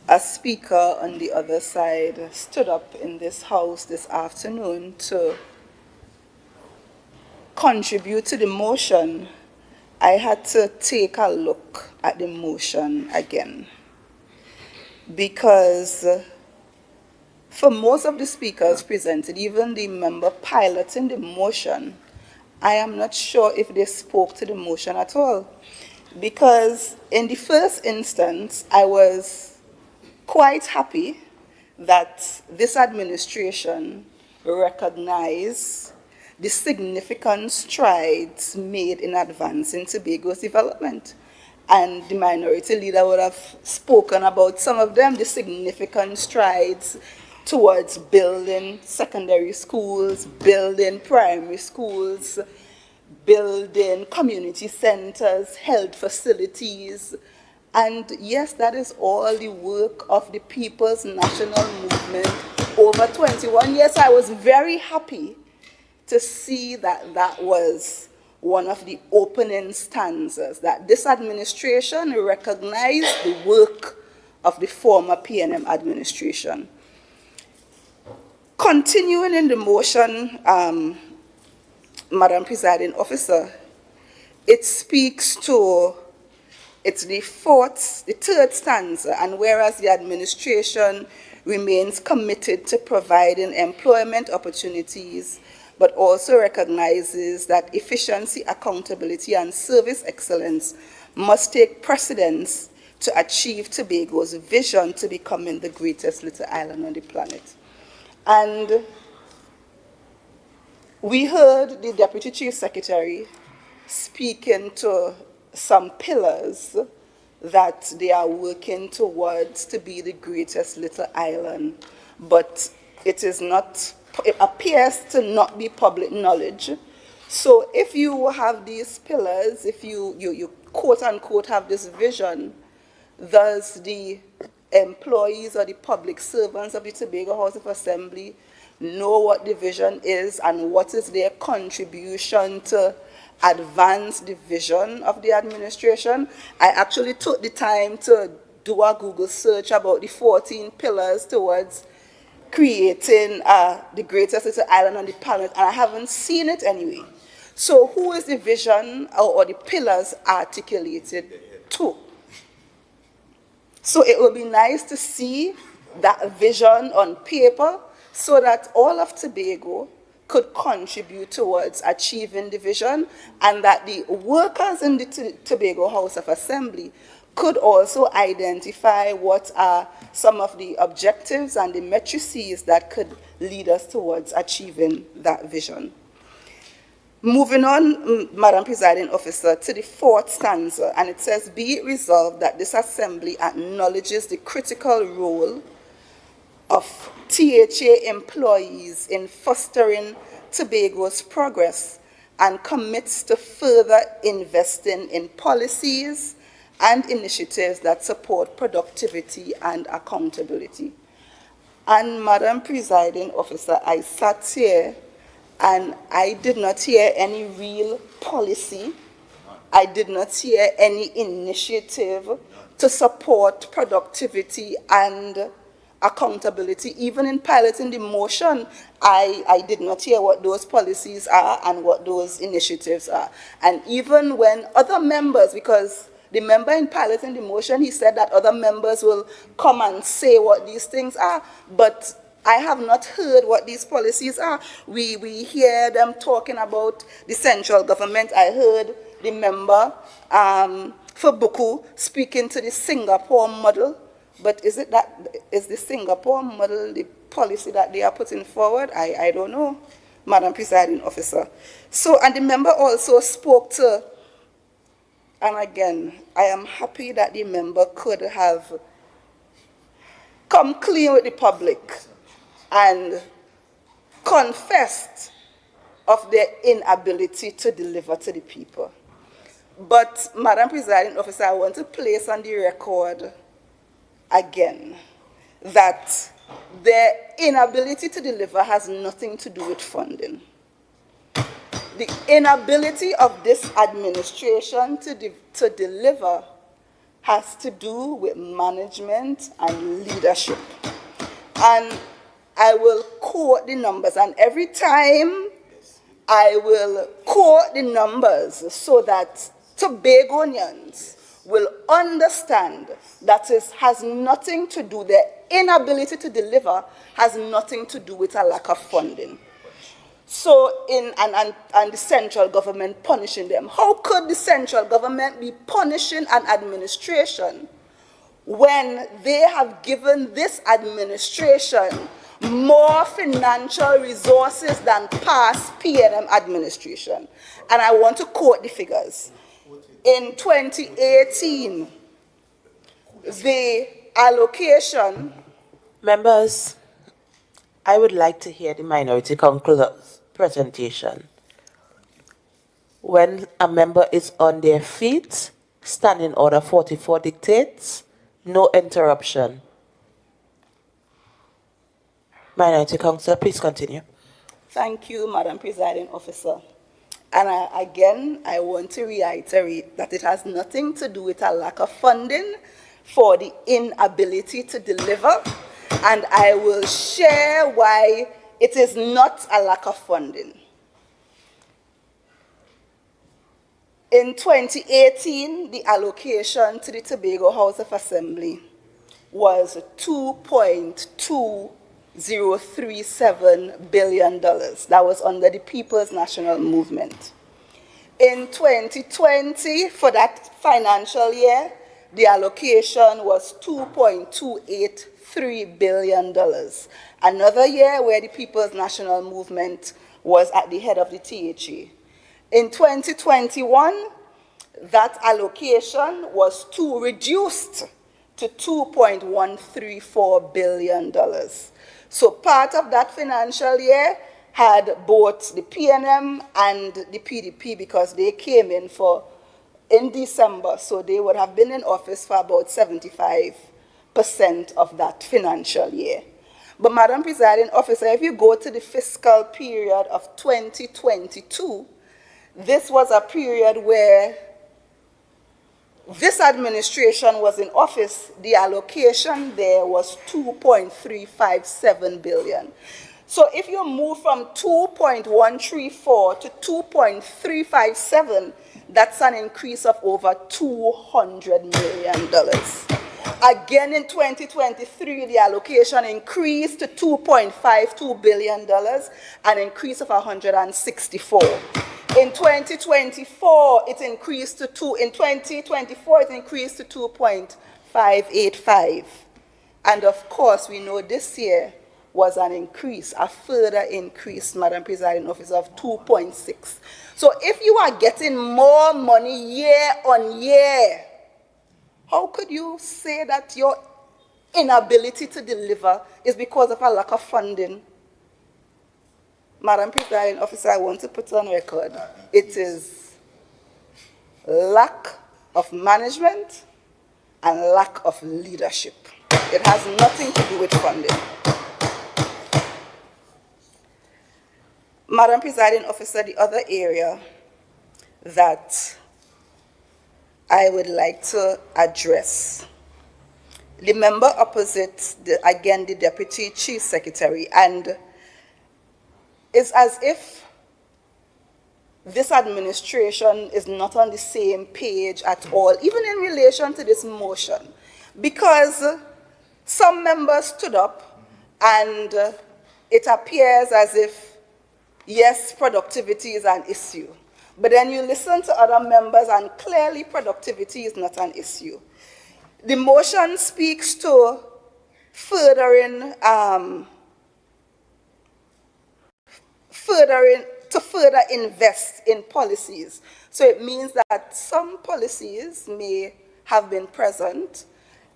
a speaker on the other side stood up in this House this afternoon to contribute to the motion, I had to take a look at the motion again. Because for most of the speakers presented, even the member piloting the motion, I am not sure if they spoke to the motion at all. Because in the first instance, I was quite happy that this administration recognized the significant strides made in advancing Tobago's development. And the minority leader would have spoken about some of them, the significant strides towards building secondary schools, building primary schools, building community centers, health facilities. And yes, that is all the work of the People's National Movement over 21 years. I was very happy to see that that was one of the opening stanzas, that this administration recognized the work of the former PNM administration. Continuing in the motion, Madam Presiding Officer, it speaks to, it's the third stanza, and whereas the administration remains committed to providing employment opportunities, but also recognizes that efficiency, accountability, and service excellence must take precedence to achieve Tobago's vision to becoming the greatest little island on the planet. And we heard the Deputy Chief Secretary speaking to some pillars that they are working towards to be the greatest little island, but it appears to not be public knowledge. So if you have these pillars, if you quote unquote have this vision, does the employees or the public servants of the Tobago House of Assembly know what the vision is and what is their contribution to advance the vision of the administration? I actually took the time to do a Google search about the 14 pillars towards creating the greatest little island on the planet, and I haven't seen it anyway. So who is the vision or the pillars articulated to? So it would be nice to see that vision on paper so that all of Tobago could contribute towards achieving the vision, and that the workers in the Tobago House of Assembly could also identify what are some of the objectives and the matrices that could lead us towards achieving that vision. Moving on, Madam Presiding Officer, to the fourth stanza, and it says, be it resolved that this Assembly acknowledges the critical role of THA employees in fostering Tobago's progress and commits to further investing in policies and initiatives that support productivity and accountability. And Madam Presiding Officer, I sat here and I did not hear any real policy. I did not hear any initiative to support productivity and accountability. Even in piloting the motion, I did not hear what those policies are and what those initiatives are. And even when other members, because the member in piloting the motion, he said that other members will come and say what these things are, but I have not heard what these policies are. We hear them talking about the central government. I heard the member for Buku speaking to the Singapore model, but is the Singapore model the policy that they are putting forward? I don't know, Madam Presiding Officer. So, and the member also spoke to, and again, I am happy that the member could have come clean with the public and confessed of their inability to deliver to the people. But, Madam Presiding Officer, I want to place on the record again that the inability to deliver has nothing to do with funding. The inability of this administration to deliver has to do with management and leadership. And I will quote the numbers, and every time I will quote the numbers so that Tobagonians will understand that it has nothing to do, the inability to deliver has nothing to do with a lack of funding. So, and the central government punishing them. How could the central government be punishing an administration when they have given this administration more financial resources than past PNM administration? And I want to quote the figures. In 2018, the allocation... Members, I would like to hear the minority concluder's presentation. When a member is on their feet, standing order 44 dictates, no interruption. Minority Councillor, please continue. Thank you, Madam Presiding Officer. And again, I want to reiterate that it has nothing to do with a lack of funding for the inability to deliver. And I will share why it is not a lack of funding. In 2018, the allocation to the Tobago House of Assembly was $2.2037 billion. That was under the People's National Movement. In 2020, for that financial year, the allocation was $2.283 billion. Another year where the People's National Movement was at the head of the THA. In 2021, that allocation was reduced to $2.134 billion. So part of that financial year had both the PNM and the PDP because they came in December, so they would have been in office for about 75% of that financial year. But Madam Presiding Officer, if you go to the fiscal period of 2022, this was a period where this administration was in office. The allocation there was $2.357 billion. So if you move from 2.134 to 2.357, that's an increase of over $200 million. Again, in 2023, the allocation increased to $2.52 billion, an increase of 164. In 2024, it increased to 2.585. And of course, we know this year was an increase, a further increase, Madam Presiding Officer, of 2.6. So if you are getting more money year on year, how could you say that your inability to deliver is because of a lack of funding? Madam Presiding Officer, I want to put on record, it is lack of management and lack of leadership. It has nothing to do with funding. Madam Presiding Officer, the other area that I would like to address, the member opposite, again, the Deputy Chief Secretary, and it's as if this administration is not on the same page at all, even in relation to this motion, because some members stood up and it appears as if, yes, productivity is an issue. But then you listen to other members and clearly productivity is not an issue. The motion speaks to further invest in policies. So it means that some policies may have been present,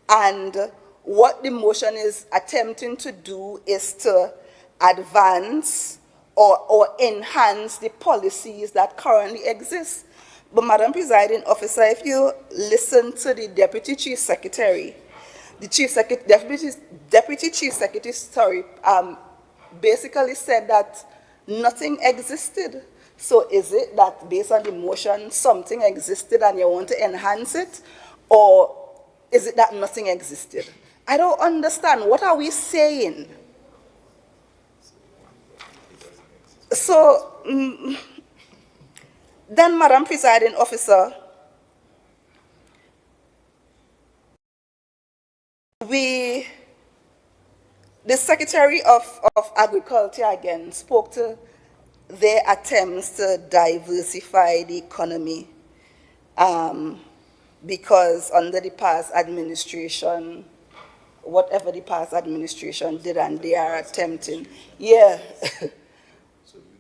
and what the motion is attempting to do is to advance or enhance the policies that currently exist. But Madam Presiding Officer, if you listen to the Deputy Chief Secretary, the Deputy Chief Secretary, basically said that nothing existed. So is it that based on the motion, something existed and you want to enhance it? Or is it that nothing existed? I don't understand. What are we saying? So, then, Madam Presiding Officer, the Secretary of Agriculture again spoke to their attempts to diversify the economy because under the past administration, whatever the past administration did, and they are attempting, yeah.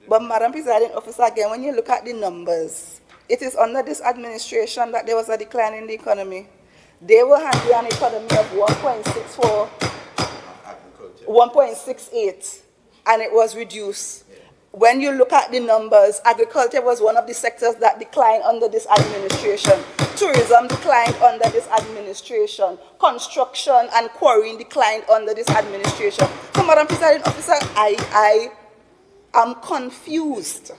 But Madam Presiding Officer, again, when you look at the numbers, it is under this administration that there was a decline in the economy. They were handling an economy of 1.64, 1.68, and it was reduced. When you look at the numbers, agriculture was one of the sectors that declined under this administration. Tourism declined under this administration. Construction and quarrying declined under this administration. So, Madam Presiding Officer, I am confused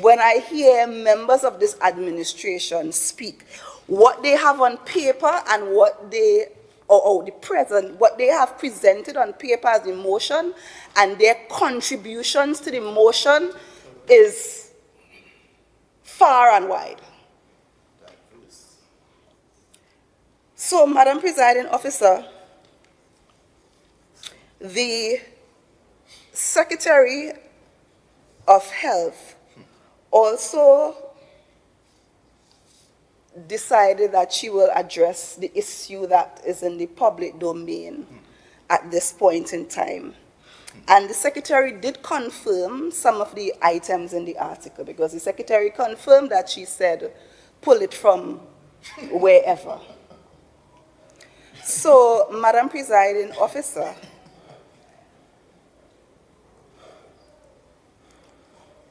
when I hear members of this administration speak. What they have on paper and what they, what they have presented on paper as a motion and their contributions to the motion is far and wide. So, Madam Presiding Officer, the Secretary of Health also decided that she will address the issue that is in the public domain at this point in time. And the Secretary did confirm some of the items in the article, because the Secretary confirmed that she said, pull it from wherever. So, Madam Presiding Officer,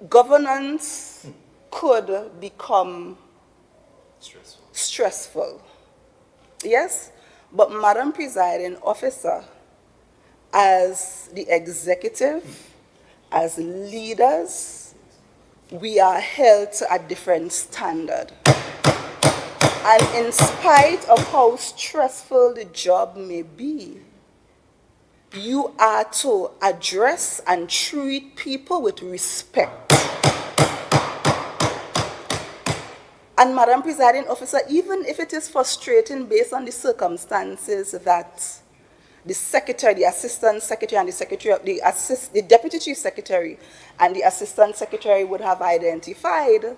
governance could become stressful. Yes, but Madam Presiding Officer, as the executive, as leaders, we are held to a different standard. And in spite of how stressful the job may be, you are to address and treat people with respect. And Madam Presiding Officer, even if it is frustrating based on the circumstances that the Secretary, the Assistant Secretary, and the Secretary of the Deputy Chief Secretary and the Assistant Secretary would have identified,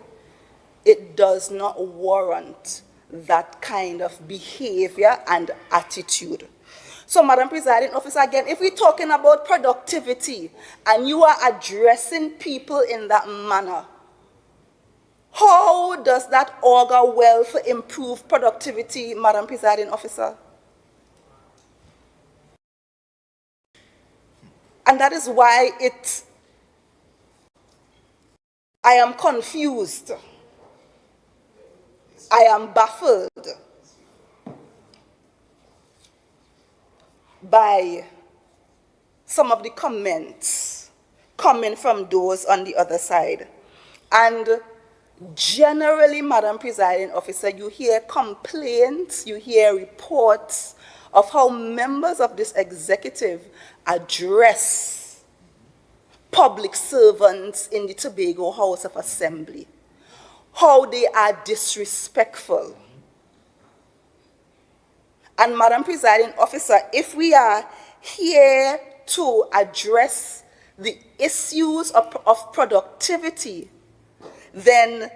it does not warrant that kind of behavior and attitude. So, Madam Presiding Officer, again, if we're talking about productivity and you are addressing people in that manner, how does that augur well for improved productivity, Madam Presiding Officer? And that is why I am confused. I am baffled by some of the comments coming from those on the other side. And generally, Madam Presiding Officer, you hear complaints, you hear reports of how members of this executive address public servants in the Tobago House of Assembly, how they are disrespectful. And Madam Presiding Officer, if we are here to address the issues of productivity, then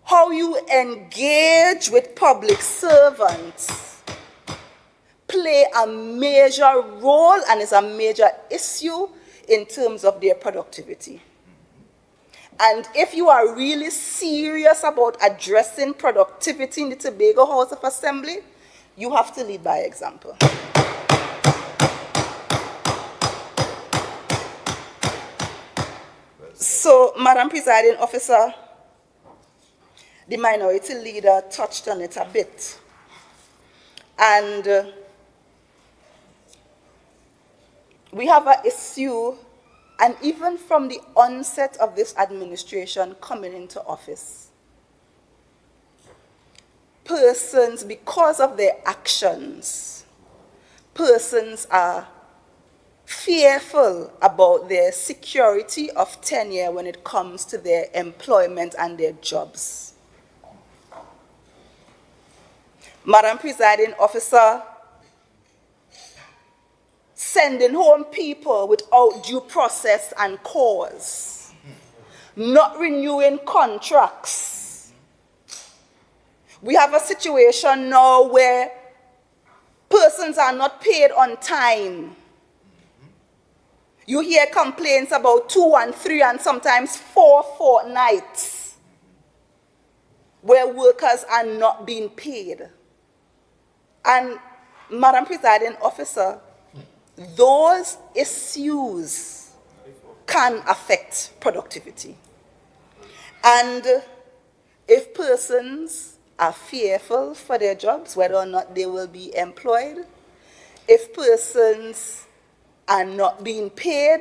how you engage with public servants play a major role and is a major issue in terms of their productivity. And if you are really serious about addressing productivity in the Tobago House of Assembly, you have to lead by example. So, Madam Presiding Officer, The minority leader touched on it a bit. And we have an issue, and even from the onset of this administration coming into office, persons, because of their actions, persons are fearful about their security of tenure when it comes to their employment and their jobs. Madam Presiding Officer, sending home people without due process and cause, not renewing contracts. We have a situation now where persons are not paid on time. You hear complaints about 2 and 3 and sometimes 4 fortnights where workers are not being paid. And Madam Presiding Officer, those issues can affect productivity. And if persons are fearful for their jobs, whether or not they will be employed, if persons are not being paid,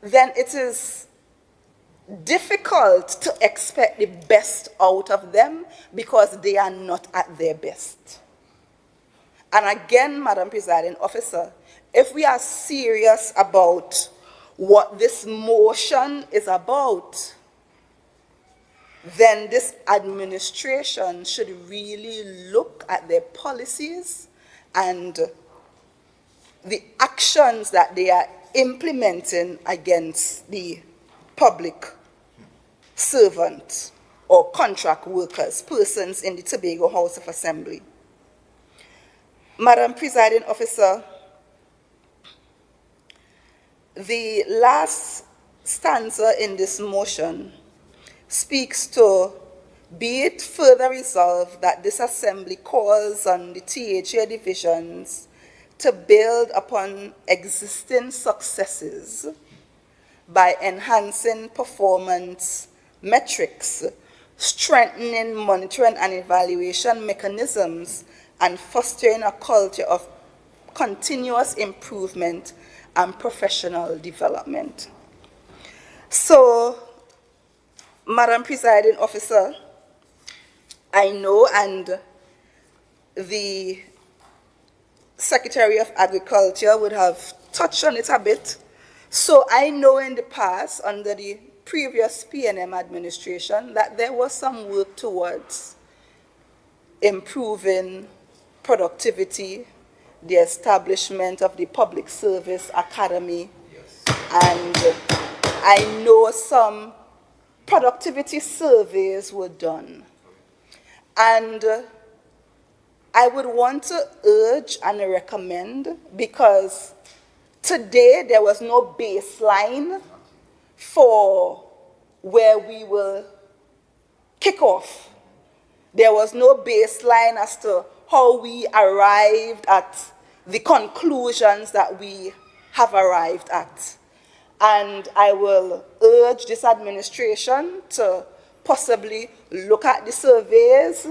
then it is difficult to expect the best out of them because they are not at their best. And again, Madam Presiding Officer, if we are serious about what this motion is about, then this administration should really look at their policies and the actions that they are implementing against the public servants or contract workers, persons in the Tobago House of Assembly. Madam Presiding Officer, the last stanza in this motion speaks to, be it further resolved that this Assembly calls on the THA divisions to build upon existing successes by enhancing performance metrics, strengthening monitoring and evaluation mechanisms, and fostering a culture of continuous improvement and professional development. So, Madam Presiding Officer, I know, and the Secretary of Agriculture would have touched on it a bit. So I know in the past, under the previous PNM administration, that there was some work towards improving productivity, the establishment of the Public Service Academy, and I know some productivity surveys were done. And I would want to urge and recommend, because today there was no baseline for where we will kick off. There was no baseline as to how we arrived at the conclusions that we have arrived at. And I will urge this administration to possibly look at the surveys,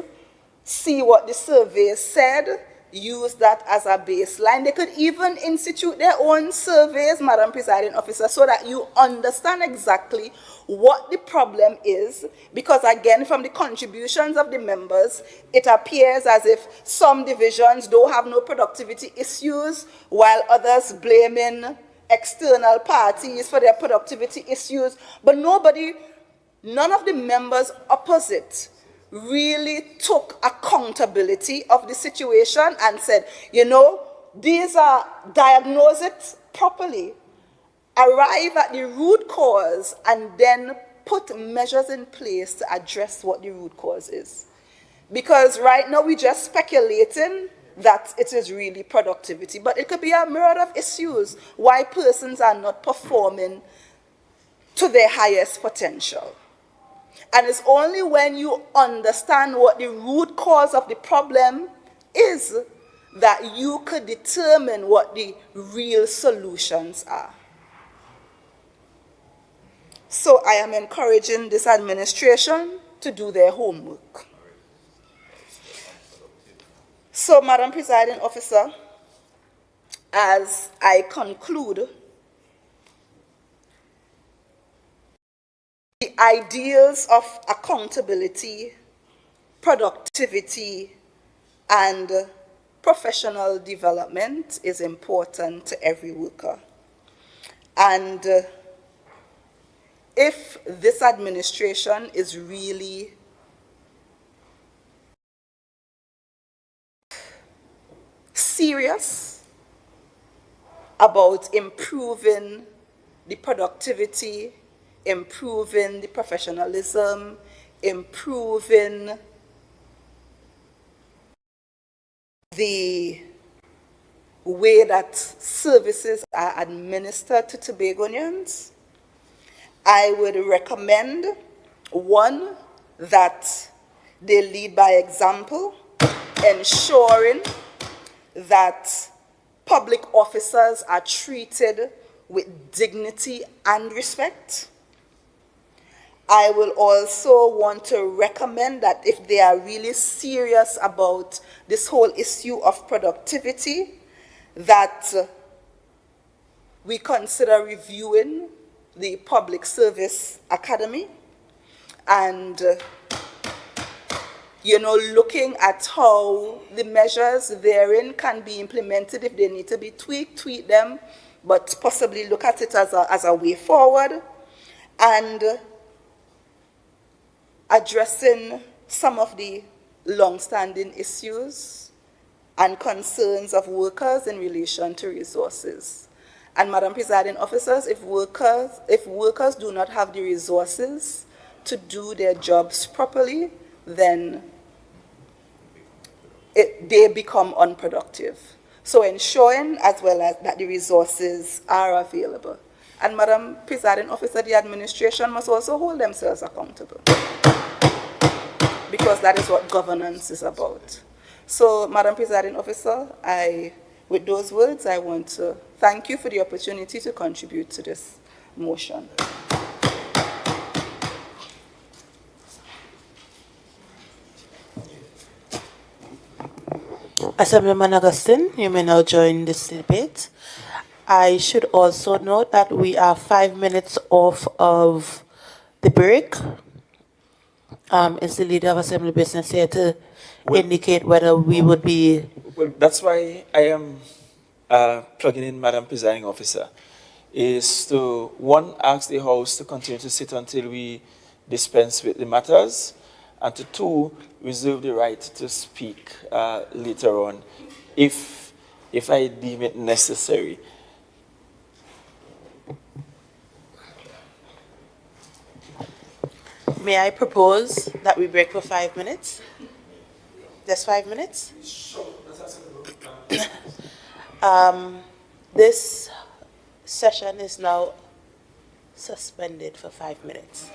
see what the surveys said, use that as a baseline. They could even institute their own surveys, Madam Presiding Officer, so that you understand exactly what the problem is, because again, from the contributions of the members, it appears as if some divisions don't have no productivity issues, while others blaming external parties for their productivity issues. But none of the members opposite really took accountability of the situation and said, you know, diagnose it properly, arrive at the root cause, and then put measures in place to address what the root cause is. Because right now we're just speculating that it is really productivity, but it could be a myriad of issues why persons are not performing to their highest potential. And it's only when you understand what the root cause of the problem is that you could determine what the real solutions are. So I am encouraging this administration to do their homework. So, Madam Presiding Officer, as I conclude, the ideals of accountability, productivity, and professional development is important to every worker. And if this administration is really serious about improving the productivity, improving the professionalism, improving the way that services are administered to Tobagonians, I would recommend, one, that they lead by example, ensuring that public officers are treated with dignity and respect. I will also want to recommend that if they are really serious about this whole issue of productivity, that we consider reviewing the Public Service Academy and looking at how the measures therein can be implemented. If they need to be tweaked, tweak them, but possibly look at it as a way forward, and addressing some of the long-standing issues and concerns of workers in relation to resources. And Madam Presiding Officers, if workers do not have the resources to do their jobs properly, then they become unproductive. So ensuring as well as that the resources are available. And Madam Presiding Officer, the administration must also hold themselves accountable, because that is what governance is about. So, Madam Presiding Officer, with those words, I want to thank you for the opportunity to contribute to this motion. Assemblyman Augustine, you may now join this debate. I should also note that we are 5 minutes off of the break. Is the Leader of Assembly Business here to indicate whether we would be... Well, that's why I am plugging in, Madam Presiding Officer, is to, one, ask the House to continue to sit until we dispense with the matters, and to, two, reserve the right to speak later on, if I deem it necessary. May I propose that we break for 5 minutes? Just 5 minutes? This session is now suspended for 5 minutes.